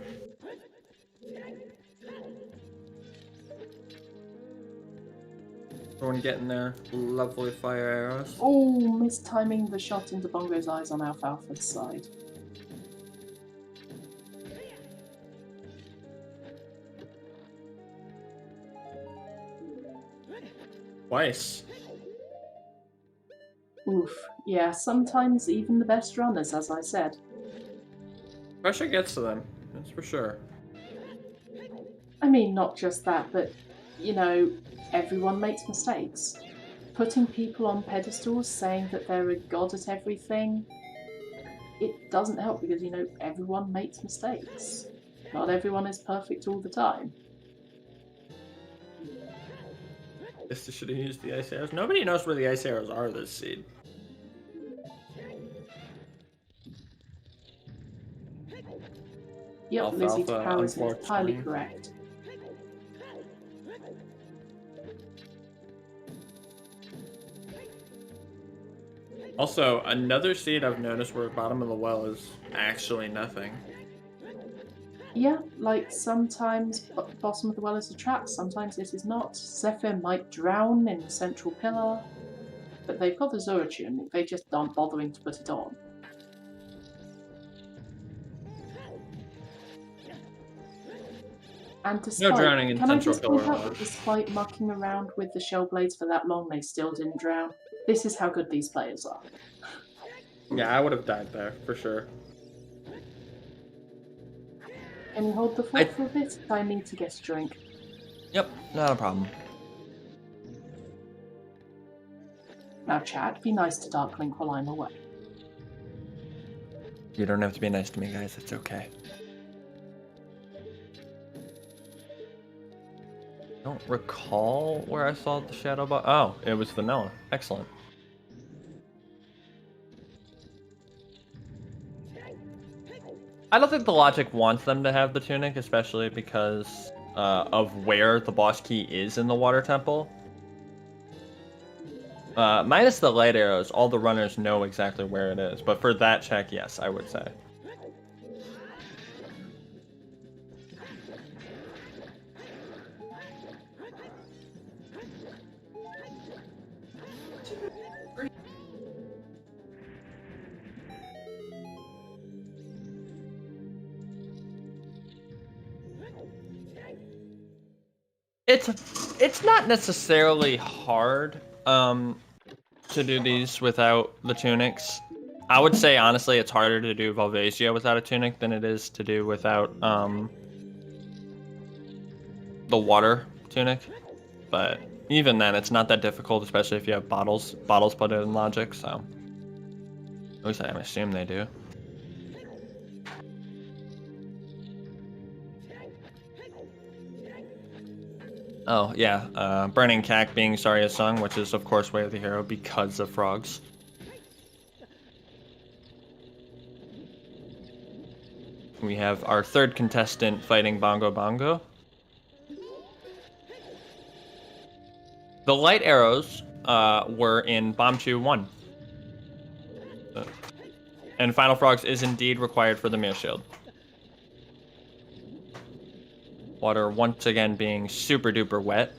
Everyone getting their lovely fire arrows. Oh, mistiming the shot into Bongo's eyes on Alfalfa's side. Twice. Oof. Yeah, sometimes even the best runners, as I said. Pressure gets to them, that's for sure. I mean, not just that, but, you know, everyone makes mistakes. Putting people on pedestals, saying that they're a god at everything, it doesn't help because, you know, everyone makes mistakes. Not everyone is perfect all the time. Guess they should have used the ice arrows. Nobody knows where the ice arrows are this seed. Yep, Alfalfa, Lizzie's power is entirely unfortunately. correct. Also, another seed I've noticed where bottom of the well is actually nothing. Yeah, like sometimes bottom of the well is a trap, sometimes it is not. Zephyr might drown in the central pillar, but they've got the Zoratune, they just aren't bothering to put it on. And despite, No drowning in can I central just point pillar. out that despite mucking around with the shell blades for that long, they still didn't drown? This is how good these players are. Yeah, I would have died there, for sure. Can you hold the fort for a bit? I need to get a drink. Yep, not a problem. Now, chat, be nice to Darklink while I'm away. You don't have to be nice to me, guys. It's okay. I don't recall where I saw the shadow box. Oh, it was vanilla. Excellent. I don't think the logic wants them to have the tunic, especially because of where the boss key is in the water temple. Minus the light arrows, all the runners know exactly where it is. But for that check, yes, I would say. It's not necessarily hard to do these without the tunics. I would say honestly it's harder to do Volvasia without a tunic than it is to do without the water tunic. But even then it's not that difficult, especially if you have bottles put in logic, so at least I assume they do. Oh, yeah, Burning Cack being Zarya's song, which is, of course, Way of the Hero because of frogs. We have our third contestant fighting Bongo Bongo. The light arrows were in Bomb Chew 1. And Final Frogs is indeed required for the Mirror Shield. Water once again being super duper wet.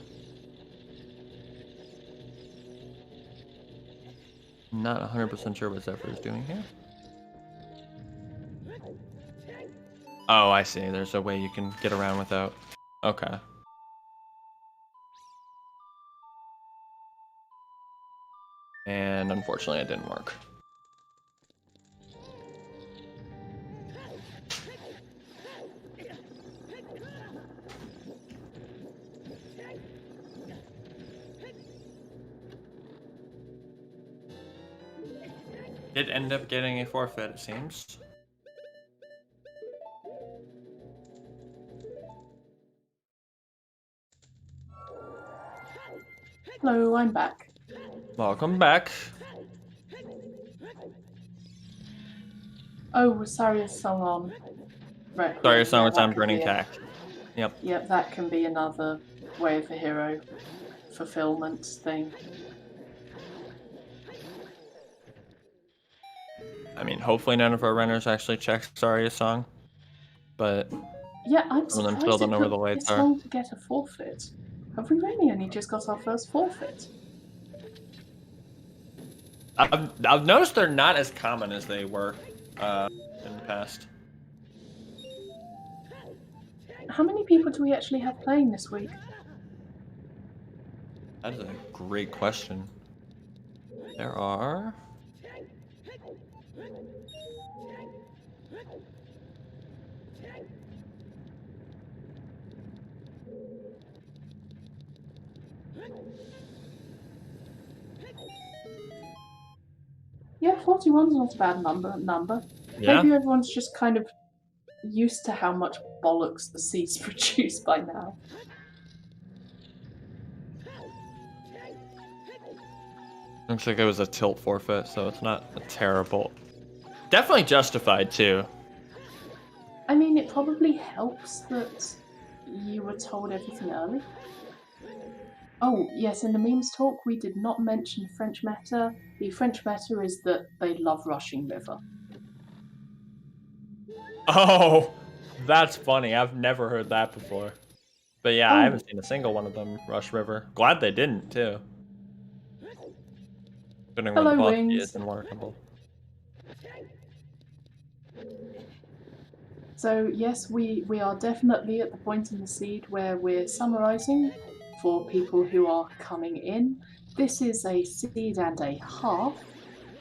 Not 100% sure what Zephyr is doing here. Oh, I see. There's a way you can get around without. Okay. And unfortunately, it didn't work. Did end up getting a forfeit, it seems. Hello, I'm back. Welcome back. Oh, Zarya's song on. Right. Zarya's song was on Burning Cack. Yep. Yep, that can be another Way of the Hero fulfillment thing. I mean, hopefully none of our runners actually check Zarya's song, but yeah, I'm some of them surprised still don't it know where took the lights this are. long to get a forfeit. Have we really only just got our first forfeit? I've noticed they're not as common as they were in the past. How many people do we actually have playing this week? That is a great question. There are... Yeah, 41's not a bad number. Yeah. Maybe everyone's just kind of used to how much bollocks the seas produce by now. Looks like it was a tilt forfeit, so it's not a terrible... Definitely justified, too. I mean, it probably helps that you were told everything early. Oh, yes, in the memes talk, we did not mention French meta. The French meta is that they love Rushing River. Oh, that's funny. I've never heard that before. But yeah, I haven't seen a single one of them rush River. Glad they didn't, too. Hello, Wings. Is unworkable. So yes, we are definitely at the point in the seed where we're summarising for people who are coming in. This is a seed and a half,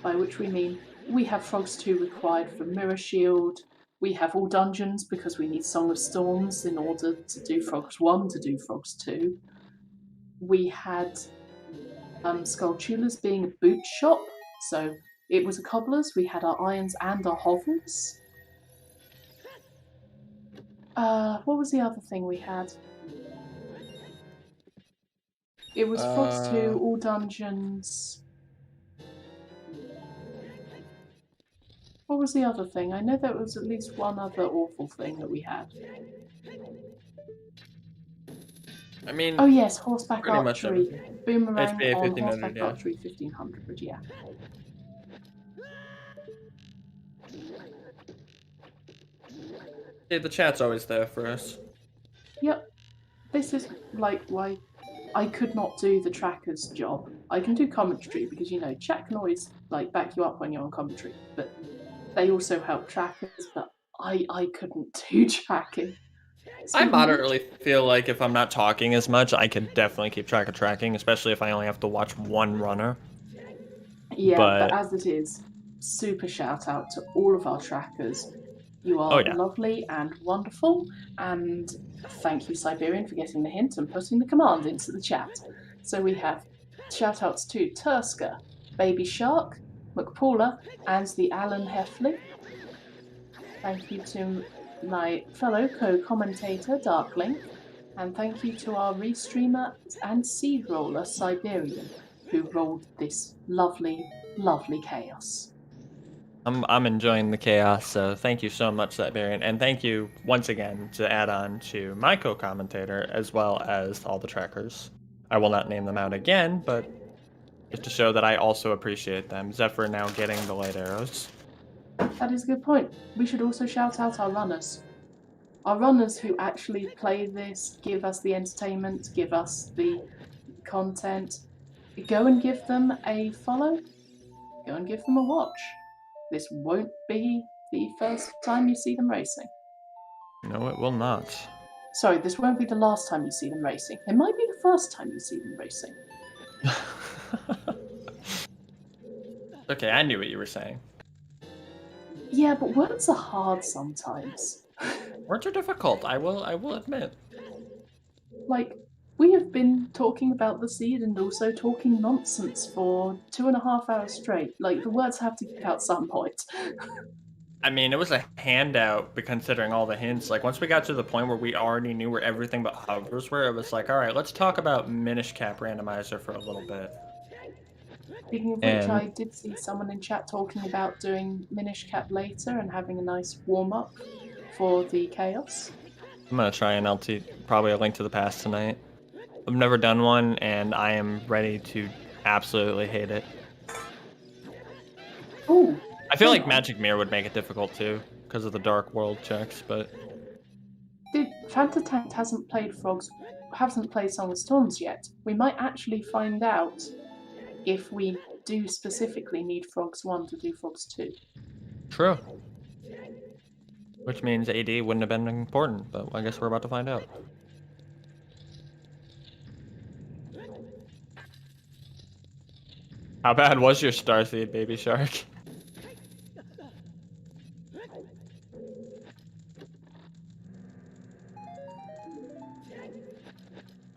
by which we mean we have Frogs 2 required for Mirror Shield, we have all dungeons because we need Song of Storms in order to do Frogs 1 to do Frogs 2. We had Skulltulas being a boot shop, so it was a cobbler's, we had our irons and our hovels. What was the other thing we had? It was Frogs 2, all dungeons. What was the other thing? I know there was at least one other awful thing that we had. I mean, Oh yes, horseback Pretty much archery. everything. Boomerang HPA on 1500, horseback yeah. archery 1500, yeah. Yeah, the chat's always there for us. Yep. This is like why I could not do the tracker's job. I can do commentary because chat can always like back you up when you're on commentary, but they also help trackers, but I couldn't do tracking. So I moderately feel like if I'm not talking as much, I can definitely keep track of tracking, especially if I only have to watch one runner. yeah, but- but as it is, super shout out to all of our trackers. You are Oh, yeah. lovely and wonderful, and thank you, Siberian, for getting the hint and putting the command into the chat. So we have shout outs to Turska, Baby Shark, McPaula, and the Alan Heffley. Thank you to my fellow co-commentator, Darklink, and thank you to our restreamer and seed roller, Siberian, who rolled this lovely, lovely chaos. I'm enjoying the chaos, so thank you so much, Siberian, and thank you once again to add on to my co-commentator as well as all the trackers. I will not name them out again, but just to show that I also appreciate them. Zephyr now getting the light arrows. That is a good point. We should also shout out our runners. Our runners who actually play this, give us the entertainment, give us the content. Go and give them a follow. Go and give them a watch. This won't be the first time you see them racing. No, it will not. Sorry, this won't be the last time you see them racing. It might be the first time you see them racing. Okay, I knew what you were saying. Yeah, but words are hard sometimes. Words are difficult, I will admit. Like, we have been talking about the seed and also talking nonsense for 2.5 hours straight. Like, the words have to get out some point. I mean, it was a handout, but considering all the hints. Like, once we got to the point where we already knew where everything but hovers were, it was like, all right, let's talk about Minish Cap Randomizer for a little bit. Speaking of which, I did see someone in chat talking about doing Minish Cap later and having a nice warm-up for the chaos. I'm gonna try an LT, probably a Link to the Past tonight. I've never done one, and I am ready to absolutely hate it. Ooh, I feel like Magic Mirror would make it difficult too, because of the Dark World checks, but... Fantatank hasn't played Song of Storms yet. We might actually find out if we do specifically need Frogs 1 to do Frogs 2. True. Which means AD wouldn't have been important, but I guess we're about to find out. How bad was your Starseed, Baby Shark?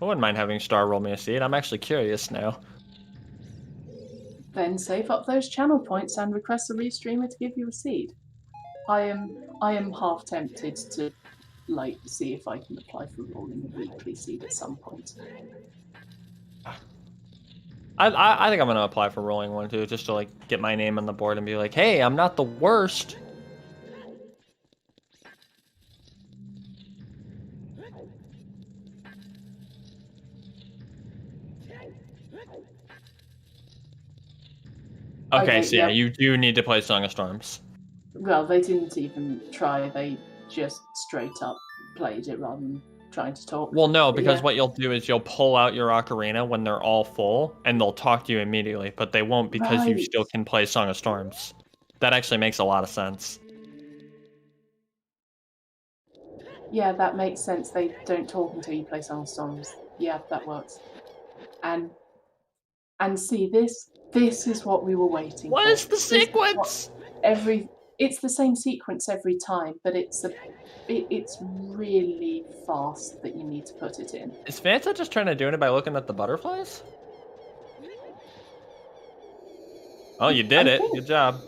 I wouldn't mind having Star roll me a seed. I'm actually curious now. Then save up those channel points and request the restreamer to give you a seed. I am half tempted to see if I can apply for rolling a weekly seed at some point. I think I'm gonna apply for rolling one too, just to get my name on the board and be like, hey, I'm not the worst. Okay, so yeah, you do need to play Song of Storms. Well, they didn't even try, they just straight up played it rather than trying to talk. Well, no, because what you'll do is you'll pull out your ocarina when they're all full, and they'll talk to you immediately, but they won't because you still can play Song of Storms. That actually makes a lot of sense. Yeah, that makes sense. They don't talk until you play Song of Storms. Yeah, that works. And see, this is what we were waiting for. What is the sequence? It's the same sequence every time, but it's really fast that you need to put it in. Is Fanta just trying to do it by looking at the butterflies? Oh, you did it. Good job.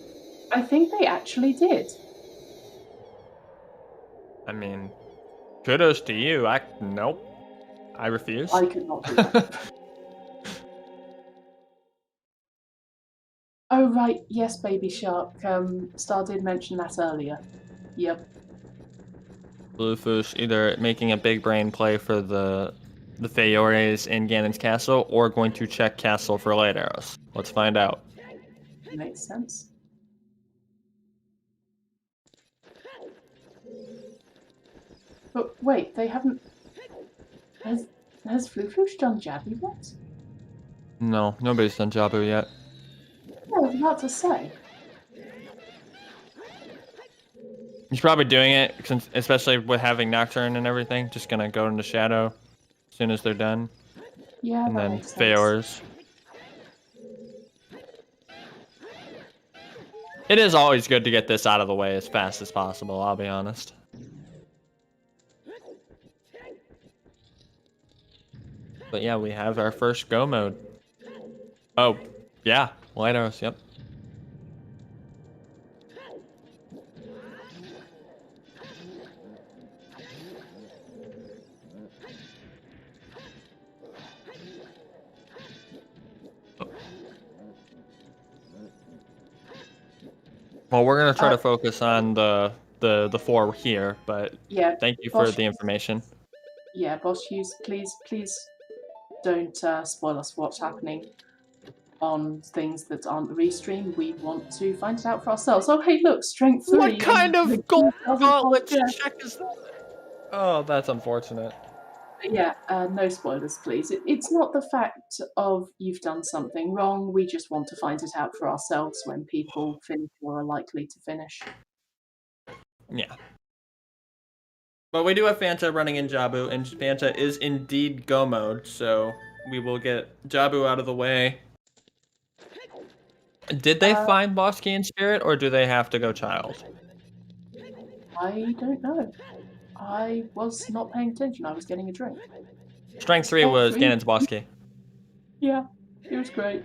I think they actually did. I mean, kudos to you. Nope. I refuse. I could not do that. Oh, right. Yes, Baby Shark. Star did mention that earlier. Yep. Bluefish either making a big brain play for the the Fayores in Ganon's castle, or going to check castle for light arrows? Let's find out. Makes sense. But wait, they haven't. Has Fluflush done Jabu yet? No, nobody's done Jabu yet. No, I was about to say. He's probably doing it, since, especially with having Nocturne and everything. Just gonna go into Shadow as soon as they're done. Yeah, And that then makes sense. Fayors. It is always good to get this out of the way as fast as possible, I'll be honest. But yeah, we have our first go mode. Oh, yeah, light arrows, yep. Well, we're gonna try to focus on the 4 here, but Yeah. thank you for Boss, the information. Yeah, Boss Hughes, please don't spoil us what's happening on things that aren't the restream. We want to find it out for ourselves. Oh, hey, look, strength 3. What kind and of gold gauntlet yeah. check is that? Oh, that's unfortunate. Yeah, no spoilers, please. It's not the fact of you've done something wrong. We just want to find it out for ourselves when people finish or are likely to finish. Yeah. But we do have Fanta running in Jabu, and Fanta is indeed go mode, so we will get Jabu out of the way. Did they find Boss Key in Spirit, or do they have to go Child? I don't know. I was not paying attention. I was getting a drink. Strength 3 was Ganon's Boss Key. Yeah, it was great.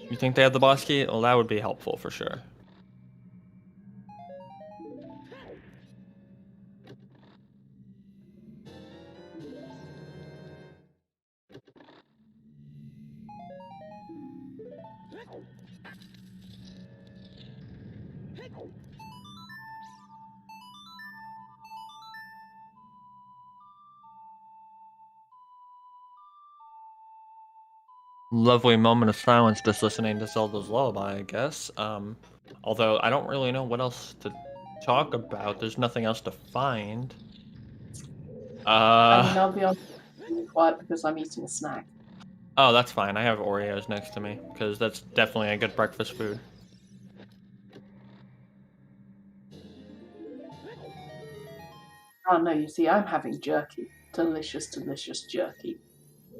You think they have the Boss Key? Well, that would be helpful for sure. Lovely moment of silence just listening to Zelda's Lullaby, I guess. Although I don't really know what else to talk about. There's nothing else to find. I mean, I'll be quiet because I'm eating a snack. Oh, that's fine. I have Oreos next to me, because that's definitely a good breakfast food. Oh no, you see, I'm having jerky. Delicious, delicious jerky.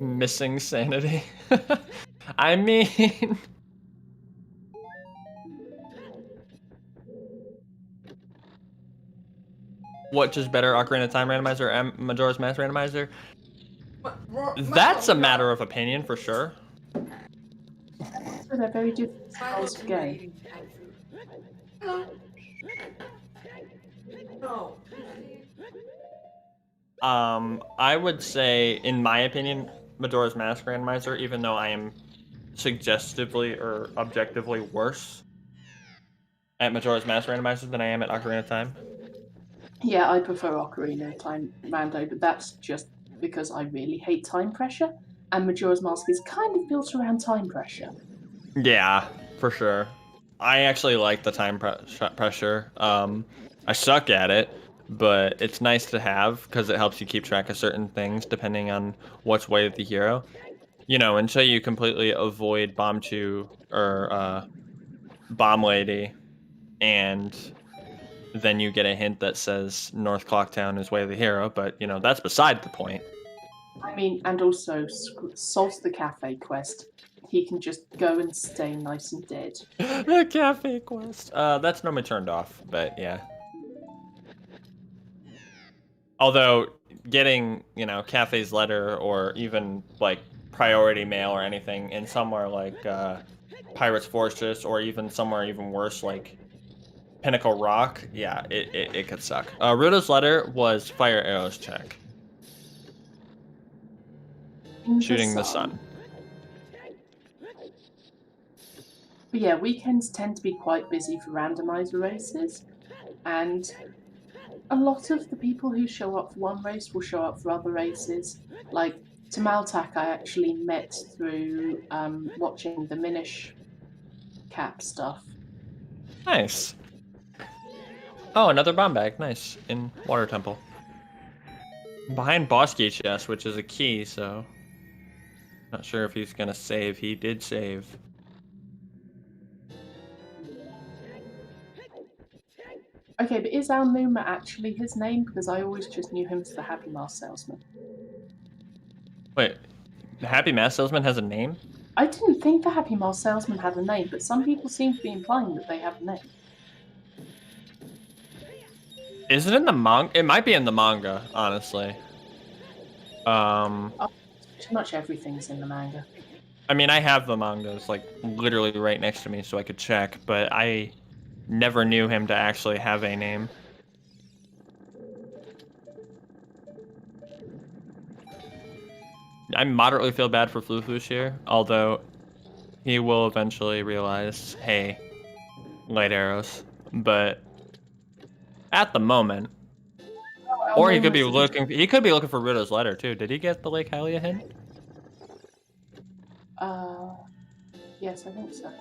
Missing sanity. I mean... What, just better Ocarina of Time Randomizer or Majora's Mask Randomizer? That's a matter of opinion, for sure. So they're very different styles of game. I would say, in my opinion, Majora's Mask Randomizer, even though I am suggestively or objectively worse at Majora's Mask Randomizer than I am at Ocarina of Time. Yeah, I prefer Ocarina of Time Rando, but that's just because I really hate time pressure, and Majora's Mask is kind of built around time pressure. Yeah, for sure. I actually like the time pressure. I suck at it, but it's nice to have because it helps you keep track of certain things depending on what's way of the hero. You know, until you completely avoid Bomb 2 or Bomb Lady, and then you get a hint that says North Clocktown is way of the hero, but, you know, that's beside the point. I mean, and also solves the cafe quest. He can just go and stay nice and dead. The cafe quest. That's normally turned off, but yeah. Although, getting, you know, Cafe's letter or even, like, priority mail or anything in somewhere like Pirate's Fortress or even somewhere even worse like Pinnacle Rock, yeah, it could suck. Ruto's letter was fire arrows check. Shooting the sun. But yeah, weekends tend to be quite busy for randomizer races. And a lot of the people who show up for one race will show up for other races. Like Tamaltak, I actually met through watching the Minish Cap stuff. Nice. Oh, another bomb bag. Nice. In Water Temple. Behind boss key chest, which is a key, so... Not sure if he's gonna save. He did save. Okay, but is Alnuma actually his name? Because I always just knew him as the Happy Mask Salesman. Wait, the Happy Mask Salesman has a name? I didn't think the Happy Mask Salesman had a name, but some people seem to be implying that they have a name. Is it in the manga? It might be in the manga, honestly. Pretty much everything's in the manga. I mean, I have the mangas, like, literally right next to me so I could check, but I never knew him to actually have a name. I moderately feel bad for Fluflush here, although he will eventually realize, hey, light arrows. But at the moment, or he could be looking for Rido's letter too. Did he get the Lake Hylia hint? Yes, I think so.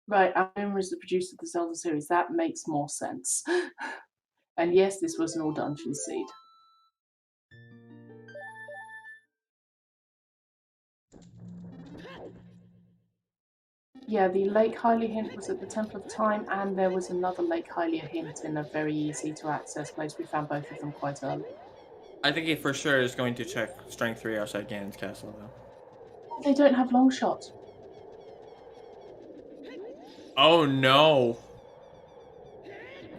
Right, Alnuma is the producer of the Zelda series. That makes more sense. And yes, this was an all dungeon seed. Yeah, the Lake Hylia hint was at the Temple of Time, and there was another Lake Hylia hint in a very easy to access place. We found both of them quite early. I think he for sure is going to check Strength 3 outside Ganon's castle, though. They don't have long shot. Oh no!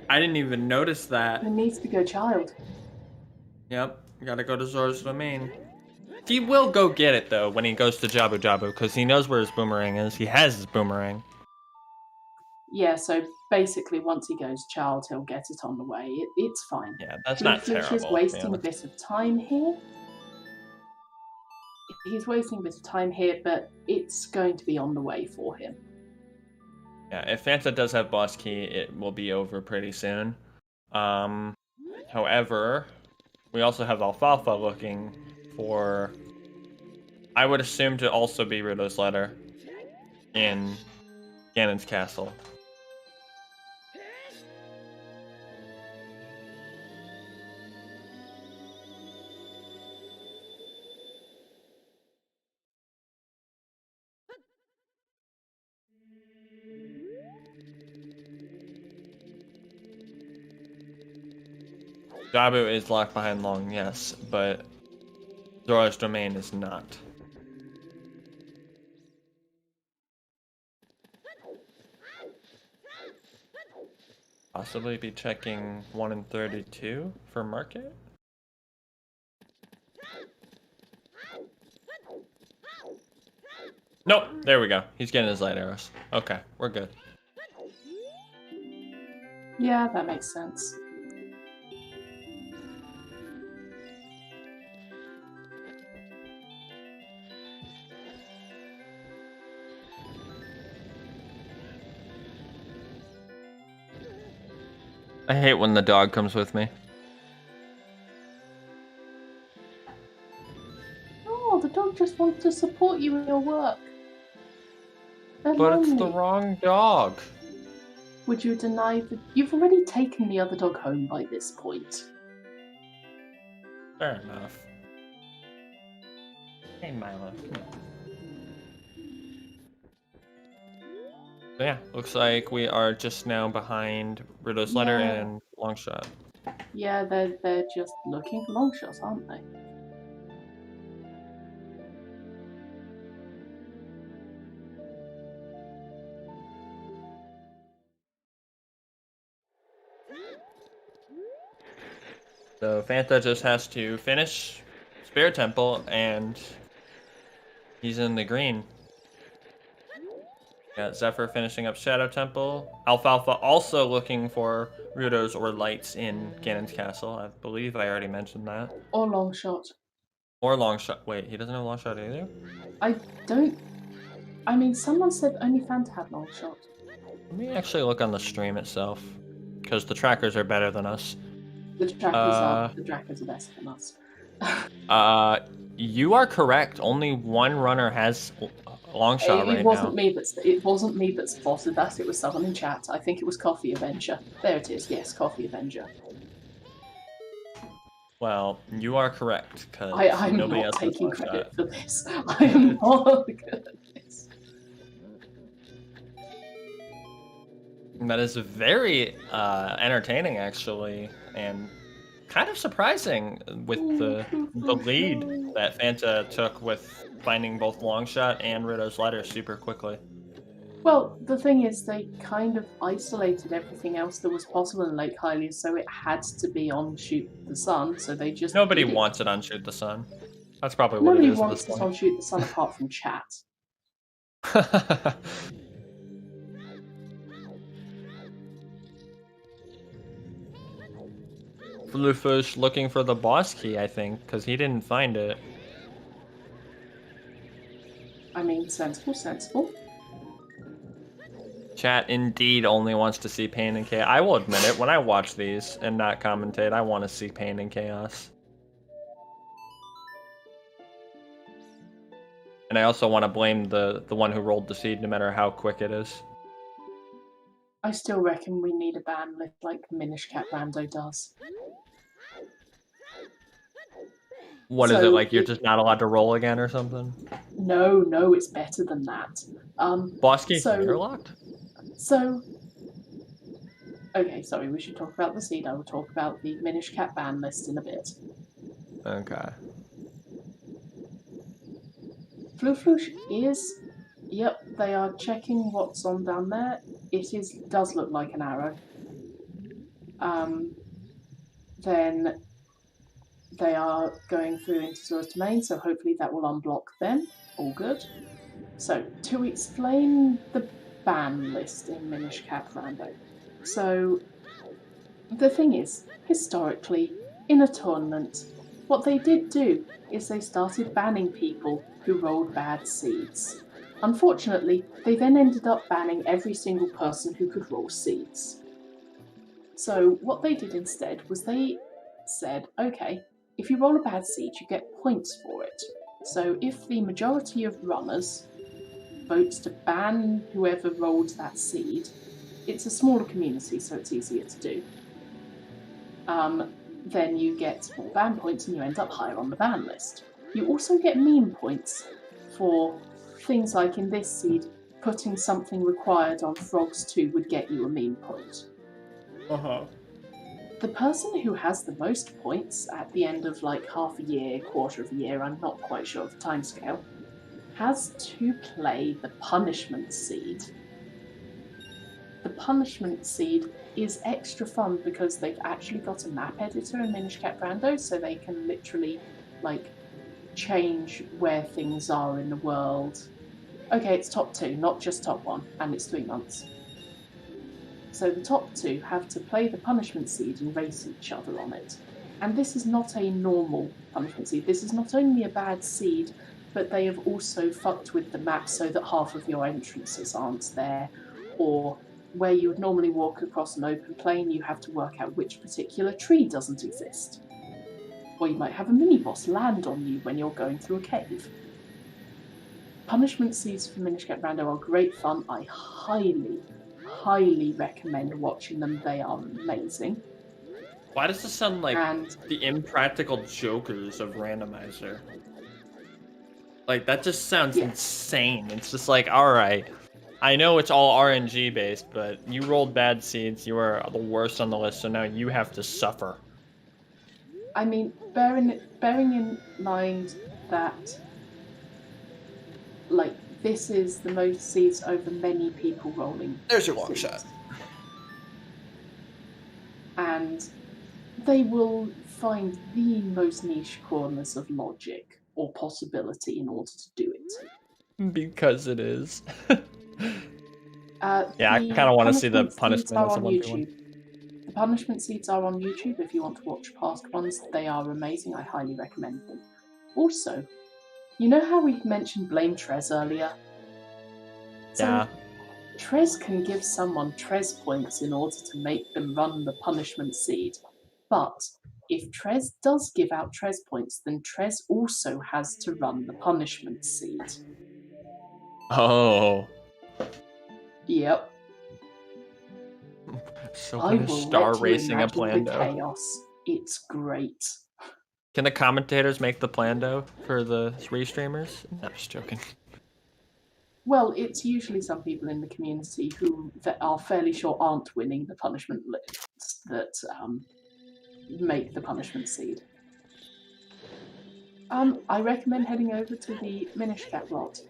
I didn't even notice that. There needs to go child. Yep, gotta go to Zora's Domain. He will go get it, though, when he goes to Jabu Jabu, because he knows where his boomerang is. He has his boomerang. Yeah, so basically once he goes child, he'll get it on the way. It's fine. Yeah, that's not terrible. He's wasting a bit of time here. He's wasting a bit of time here, but it's going to be on the way for him. Yeah, if Fanta does have boss key, it will be over pretty soon. However, we also have Alfalfa looking for, I would assume to also be Rido's letter in Ganon's castle. Jabu is locked behind Long, yes, but Zora's Domain is not. Possibly be checking 1 in 32 for market? Nope, there we go. He's getting his light arrows. Okay, we're good. Yeah, that makes sense. I hate when the dog comes with me. Oh, the dog just wants to support you in your work. They're But it's the lonely. wrong dog. Would you deny that you've already taken the other dog home by this point? Fair enough. Hey, Milo, come on. So yeah, looks like we are just now behind Rido's letter Yeah. and Longshot. Yeah, they're just looking for long shots, aren't they? So Fanta just has to finish Spirit Temple and he's in the green. Got Zephyr finishing up Shadow Temple. Alfalfa also looking for Rudos or Lights in Ganon's Castle. I believe I already mentioned that. Or long shot. Or Longshot. Wait, he doesn't have Longshot either? I mean, someone said only Fanta had long shot. Let me actually look on the stream itself, because the trackers are better than us. The trackers are better than us. You are correct. Only one runner has long shot right now. It wasn't me that spotted that. It was someone in chat. I think it was Coffee Avenger. There it is. Yes, Coffee Avenger. Well, you are correct, because I'm nobody not else taking has long credit shot. for this. I am not good at this. That is very entertaining, actually, and kind of surprising with the lead that Fanta took with finding both Longshot and Rito's Letter super quickly. Well, the thing is, they kind of isolated everything else that was possible in Lake Hylia, so it had to be on Shoot the Sun, so they just Nobody did it. wants it on Shoot the Sun. That's probably what Nobody it is at wants this it point. on Shoot the Sun apart from chat. Bluefish looking for the boss key, I think, because he didn't find it. I mean, sensible. Chat indeed only wants to see pain and chaos. I will admit it, when I watch these and not commentate, I want to see pain and chaos. And I also want to blame the one who rolled the seed, no matter how quick it is. I still reckon we need a ban list like Minish Cat Rando does. What is it, like you're just not allowed to roll again or something? No, it's better than that. Boss key finger locked? So, okay, sorry, we should talk about the seed. I will talk about the Minish Cat ban list in a bit. Okay. Fluflush is, yep, they are checking what's on down there. It does look like an arrow. Then they are going through into Zora's Domain, so hopefully that will unblock them. All good. So, to explain the ban list in Minish Cap Rando. So, the thing is, historically, in a tournament, what they did do is they started banning people who rolled bad seeds. Unfortunately, they then ended up banning every single person who could roll seeds. So what they did instead was they said, okay, if you roll a bad seed, you get points for it. So if the majority of runners votes to ban whoever rolled that seed, it's a smaller community, so it's easier to do. Then you get more ban points and you end up higher on the ban list. You also get meme points for things like in this seed, putting something required on Frogs 2 would get you a meme point. The person who has the most points at the end of like half a year, quarter of a year, I'm not quite sure of the timescale, has to play the punishment seed. The punishment seed is extra fun because they've actually got a map editor in Minish Cap Rando, so they can literally like change where things are in the world. Okay, it's top 2, not just top 1, and it's 3 months. So the top 2 have to play the punishment seed and race each other on it. And this is not a normal punishment seed. This is not only a bad seed, but they have also fucked with the map so that half of your entrances aren't there, or where you would normally walk across an open plain, you have to work out which particular tree doesn't exist. Or you might have a mini-boss land on you when you're going through a cave. Punishment seeds for Minish Cap Rando are great fun. I highly recommend watching them. They are amazing. Why does this sound like the impractical jokers of Randomizer? Like, that just sounds insane. It's just like, alright, I know it's all RNG based, but you rolled bad seeds, you are the worst on the list, so now you have to suffer. I mean, bearing in mind that, like, this is the most seeds over many people rolling. There's your long shot. And they will find the most niche corners of logic or possibility in order to do it. Because it is. Yeah, I kind of want to see the punishment on YouTube. The punishment seeds are on YouTube if you want to watch past ones. They are amazing. I highly recommend them. Also, you know how we mentioned Blame Trez earlier? So, Trez can give someone Trez points in order to make them run the punishment seed. But if Trez does give out Trez points, then Trez also has to run the punishment seed. Oh. Yep. So I I'm will star let you racing a imagine the Plando. chaos. It's great. Can the commentators make the Plando for the restreamers? No, just joking. Well, it's usually some people in the community who that are fairly sure aren't winning the punishment lists that make the punishment seed. I recommend heading over to the Minish Cat Rot.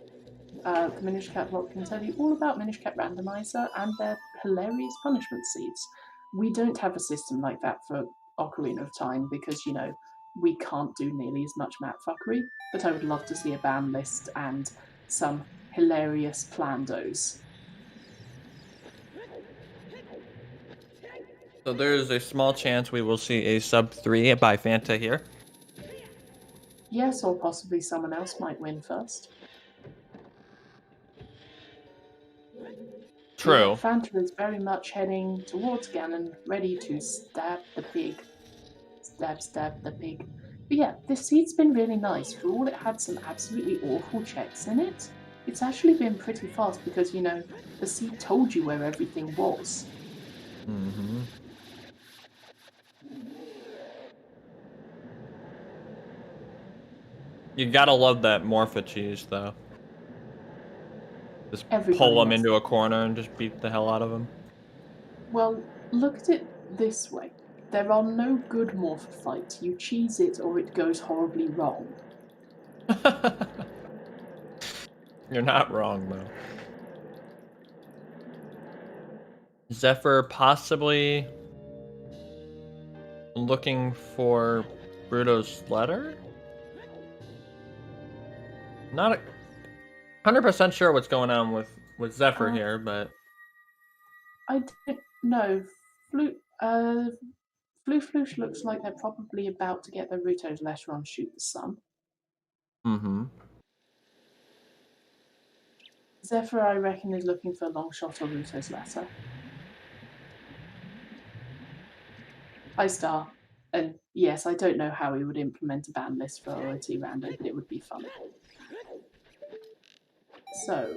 The Minish Cat Rot can tell you all about Minish Cat Randomizer and their hilarious punishment seeds. We don't have a system like that for Ocarina of Time because, you know, we can't do nearly as much map fuckery, but I would love to see a ban list and some hilarious plandos. So there's a small chance we will see a sub 3 by Fanta here. Yes, or possibly someone else might win first. True. Yeah, Fanta is very much heading towards Ganon, ready to stab the pig. Stab the pig. But yeah, this seed's been really nice. For all it had some absolutely awful checks in it, it's actually been pretty fast because, you know, the seed told you where everything was. Mm-hmm. You gotta love that Morpha cheese, though. Just pull him into a corner and just beat the hell out of him. Well, look at it this way. There are no good Morph fights. You cheese it or it goes horribly wrong. You're not wrong, though. Zephyr possibly looking for Bruto's letter? Not 100% sure what's going on with Zephyr here, but I don't know. Floosh looks like they're probably about to get their Ruto's letter on Shoot the Sun. Mm-hmm. Zephyr, I reckon, is looking for a long shot or Ruto's letter. Hi, Star. And yes, I don't know how he would implement a ban list for OoT Rando, but it would be funny. So...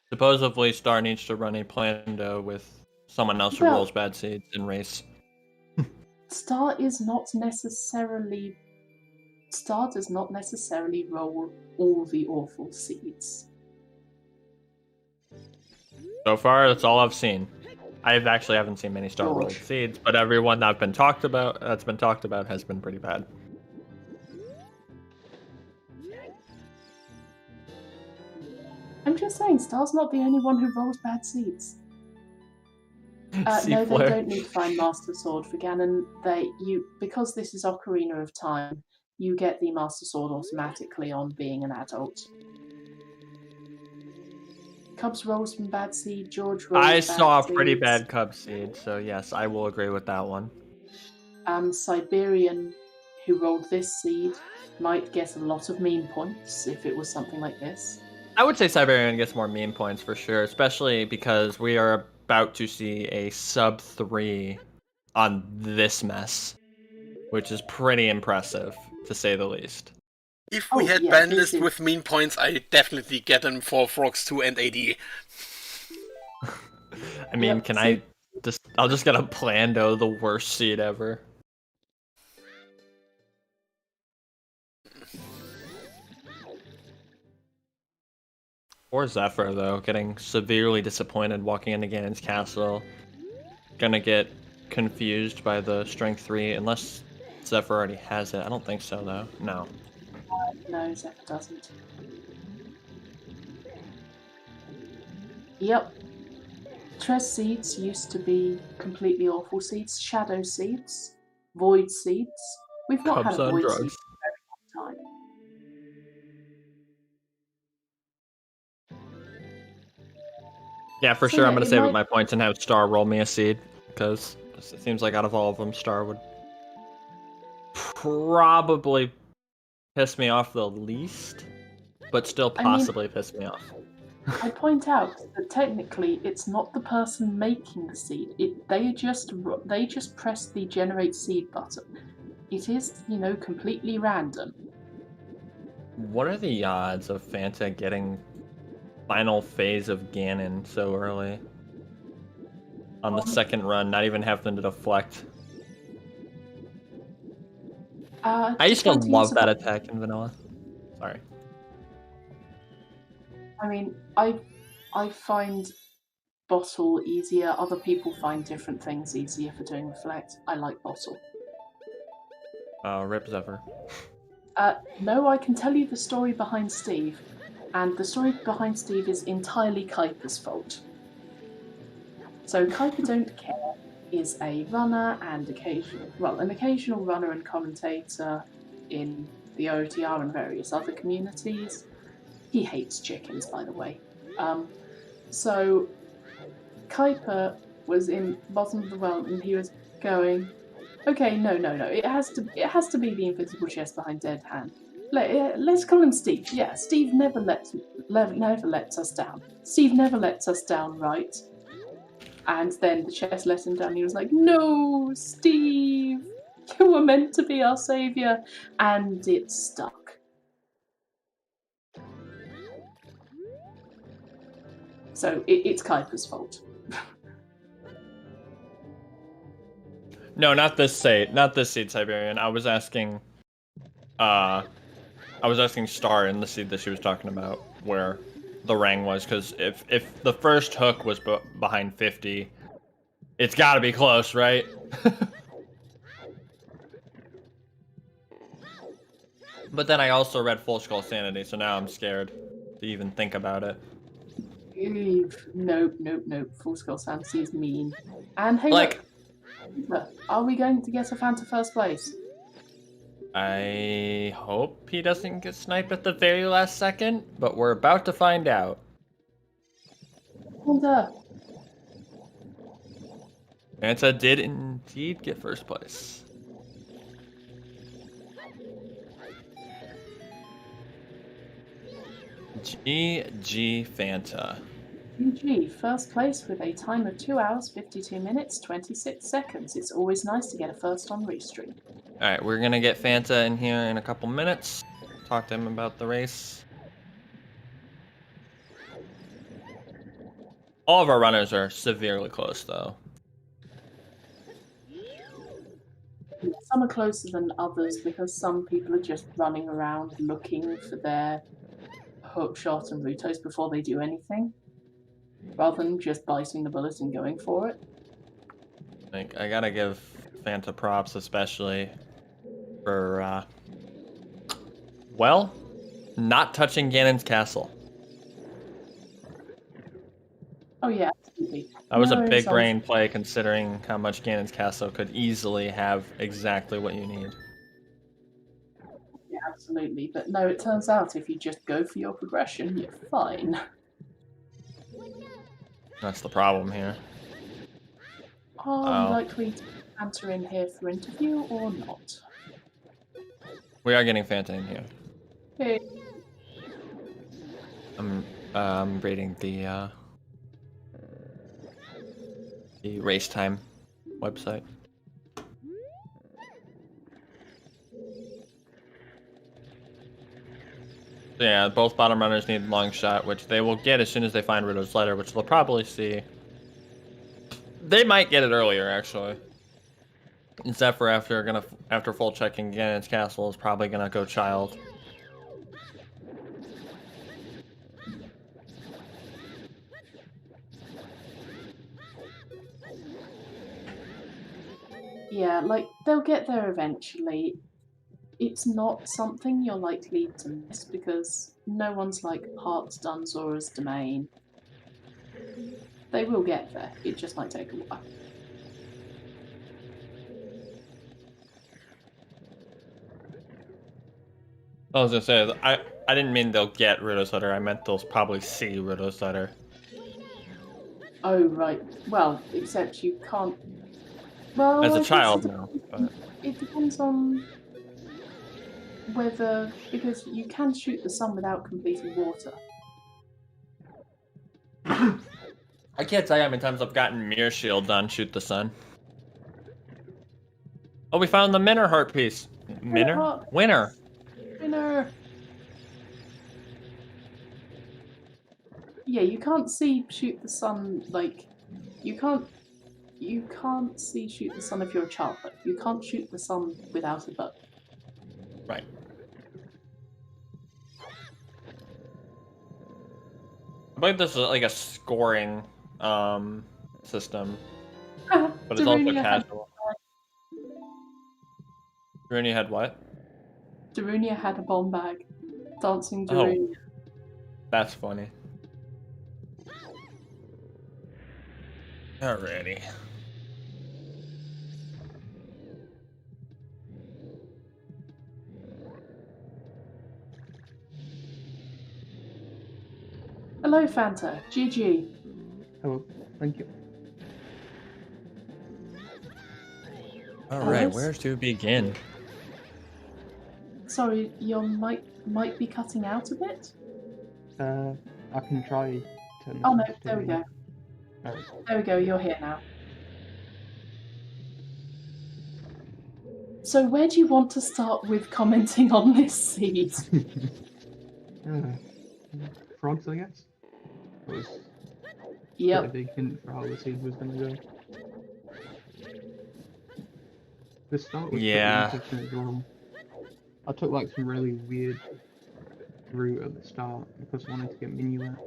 Supposedly, Star needs to run a Plando with someone else who rolls bad seeds in race. Star does not necessarily roll all the awful seeds. So far, that's all I've seen. I actually haven't seen many Star rolled seeds, but everyone that's been talked about has been pretty bad. I'm just saying, Star's not the only one who rolls bad seeds. No, they don't need to find Master Sword for Ganon. Because this is Ocarina of Time, you get the Master Sword automatically on being an adult. Cubs rolls from bad seed, George rolls I bad saw a seeds. pretty bad Cub seed, so yes, I will agree with that one. Siberian, who rolled this seed, might get a lot of meme points if it was something like this. I would say Siberian gets more meme points for sure, especially because we are about to see a sub 3 on this mess, which is pretty impressive, to say the least. If we had ban list with meme points, I definitely get them for Frogs 2 and AD. I mean, I'll just get a Plando, the worst seed ever. Or Zephyr, though, getting severely disappointed walking into Ganon's castle. Gonna get confused by the Strength 3, unless Zephyr already has it. I don't think so, though. No. No, Zephyr doesn't. Yep. Trez seeds used to be completely awful seeds. Shadow seeds. Void seeds. We've not had a void seed for a very long time. Yeah, for sure, I'm going to save up my points and have Star roll me a seed, because it seems like out of all of them, Star would probably piss me off the least, but still possibly piss me off. I point out that technically it's not the person making the seed. They just press the generate seed button. It is, completely random. What are the odds of Fanta getting final phase of Ganon so early? On the second run, not even having to deflect. I used to love that attack in vanilla. Sorry. I mean, I find bottle easier. Other people find different things easier for doing reflect. I like bottle. Rip Zephyr. No, I can tell you the story behind Steve, and the story behind Steve is entirely Kuiper's fault. So Kuiper Don't Care is a runner and an occasional runner and commentator in the OTR and various other communities. He hates chickens, by the way. So Kuiper was in bottom of the well, and he was going, okay, no. It has to be the invisible chest behind Dead Hand. Let's call him Steve. Yeah, Steve never lets us down. Steve never lets us down, right? And then the chest let him down. He was like, no, Steve, you were meant to be our savior, and it stuck. So it's Kuiper's fault. No, not this seed, Siberian. I was asking Star in the seed that she was talking about, where the rang was, because if the first hook was behind 50, it's got to be close, right? But then I also read Full Skull Sanity, so now I'm scared to even think about it. Nope. Full Skull Sanity is mean. And hey, like, look, are we going to get a Fanta first place? I hope he doesn't get sniped at the very last second, but we're about to find out. Fanta did indeed get first place. GG Fanta. GG, first place with a time of 2 hours, 52 minutes, 26 seconds. It's always nice to get a first on Restream. Alright, we're gonna get Fanta in here in a couple minutes. Talk to him about the race. All of our runners are severely close, though. Some are closer than others because some people are just running around looking for their hook shot and Rutos before they do anything, rather than just biting the bullet and going for it. I gotta give Fanta props, especially for, well, not touching Ganon's castle. Oh yeah, absolutely. That was a big brain play, considering how much Ganon's castle could easily have exactly what you need. Yeah, absolutely. But no, it turns out if you just go for your progression, you're fine. That's the problem here. Are we likely to answer in here for interview or not? We are getting Fanta in here. Hey. I'm reading the race time website. So yeah, both bottom runners need long shot, which they will get as soon as they find Riddo's letter, which they'll probably see. They might get it earlier, actually. And Zephyr, after full checking Ganon's castle, is probably gonna go child. Yeah, they'll get there eventually. It's not something you're likely to miss because no one's part done Zora's domain. They will get there. It just might take a while. I was gonna say, I didn't mean they'll get Riddo's letter. I meant they'll probably see Riddo's letter. Oh, right. Well, except you can't... Well, as a child, no. But... It depends on whether... Because you can shoot the sun without completing water. I can't tell you how many times I've gotten Mirror Shield on Shoot the Sun. Oh, we found the Minner heart piece. Minner? Winner. Winner. Yeah, you can't see Shoot the Sun, like, you can't see Shoot the Sun if you're a child, but you can't shoot the sun without a bow. Right. I believe this is like a scoring system, but it's also casual. Darunia had what? Darunia had a bomb bag. Dancing Darunia. Oh, that's funny. Alrighty. Hello, Fanta. GG. Hello, thank you. Alright, where to begin? Sorry, your mic might be cutting out a bit. I can try turn. Oh no, there we go. Alright. There we go, you're here now. So where do you want to start with commenting on this seed? Frogs, I guess. It was Yep. a big hint for how the seed was going to go. The start was pretty interesting as well. I took like some really weird route at the start because I wanted to get Minuet.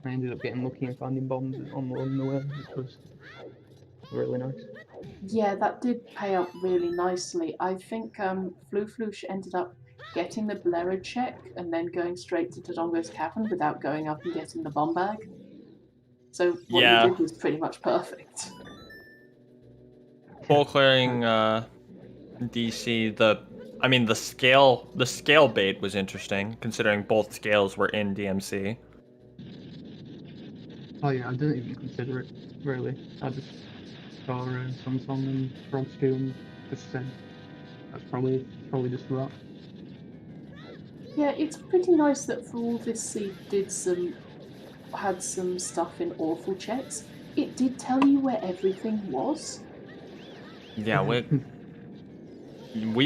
I ended up getting lucky and finding bombs on the way, which was really nice. Yeah, that did pay up really nicely. I think Floosh ended up getting the Bolero check and then going straight to Todongo's Cavern without going up and getting the bomb bag. So what you did was pretty much perfect. Full clearing DC, the scale bait was interesting, considering both scales were in DMC. Oh yeah, I didn't even consider it, really. I just saw Song and Frogs 2 and just said, that's probably just for that. Yeah, it's pretty nice that for all this seed had some stuff in awful checks. It did tell you where everything was. Yeah, we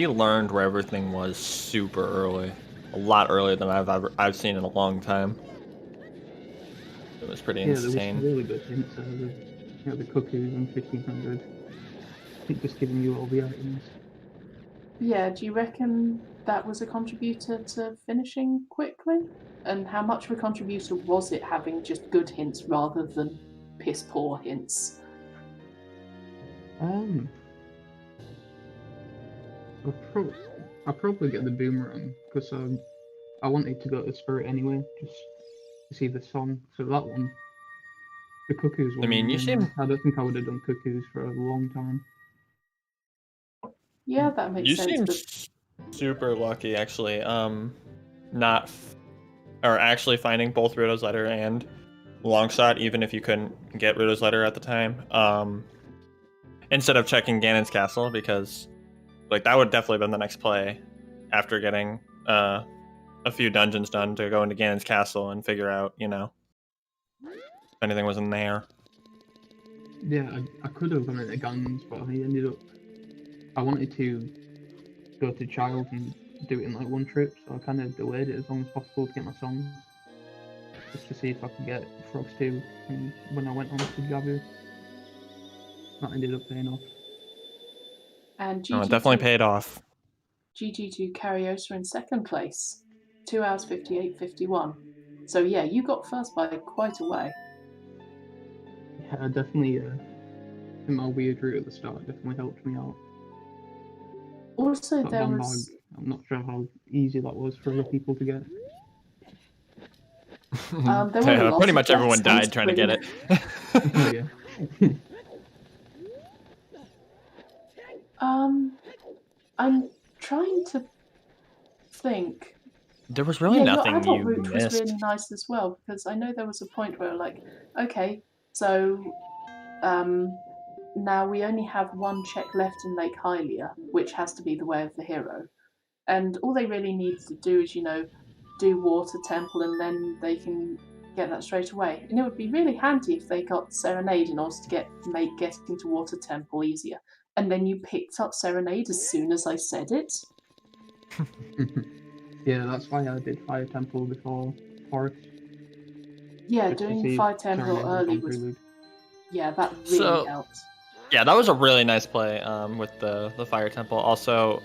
learned where everything was super early, a lot earlier than I've seen in a long time. It was pretty insane. Yeah, there was some really good hints there. The cookies and 1500. Just giving you all the items. Yeah, do you reckon that was a contributor to finishing quickly? And how much of a contributor was it having just good hints rather than piss poor hints? I'll probably get the boomerang because I wanted to go to Spirit anyway, just to see the song. So that one, the cuckoos one. I mean, I don't think I would have done cuckoos for a long time. Yeah, that makes sense. You seem super lucky, actually. Actually finding both Rito's letter and Longshot, even if you couldn't get Rito's letter at the time. Instead of checking Ganon's castle, because like that would definitely been the next play after getting a few dungeons done to go into Ganon's castle and figure out, if anything was in there. Yeah, I could have gone into Ganon's, but I wanted to go to Child and do it in like one trip, so I kind of delayed it as long as possible to get my songs, just to see if I could get Frogs 2 when I went on to Jabu. That ended up paying off. And it definitely paid off. GG to Cariosa in second place, 2 hours 58:51. So yeah, you got first by quite a way. Yeah, definitely. My weird route at the start definitely helped me out. Also, there was. I'm not sure how easy that was for other people to get. Pretty much everyone died trying to get it. Yeah. I'm trying to think. There was really nothing your you route missed. was really nice as well, because I know there was a point where like, okay, so now we only have one check left in Lake Hylia, which has to be the Way of the Hero. And all they really need to do is, do Water Temple, and then they can get that straight away. And it would be really handy if they got Serenade in order to make getting to Water Temple easier. And then you picked up Serenade as soon as I said it. Yeah, that's why I did Fire Temple before Forest. Yeah, just to doing see Fire if Temple Serenade would early come was... prelude. Yeah, that really So- helped. Yeah, that was a really nice play with the Fire Temple. Also,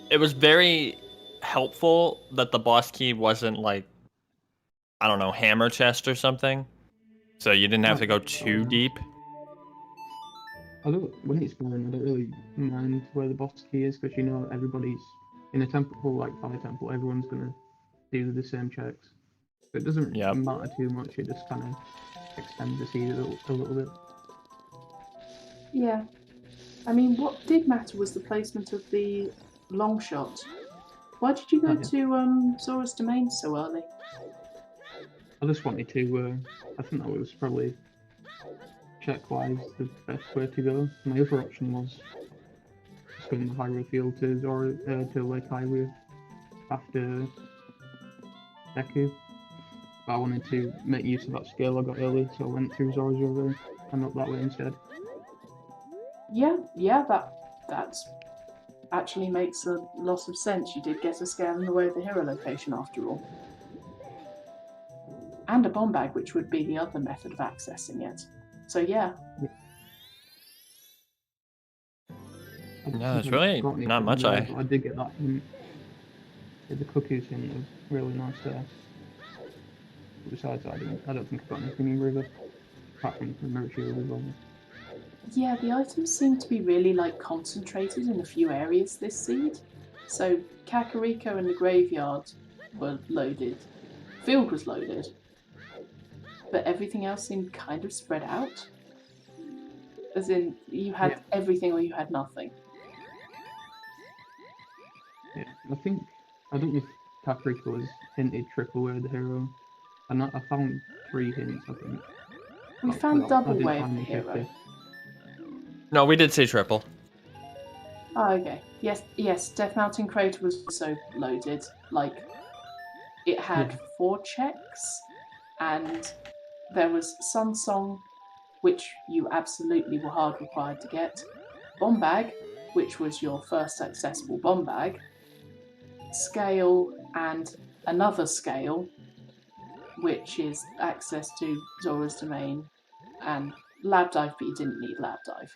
it was very helpful that the boss key wasn't like, I don't know, hammer chest or something. So you didn't have to go too deep. When it's going, I don't really mind where the boss key is because you know everybody's in a temple like Fire Temple. Everyone's gonna do the same checks, so it doesn't Yep. matter too much. It just kind of extends the seed a little bit. Yeah. I mean, what did matter was the placement of the long shot. Why did you go Oh, yeah. to Zora's Domain so early? I just wanted to. I think that was probably check-wise the best way to go. My other option was just going to Hyrule Field to to Lake Hyrule after Deku. But I wanted to make use of that skill I got early, so I went through Zora's River and up that way instead. Yeah, that actually makes a lot of sense. You did get a scale in the way of the hero location after all. And a bomb bag, which would be the other method of accessing it. So yeah. Yeah, there's really not much I did get that hint. Yeah, the cookies hint was really nice there. Besides, I don't think I got anything in River, apart from the military River. Yeah, the items seem to be really concentrated in a few areas this seed. So Kakariko and the graveyard were loaded. Field was loaded. But everything else seemed kind of spread out. As in, you had everything or you had nothing. Yeah, I don't know if Kakariko was hinted triple way of the hero. I found 3 hints, I think. We found I double didn't way of find the the hero. 50. No, we did see triple. Oh, okay. Yes, Death Mountain Crater was also loaded. It had 4 checks, and there was Sun Song, which you absolutely were hard required to get. Bomb Bag, which was your first accessible bomb bag. Scale and another scale, which is access to Zora's Domain, and Lab Dive, but you didn't need Lab Dive.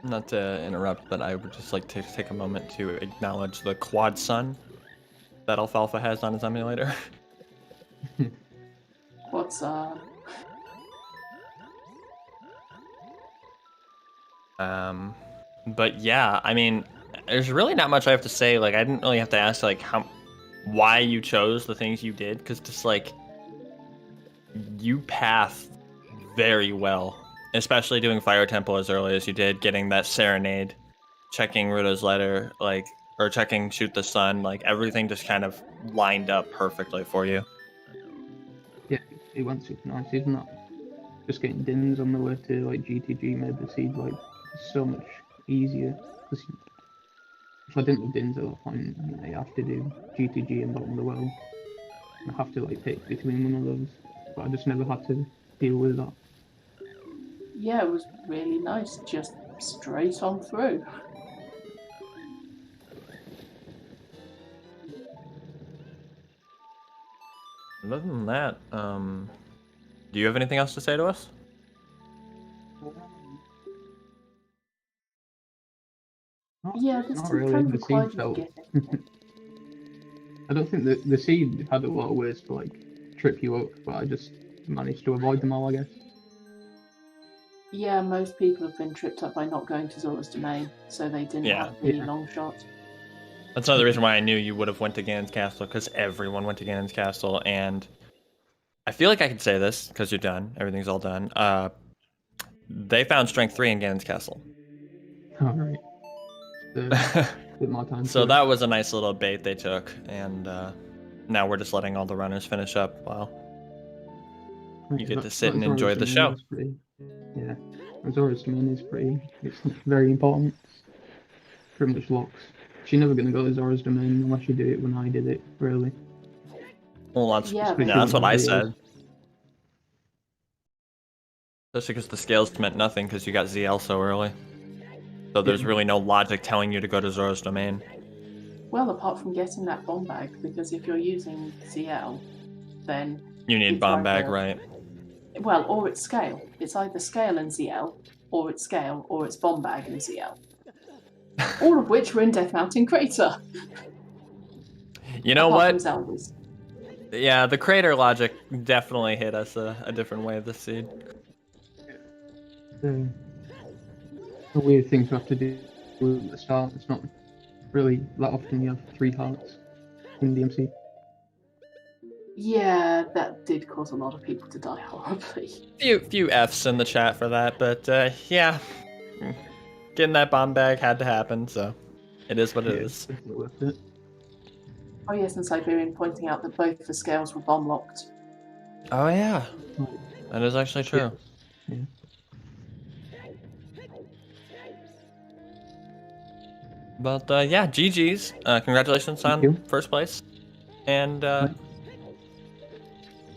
Not to interrupt, but I would just like to take a moment to acknowledge the quad sun that Alfalfa has on his emulator. What's But yeah, I mean, there's really not much I have to say. Like, I didn't really have to ask why you chose the things you did, because just you pathed very well, especially doing Fire Temple as early as you did, getting that Serenade, checking Ruto's letter, or checking Shoot the Sun, everything just kind of lined up perfectly for you. Yeah, it went super nice, isn't it? Just getting dins on the way to GTG made the seed so much easier. Because if I didn't have dins at that point, you have to do GTG and bottom of the well. I have to pick between one of those, but I just never had to deal with that. Yeah, it was really nice, just straight on through. Other than that, do you have anything else to say to us? Yeah, this Not seed really. kind of The required seed you to felt. get it. I don't think the seed had a lot of ways to trip you up, but I just managed to avoid them all, I guess. Yeah, most people have been tripped up by not going to Zora's Domain, so they didn't have the long shot. That's another reason why I knew you would have went to Ganon's Castle, because everyone went to Ganon's Castle, and I feel like I can say this, because you're done. Everything's all done. They found Strength 3 in Ganon's Castle. Alright. Bit more time. So that was a nice little bait they took, and now we're just letting all the runners finish up while you get to sit and enjoy the show. Yeah, Zora's Domain is it's very important. Pretty much locks. She's never going to go to Zora's Domain unless you do it when I did it, really. Well, that's, Yeah, no, that's what I pretty said. Especially because the scales meant nothing because you got ZL so early. So there's really no logic telling you to go to Zora's Domain. well, apart from getting that bomb bag, because if you're using ZL, then You need it's bomb bag, either- right? Well, or it's scale. It's either scale and ZL, or it's scale, or it's bomb bag and ZL. All of which were in Death Mountain Crater. You know apart what? From Zelda's. Yeah, the crater logic definitely hit us a different way this seed. A weird thing to have to do at the start. It's not really that often you have 3 hearts in DMC. Yeah, that did cause a lot of people to die horribly. Few F's in the chat for that, but yeah. Getting that bomb bag had to happen, so it is what it is. Definitely worth it. Oh yes, and Siberian pointing out that both the scales were bomb locked. Oh yeah, Right. that is actually true. Yeah. But yeah, GG's. Congratulations Thank on you. first place. And Yep,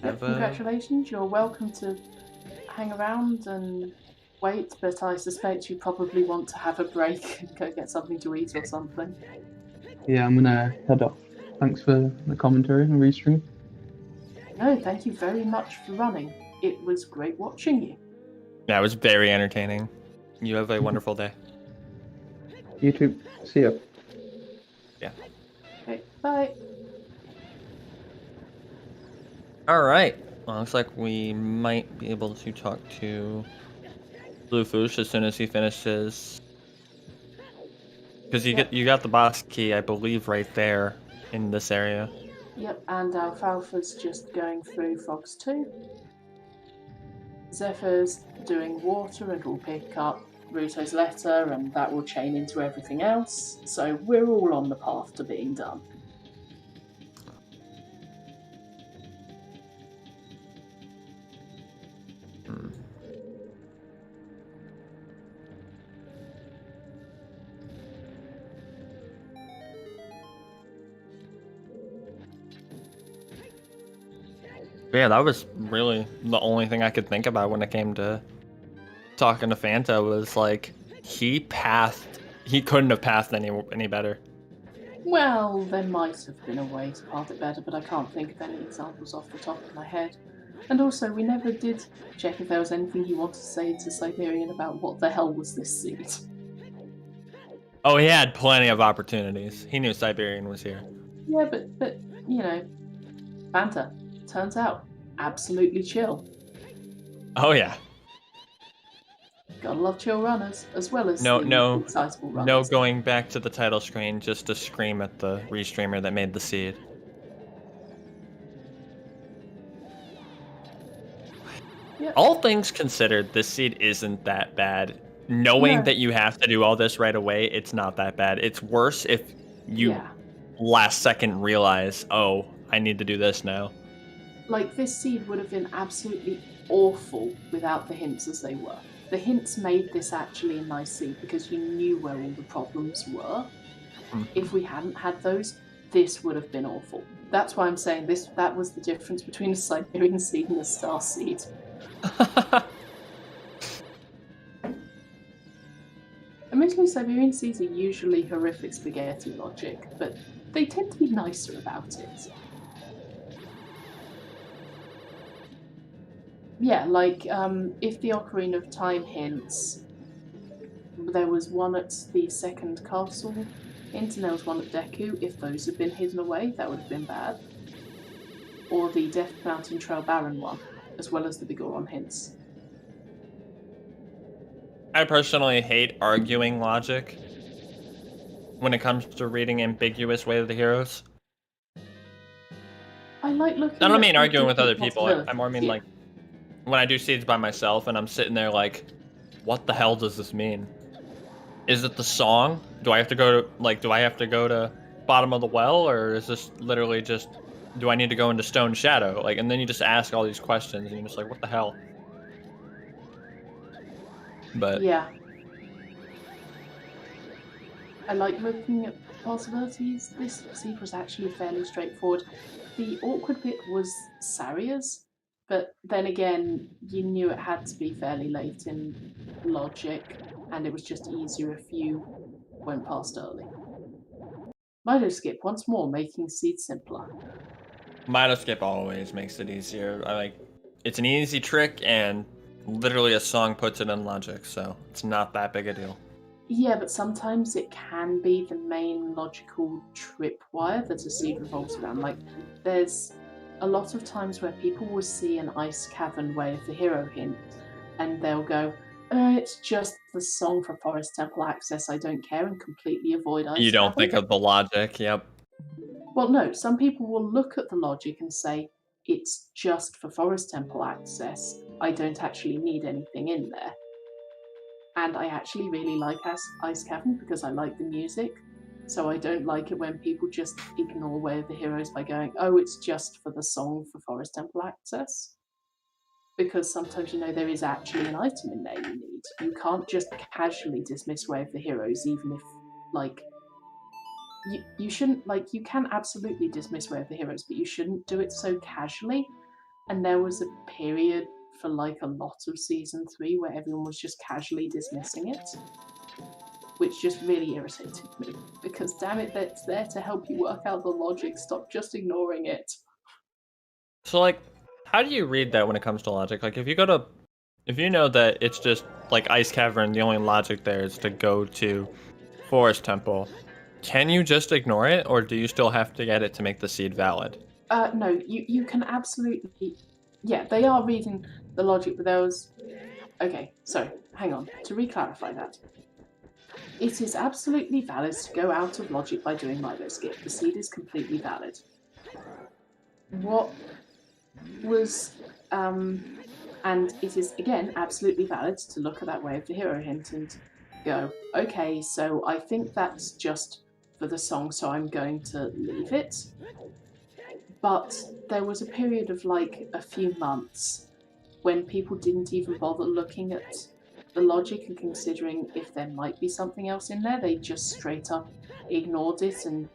have a... congratulations, you're welcome to hang around and wait, but I suspect you probably want to have a break and go get something to eat or something. Yeah, I'm gonna head off. Thanks for the commentary and restream. No, thank you very much for running. It was great watching you. Yeah, it was very entertaining. You have a wonderful day. You too. See ya. Okay, bye. Alright. Well, looks like we might be able to talk to Bluefoosh as soon as he finishes. Because you got the boss key, I believe, right there in this area. Yep, and Alfalfa's just going through Frogs 2. Zephyr's doing water and will pick up Ruto's letter, and that will chain into everything else. So we're all on the path to being done. But yeah, that was really the only thing I could think about when it came to talking to Fanta was like he couldn't have pathed any better. Well, there might have been a way to path it better, but I can't think of any examples off the top of my head. And also, we never did check if there was anything you wanted to say to Siberian about what the hell was this seed. Oh, he had plenty of opportunities. He knew Siberian was here. Yeah, but you know, Fanta, turns out, absolutely chill. Oh yeah. Gotta love chill runners, as well as No excitable runners. no going back to the title screen just to scream at the restreamer that made the seed. Yep. All things considered, this seed isn't that bad. Knowing No. that you have to do all this right away, it's not that bad. It's worse if you Yeah. last second realize, oh, I need to do this now. Like, this seed would have been absolutely awful without the hints as they were. The hints made this actually a nice seed because you knew where all the problems were. If we hadn't had those, this would have been awful. That's why I'm saying that was the difference between a Siberian seed and a star seed. Admittedly, Siberian seeds are usually horrific spaghetti logic, but they tend to be nicer about it. Yeah, like, if the Ocarina of Time hints, there was one at the second castle hint and there was one at Deku. If those had been hidden away, that would have been bad. Or the Death Mountain Trail Baron one, as well as the Bigoron hints. I personally hate arguing logic when it comes to reading ambiguous Way of the Heroes. I like looking I don't at mean the arguing with other different people. I more mean possibilities. like when I do seeds by myself and I'm sitting there like, what the hell does this mean? Is it the song? Do I have to go to Bottom of the Well, or is this literally just, do I need to go into Stone Shadow? Like, and then you just ask all these questions and you're just like, what the hell? But Yeah. I like looking at possibilities. This seed was actually fairly straightforward. The awkward bit was Saria's, but then again, you knew it had to be fairly late in logic, and it was just easier if you went past early. Milo skip once more, making seed simpler. Milo skip always makes it easier. It's an easy trick, and literally a song puts it in logic, so it's not that big a deal. Yeah, but sometimes it can be the main logical tripwire that a seed revolves around. Like, there's a lot of times where people will see an ice cavern way of the hero hint, and they'll go, it's just the song for Forest Temple access, I don't care, and completely avoid ice You don't cavern. think of the logic, yep. Well, no, some people will look at the logic and say, it's just for Forest Temple access, I don't actually need anything in there. And I actually really like Ice Cavern because I like the music, so I don't like it when people just ignore Way of the Heroes by going, oh, it's just for the song for Forest Temple access. Because sometimes, there is actually an item in there you need. You can't just casually dismiss Way of the Heroes, even if, you shouldn't, you can absolutely dismiss Way of the Heroes, but you shouldn't do it so casually. And there was a period for a lot of season 3 where everyone was just casually dismissing it, which just really irritated me, because damn it, that's there to help you work out the logic. Stop just ignoring it. So how do you read that when it comes to logic? If you know that it's just Ice Cavern, the only logic there is to go to Forest Temple, can you just ignore it, or do you still have to get it to make the seed valid? No, you can absolutely. Yeah, they are reading the logic, but there was. Okay, so hang on. To re-clarify that, it is absolutely valid to go out of logic by doing Milo skip. The seed is completely valid. What was and it is again absolutely valid to look at that Way of the Hero hint and go, okay, so I think that's just for the song, so I'm going to leave it. But there was a period of a few months when people didn't even bother looking at the logic and considering if there might be something else in there. They just straight up ignored it and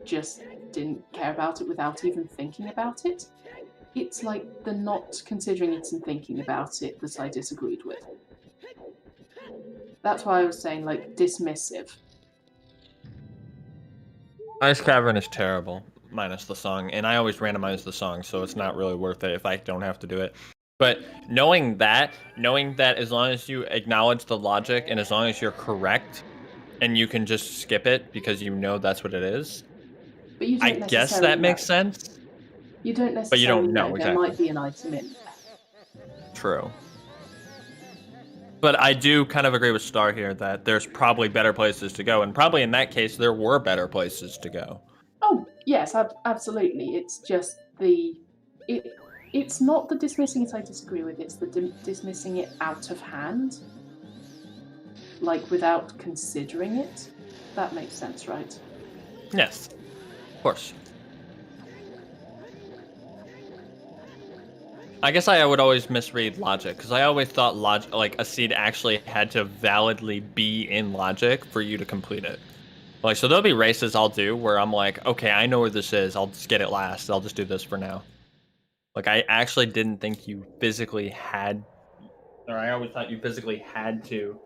just didn't care about it without even thinking about it. It's the not considering it and thinking about it that I disagreed with. That's why I was saying dismissive. Ice Cavern is terrible, minus the song, and I always randomize the song, so it's not really worth it if I don't have to do it. But knowing that as long as you acknowledge the logic and as long as you're correct, and you can just skip it because you know that's what it is, but you don't I guess that makes sense. You don't necessarily but you don't know There exactly. might be an item in there. True. But I do kind of agree with Star here that there's probably better places to go, and probably in that case there were better places to go. Oh, yes, absolutely. It's just it's not the dismissing it I disagree with, it's the dismissing it out of hand. Without considering it. That makes sense, right? Yes, of course. I guess I would always misread logic, because I always thought a seed actually had to validly be in logic for you to complete it. So there'll be races I'll do where I'm okay, I know where this is, I'll just get it last, I'll just do this for now. I actually didn't think you physically had, or I always thought you physically had to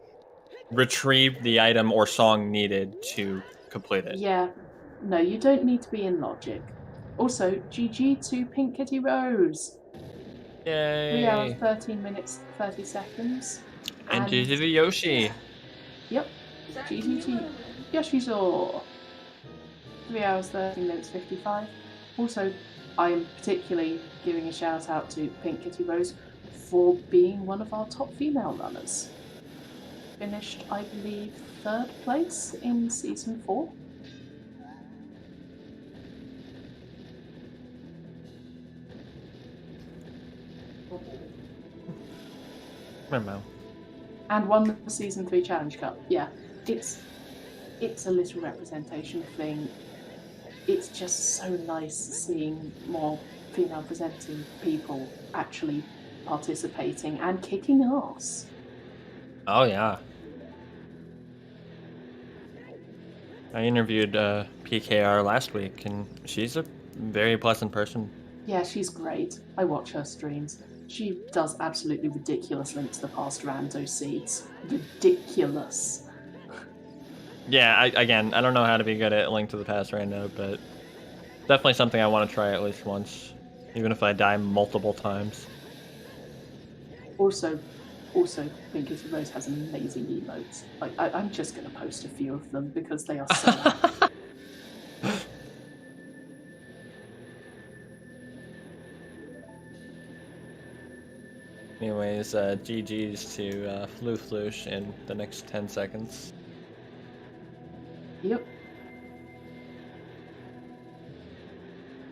retrieve the item or song needed to complete it. Yeah, no, you don't need to be in logic. Also, GG to Pink Kitty Rose. Yay! 3 hours, 13 minutes, 30 seconds. And GG to Yoshi. Yep, GG to Yoshizaw. 3 hours, 13 minutes, 55. Also, I am particularly giving a shout out to Pink Kitty Rose for being one of our top female runners. Finished, I believe, 3rd place in season 4. Remember. And won the season 3 challenge cup. Yeah, it's a little representation thing. It's just so nice seeing more female presenting people actually participating and kicking ass. Oh yeah. I interviewed PKR last week, and she's a very pleasant person. Yeah, she's great. I watch her streams. She does absolutely ridiculous Link to the Past rando seeds. Ridiculous. Yeah, I don't know how to be good at Link to the Past right now, but definitely something I want to try at least once, even if I die multiple times. Also, Pinky Rose has amazing emotes. Like, I'm just going to post a few of them because they are so Anyways, GG's to Floosh in the next 10 seconds. Yep.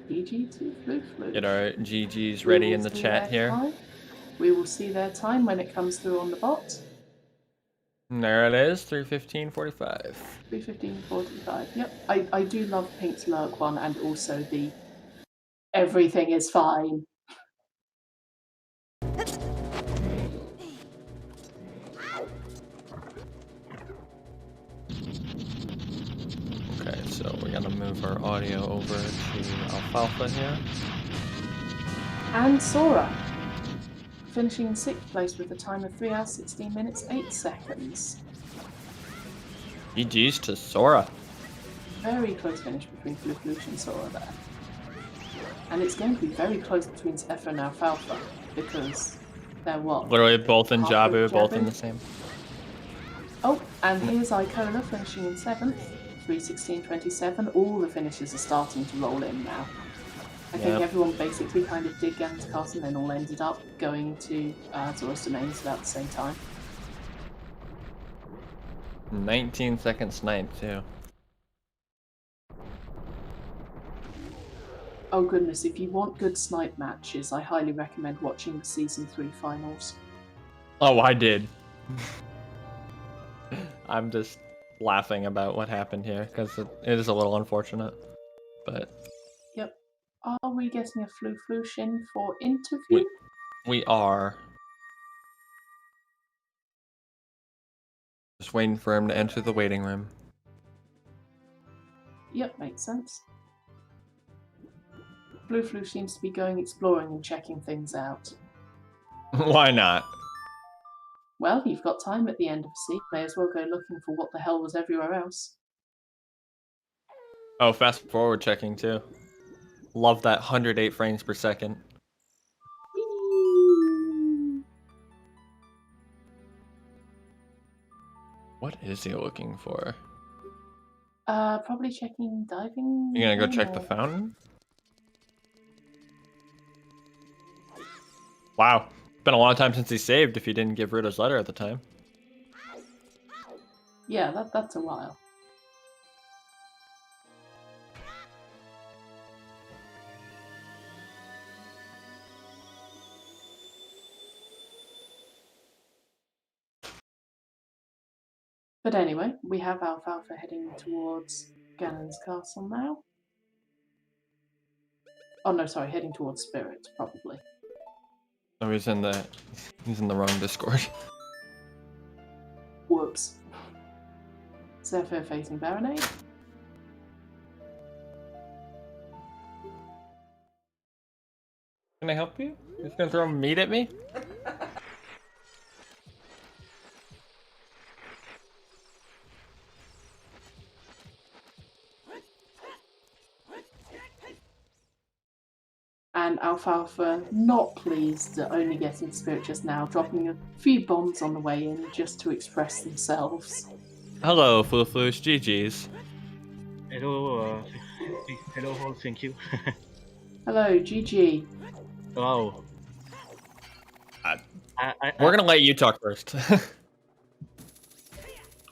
GG to Floosh. Get our GG's ready in the chat here. Time. We will see their time when it comes through on the bot. And there it is, 3:15:45. 3:15:45. Yep. I do love Pink's Lurk one and also the everything is fine. Okay, so we're gonna move our audio over to Alfalfa here. And Sora, finishing in 6th place with a time of 3 hours, 16 minutes, 8 seconds. GG's to Sora. Very close finish between Floosh and Sora there. And it's going to be very close between Zephyr and Alfalfa because they're what? Literally both in Halfway Jabu, both in Jabu? the same. Oh, and here's Icola finishing in 7th, 3:16:27. All the finishes are starting to roll in now. I think Yep. everyone basically kind of did Ganon's Castle and then all ended up going to Zora's Domains about the same time. 19-second snipe too. Oh goodness, if you want good snipe matches, I highly recommend watching the Season 3 finals. Oh, I did. I'm just laughing about what happened here because it is a little unfortunate, but Yep. Are we getting a Floosh in for interview? we are just waiting for him to enter the waiting room. Yep, makes sense. Floosh seems to be going exploring and checking things out. Why not? Well, you've got time at the end of the sea. May as well go looking for what the hell was everywhere else. Oh, fast forward checking too. Love that 108 frames per second. Whee! What is he looking for? Probably checking diving. You gonna go thing check the or- fountain? Wow, been a long time since he saved if he didn't give Ruto's letter at the time. Yeah, that's a while. But anyway, we have Alfalfa heading towards Ganon's Castle now. Oh no, sorry, heading towards Spirit, probably. Oh, he's in the wrong Discord. Whoops. Zephyr facing Baronade. Can I help you? He's gonna throw meat at me? And Alfalfa, not pleased at only getting Spirit just now, dropping a few bombs on the way in just to express themselves. Hello, Floosh, GG's. Hello, hello all, thank you. Hello, GG. Wow. We're gonna let you talk first.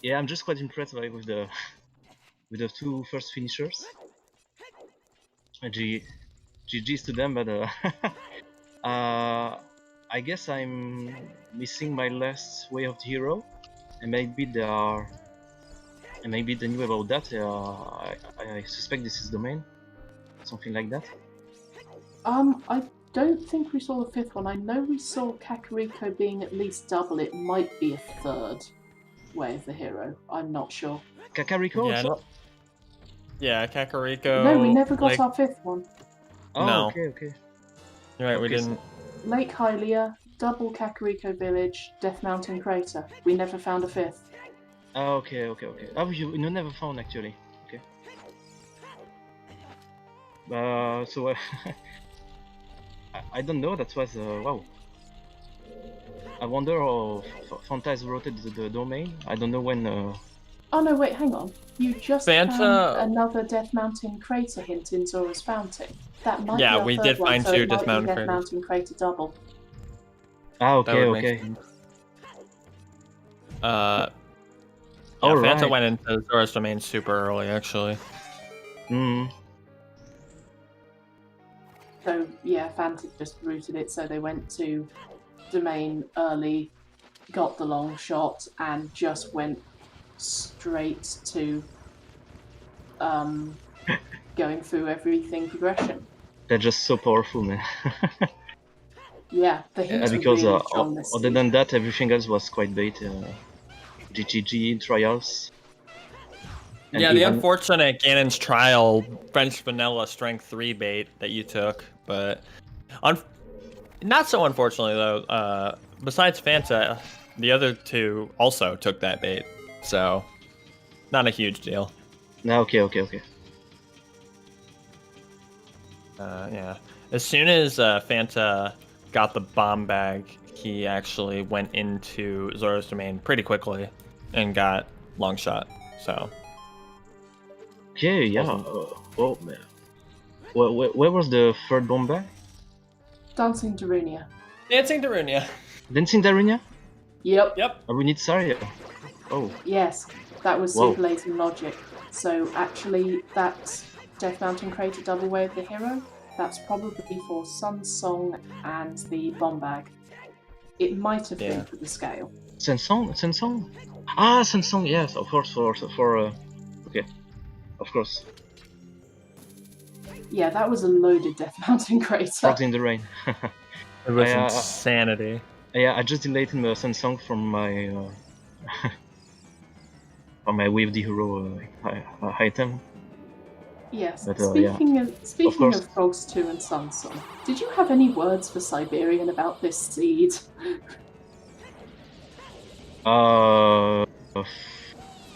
Yeah, I'm just quite impressed with the two first finishers. GG's to them, but I guess I'm missing my last way of the hero, and maybe they knew about that. I suspect this is domain, something like that. I don't think we saw the 5th one. I know we saw Kakariko being at least double. It might be a 3rd way of the hero. I'm not sure. Kakariko Yeah, also? Yeah, Kakariko. No, we never got Lake... our 5th one. Oh, No. okay. You're right, we Okay, so- didn't. Lake Hylia, double Kakariko Village, Death Mountain Crater. We never found a 5th. Oh, okay. Oh, you never found actually. Okay. So I don't know. That was wow. I wonder how Fantas rotated the domain. I don't know when. Oh no, wait, hang on. You just Fanta- found another Death Mountain Crater hint in Zora's Fountain. That might Yeah, be our we 3rd did one, find so two it might Death be Mountain Death craters. Mountain Crater double. Ah, That okay, would make okay. sense. All Fanta right. went into Zora's domain super early, actually. Hmm. So yeah, Fanta just routed it, so they went to domain early, got the long shot, and just went straight to going through everything progression. They're just so powerful, man. Yeah, the hints were Because really strong this other season. than that, everything else was quite bait. GGG trials. And Yeah, the even- unfortunate Ganon's Trial French Vanilla Strength 3 bait that you took, but not so unfortunately though. Besides Fanta, the other two also took that bait, so not a huge deal. No, okay. Yeah, as soon as Fanta got the bomb bag, he actually went into Zora's domain pretty quickly and got long shot. So. Okay, yeah. Oh man. Where was the 3rd bomb bag? Dancing Darunia. Dancing Darunia. Dancing Darunia? Yep. Oh, we need Saria. Oh. Yes, that was Whoa. super latent logic. So actually, that Death Mountain Crater double way of the hero, that's probably for Sun Song and the bomb bag. It might have been for the scale. Sensong? Ah, Sensong, yes, of course, for okay. Of course. Yeah, that was a loaded Death Mountain Crater. Frogs in the Rain. It was I, insanity. Yeah, I just deleted the Sensong from my from my Wave the Hero item. Yes. But, speaking course. of Frogs 2 and Sun Song, did you have any words for Siberian about this seed?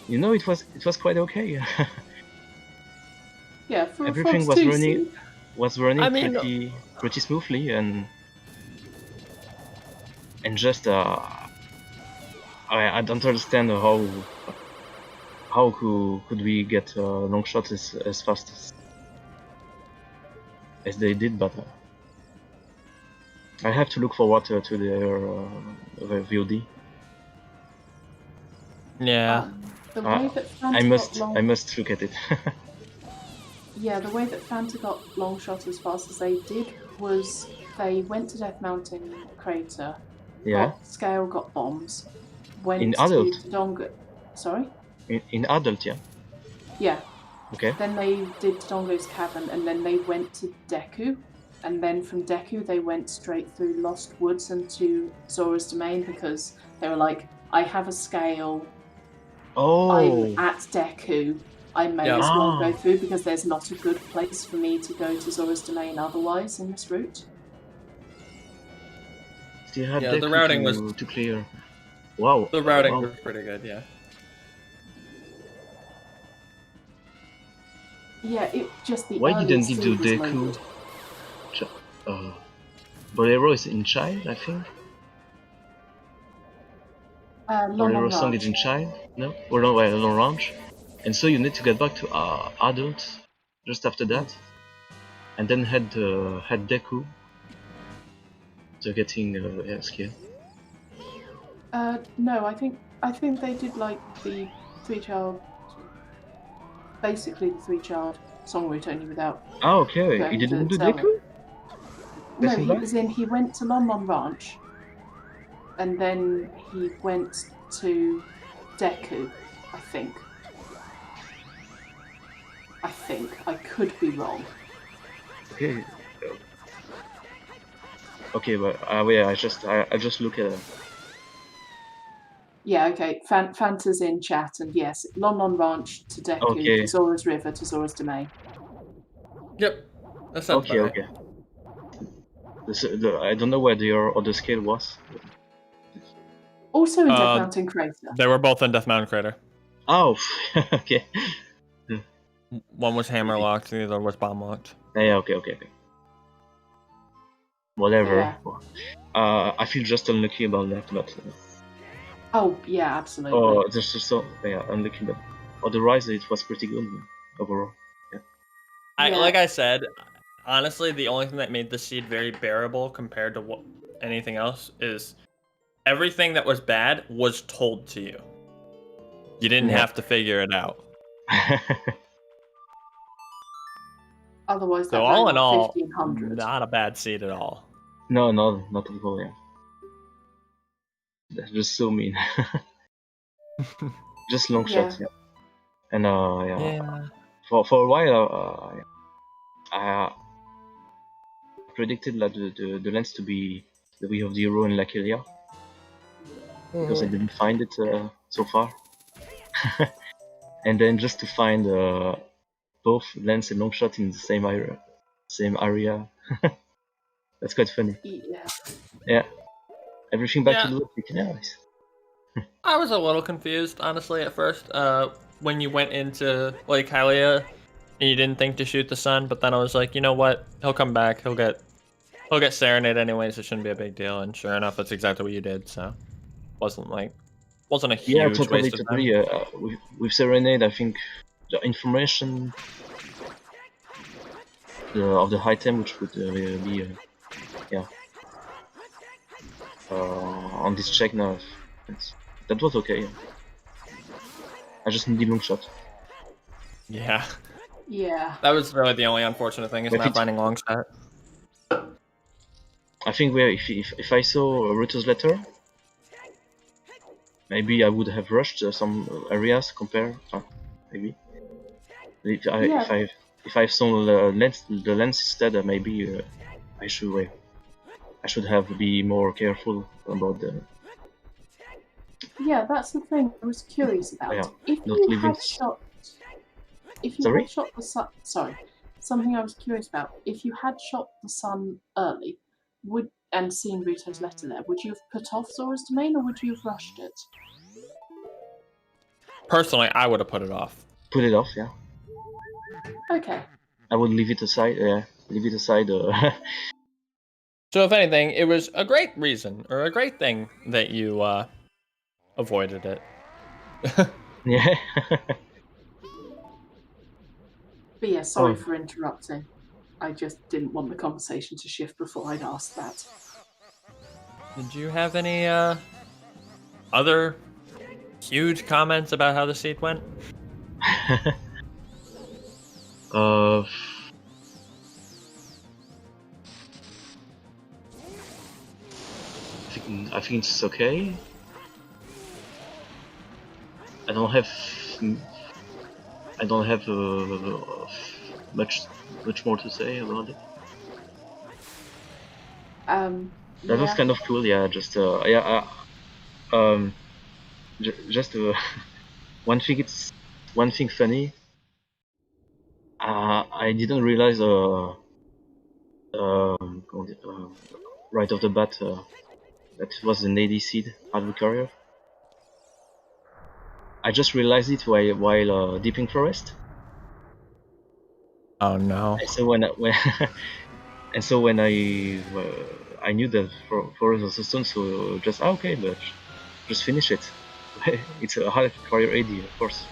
You know, it was quite okay. Yeah, for Everything Frogs 2 was seed. running I mean, pretty smoothly and just I don't understand how could we get long shots as fast as they did, but I have to look forward to their VOD. Yeah. The way that Fanta I must look at it. Yeah, the way that Fanta got long shot as fast as they did was they went to Death Mountain Crater, got scale, got bombs, went In to adult? Dodongo. Sorry? In adult, yeah. Yeah. Okay. Then they did Dodongo's Cavern, and then they went to Deku, and then from Deku they went straight through Lost Woods and to Zora's Domain because they were like, I have a scale, Oh. I'm at Deku, I may as well Ah. go through because there's not a good place for me to go to Zora's Domain otherwise in this route. Still had Yeah, the Deku routing to, was- to clear. Wow. The routing Wow. was pretty good, yeah. Yeah, it just the Why early didn't he do seed was Deku? loaded. Bolero is in child, I think. Long Bolero song Ranch. is in child. No, or no, Long Ranch. And so you need to get back to adult just after that, and then head Deku. So getting skill. No, I think they did like the three-child, basically the three-child song route only without. Oh, okay. going He didn't to do Zelda. Deku? No, Guessing he back? was in. He went to Lon Ranch, and then he went to Deku, I think. I could be wrong. Okay. Okay, but yeah, I just look at Yeah, okay. Fanta's in chat, and yes, Lon Lon Ranch to Deku Okay. to Zora's River to Zora's Domain. Yep. That sounds Okay, about right. okay. I don't know where your other scale was. Also in Death Mountain Crater. They were both in Death Mountain Crater. Oh, okay. One was hammer locked, the other was bomb locked. Yeah, okay. Whatever. Yeah. I feel just unlucky about that, but Oh yeah, absolutely. oh, there's just so unlucky, but otherwise it was pretty good overall. Yeah. Like I said, honestly, the only thing that made the seed very bearable compared to anything else is everything that was bad was told to you. You didn't have to figure it out. Otherwise, that So all in all, 1500. not a bad seed at all. No, not at all. Yeah, that's just so mean. Just long shots, yeah. And yeah. For a while, I predicted that the lens to be the way of the hero in Lakelia, because I didn't find it so far. And then just to find both lens and long shot in the same area, that's quite funny. Yeah, everything back to the look. Nice. I was a little confused, honestly, at first. When you went into Lake Hylia and you didn't think to shoot the sun, but then I was like, you know what? He'll come back. He'll get Serenade anyways. It shouldn't be a big deal. And sure enough, that's exactly what you did. So wasn't a huge waste of time. With Serenade, I think the information of the item, which would be on this check now, that was okay. I just need long shot. Yeah. Yeah. That was really the only unfortunate thing is not finding long shot. I think if I saw Ruto's letter, maybe I would have rushed some areas maybe. If I saw the lens instead, maybe I should have be more careful about the. Yeah, that's the thing I was curious about. Yeah, if you had shot the sun, something I was curious about. If you had shot the sun early, and seen Ruto's letter there, would you have put off Zora's Domain or would you have rushed it? Personally, I would have put it off. Put it off, yeah. Okay. I would leave it aside. So if anything, it was a great reason or a great thing that you avoided it. Yeah. But yeah, sorry for interrupting. I just didn't want the conversation to shift before I'd asked that. Did you have any other huge comments about how the seed went? I think it's okay. I don't have much more to say about it. That was kind of cool, yeah. Just one thing funny. I didn't realize right off the bat that it was an AD seed Hardwood Courier. I just realized it while deeping forest. Oh no! And so when I knew that forest was a stone, so just okay, but just finish it. It's a Hardwood Courier AD, of course.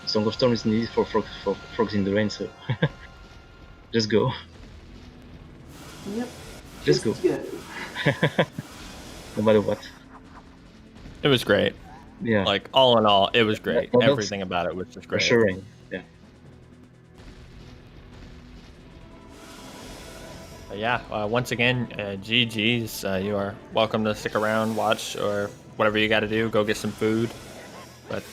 Song of Storm is needed for frogs in the rain, so just go. Yep. Just go. No matter what. It was great. Yeah. Like all in all, it was great. Everything about it was just great. Reassuring. Yeah. But yeah. Once again, GG's. You are welcome to stick around, watch, or whatever you got to do. Go get some food. But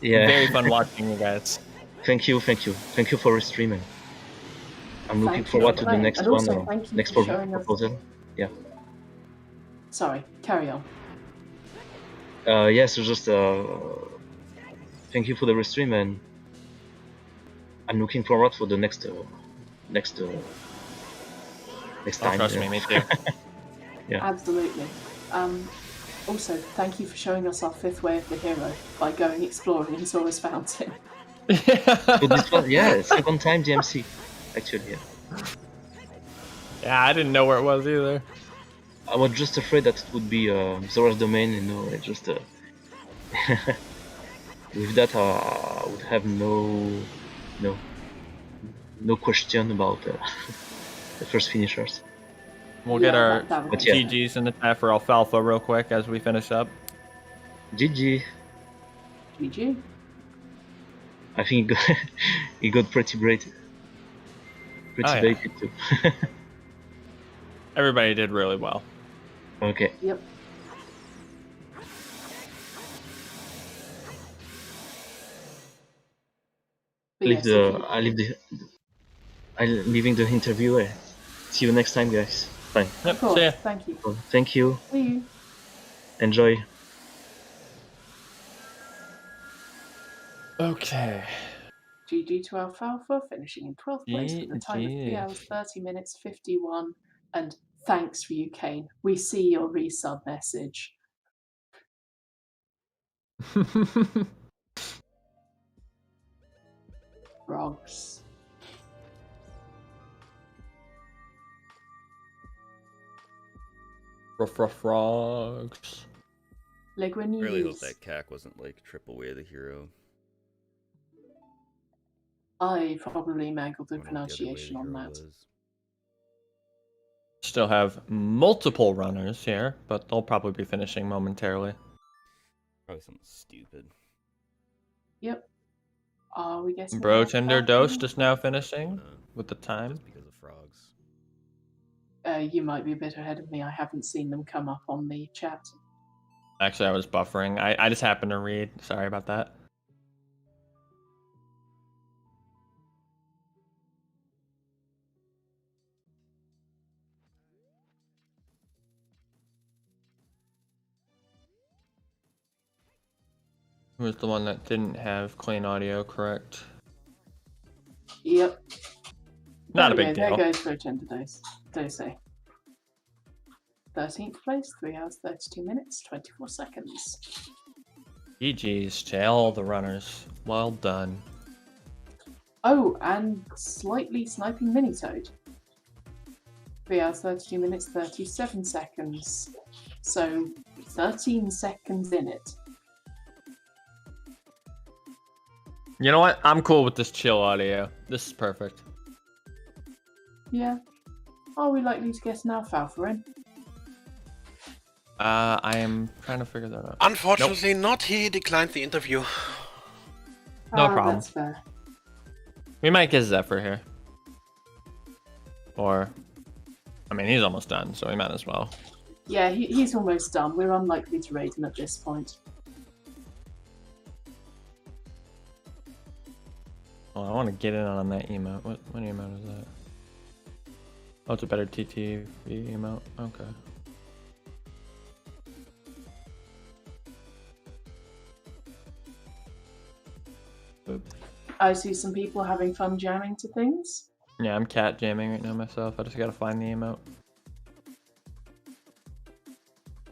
yeah. Very fun watching you guys. Thank you for streaming. I'm looking forward to the next one, next proposal. Yeah. Sorry, carry on. Yeah, so just thank you for the restream, and I'm looking forward for the next time. Trust me too. Yeah. Absolutely. Also, thank you for showing us our fifth way of the hero by going exploring in Zora's Fountain. So this was, yeah, second time DMC, actually. Yeah. Yeah, I didn't know where it was either. I was just afraid that it would be Zora's domain, you know. It just with that, I would have no question about the first finishers. We'll get our that would But make yeah. sense. GGs in the chat for Alfalfa real quick as we finish up. GG. GG. I think he got pretty baited. Pretty Oh, yeah. baited too. Everybody did really well. Okay. Yep. But yes, if you- I'm leaving the interview. See you next time, guys. Bye. Of Yep, course, see ya. thank you. Thank you. See you. Enjoy. Okay. GG to Alfalfa, finishing in 12th place with a time of 3 GG. hours, 30 minutes, 51. And thanks for you, Kane. We see your resub message. Frogs. Frogs. Like when you Really hope use... that CAC wasn't like triple way the hero. I probably mangled the I wonder what the other way pronunciation the on hero that. was. Still have multiple runners here, but they'll probably be finishing momentarily. Probably something stupid. Yep. Are we guessing? Bro about Tender Falcon? Dosed is now finishing Uh, with the time. just because of frogs. You might be a bit ahead of me. I haven't seen them come up on the chat. Actually, I was buffering. I just happened to read. Sorry about that. Who was the one that didn't have clean audio, correct? Yep. Not a There we big go. deal. There goes Rotunda Dose. 13th place, 3 hours, 32 minutes, 24 seconds. GG's to all the runners. Well done. Oh, and slightly sniping Minitoad. 3 hours, 32 minutes, 37 seconds. So 13 seconds in it. You know what? I'm cool with this chill audio. This is perfect. Yeah. Are we likely to get an Alfalfa in? I am trying to figure that out. Unfortunately not, he declined the interview. No problem. That's fair. We might get Zephyr here. Or, I mean, he's almost done, so we might as well. Yeah, he's almost done. We're unlikely to raid him at this point. Oh, I want to get in on that emote. What emote is that? Oh, it's a better TTV emote. Okay. Oops. I see some people having fun jamming to things. Yeah, I'm cat jamming right now myself. I just gotta find the emote.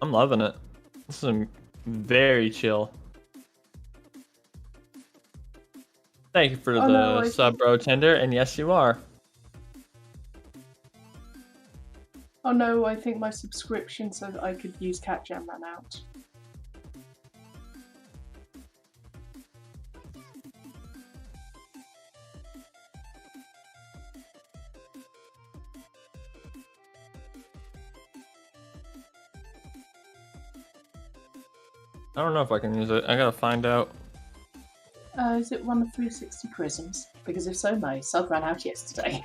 I'm loving it. This is very chill. Thank you for the sub, Bro Tender, and yes, you are. Oh no, I think my subscription so that I could use Cat Jam ran out. I don't know if I can use it. I gotta find out. Is it one of 360 prisms? Because if so, my sub ran out yesterday.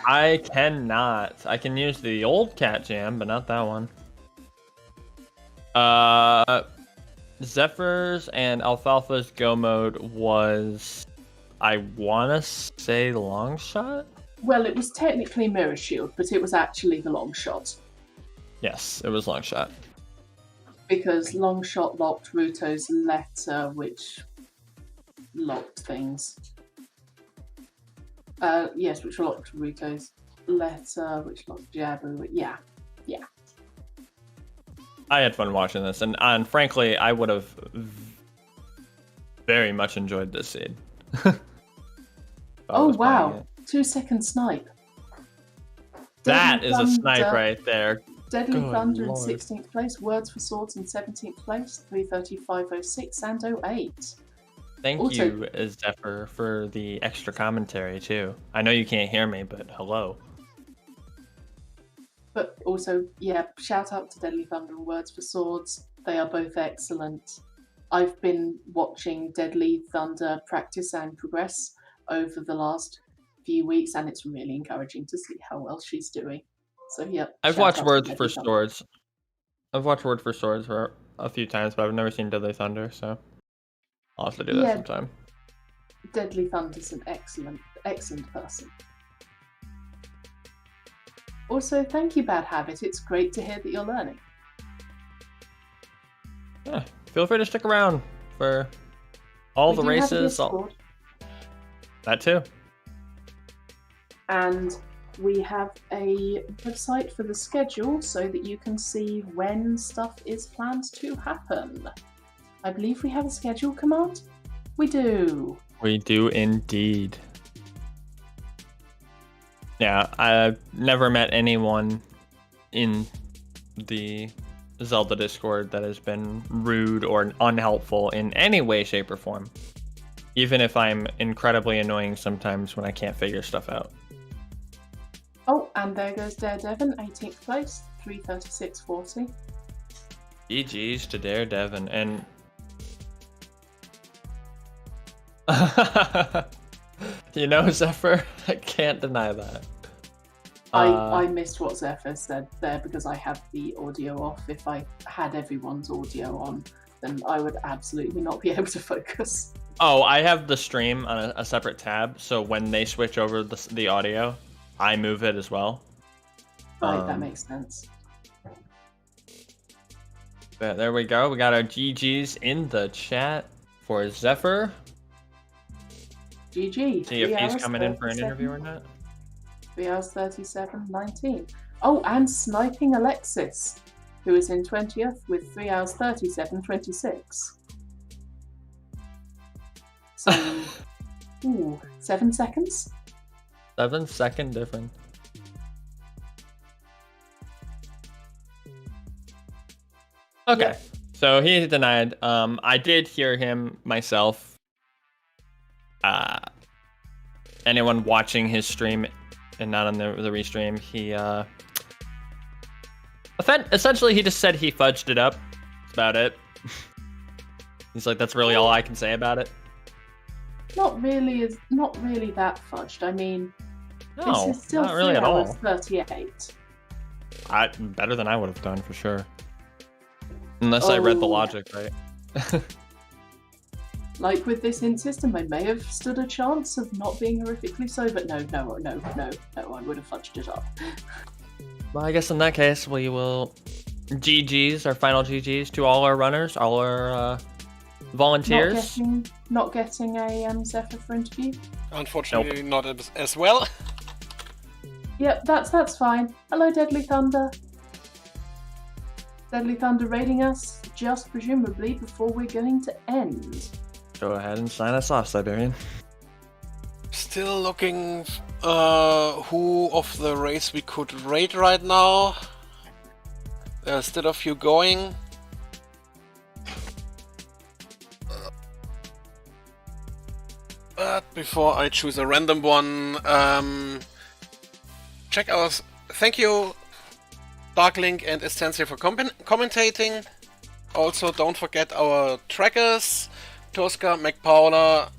I cannot. I can use the old Cat Jam, but not that one. Zephyr's and Alfalfa's go mode was, I wanna say, long shot? Well, it was technically Mirror Shield, but it was actually the long shot. Yes, it was long shot. Because Longshot locked Ruto's letter, which locked things. Yes, which locked Ruto's letter, which locked Jabu. Yeah. I had fun watching this, and frankly, I would have very much enjoyed this seed. Oh wow! 2-second snipe. That Deadly is a snipe Thunder- right there. Deadly Good Thunder in Lord. 16th place, Words for Swords in 17th place, 335.06 and 08. Thank Also- you, Zephyr, for the extra commentary too. I know you can't hear me, but hello. But also, yeah, shout out to Deadly Thunder and Words for Swords. They are both excellent. I've been watching Deadly Thunder practice and progress over the last few weeks, and it's really encouraging to see how well she's doing. So yeah, I've shout watched out to Words Deadly for Thunder. Swords. I've watched Word for Swords for a few times, but I've never seen Deadly Thunder, so I'll have to do that Yeah. sometime. Deadly Thunder's an excellent person. Also, thank you, Bad Habit. It's great to hear that you're learning. Yeah, feel free to stick around for all the We do have a races. Discord, That too. and we have a website for the schedule so that you can see when stuff is planned to happen. I believe we have a schedule command. We do. We do indeed. Yeah, I've never met anyone in the Zelda Discord that has been rude or unhelpful in any way, shape, or form. Even if I'm incredibly annoying sometimes when I can't figure stuff out. Oh, and there goes Daredevil, 18th place, 336.40. GG's to Daredevil, and you know, Zephyr, I can't deny that. I missed what Zephyr said there because I have the audio off. If I had everyone's audio on, then I would absolutely not be able to focus. Oh, I have the stream on a separate tab, so when they switch over the audio, I move it as well. Right, that makes sense. But there we go. We got our GGs in the chat for Zephyr. GG. See if 3 he's hours, coming in for an 37 interview or not. 3 hours 37.19. Oh, and Sniping Alexis, who is in 20th with 3 hours 37.26. So, 7 seconds? 7-second difference. Okay, Yep. so he denied. I did hear him myself. Anyone watching his stream and not on the restream, he essentially he just said he fudged it up. That's about it. He's like, that's really all I can say about it. Not really that fudged. I mean, No, this is still not really 3 at hours all. 38. Better than I would have done for sure. Unless I read the Oh. logic right. Like with this hint system, I may have stood a chance of not being horrifically so, but no, I would have fudged it up. Well, I guess in that case, we will GGs, our final GGs to all our runners, all our volunteers. Not getting a Zephyr for interview. Unfortunately, not as well. Yep, that's fine. Hello, Deadly Thunder. Deadly Thunder raiding us just presumably before we're going to end. Go ahead and sign us off, Siberian. Still looking who of the race we could raid right now. There's still a few going. But before I choose a random one, check out. Thank you, Darklink and Estancia, for commentating. Also, don't forget our trackers: Tosca, McPaula,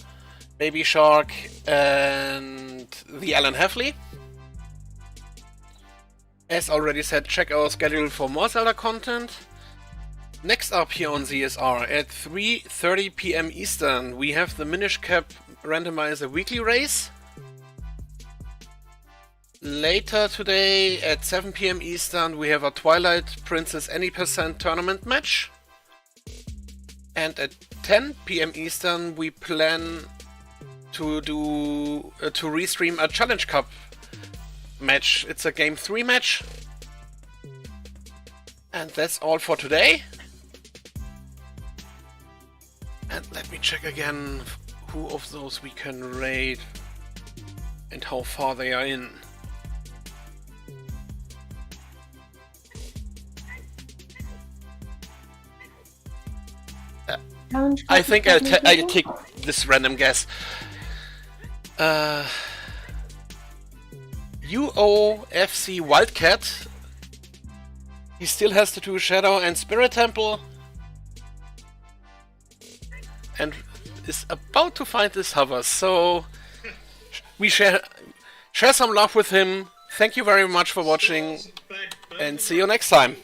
Baby Shark, and the Alan Heffley. As already said, check our schedule for more Zelda content. Next up here on ZSR at 3:30 PM Eastern, we have the Minish Cap Randomizer weekly race. Later today at 7 PM Eastern, we have a Twilight Princess Any% tournament match. And at 10 p.m. Eastern, we plan to do to restream a Challenge Cup match. It's a Game 3 match. And that's all for today. And let me check again who of those we can raid and how far they are in. I think I'll take this random guess. UOFC Wildcat. He still has to do Shadow and Spirit Temple. And is about to find this hover, so we share some love with him. Thank you very much for watching, and see you next time.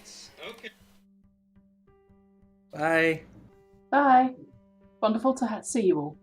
Bye. Bye. Wonderful to see you all.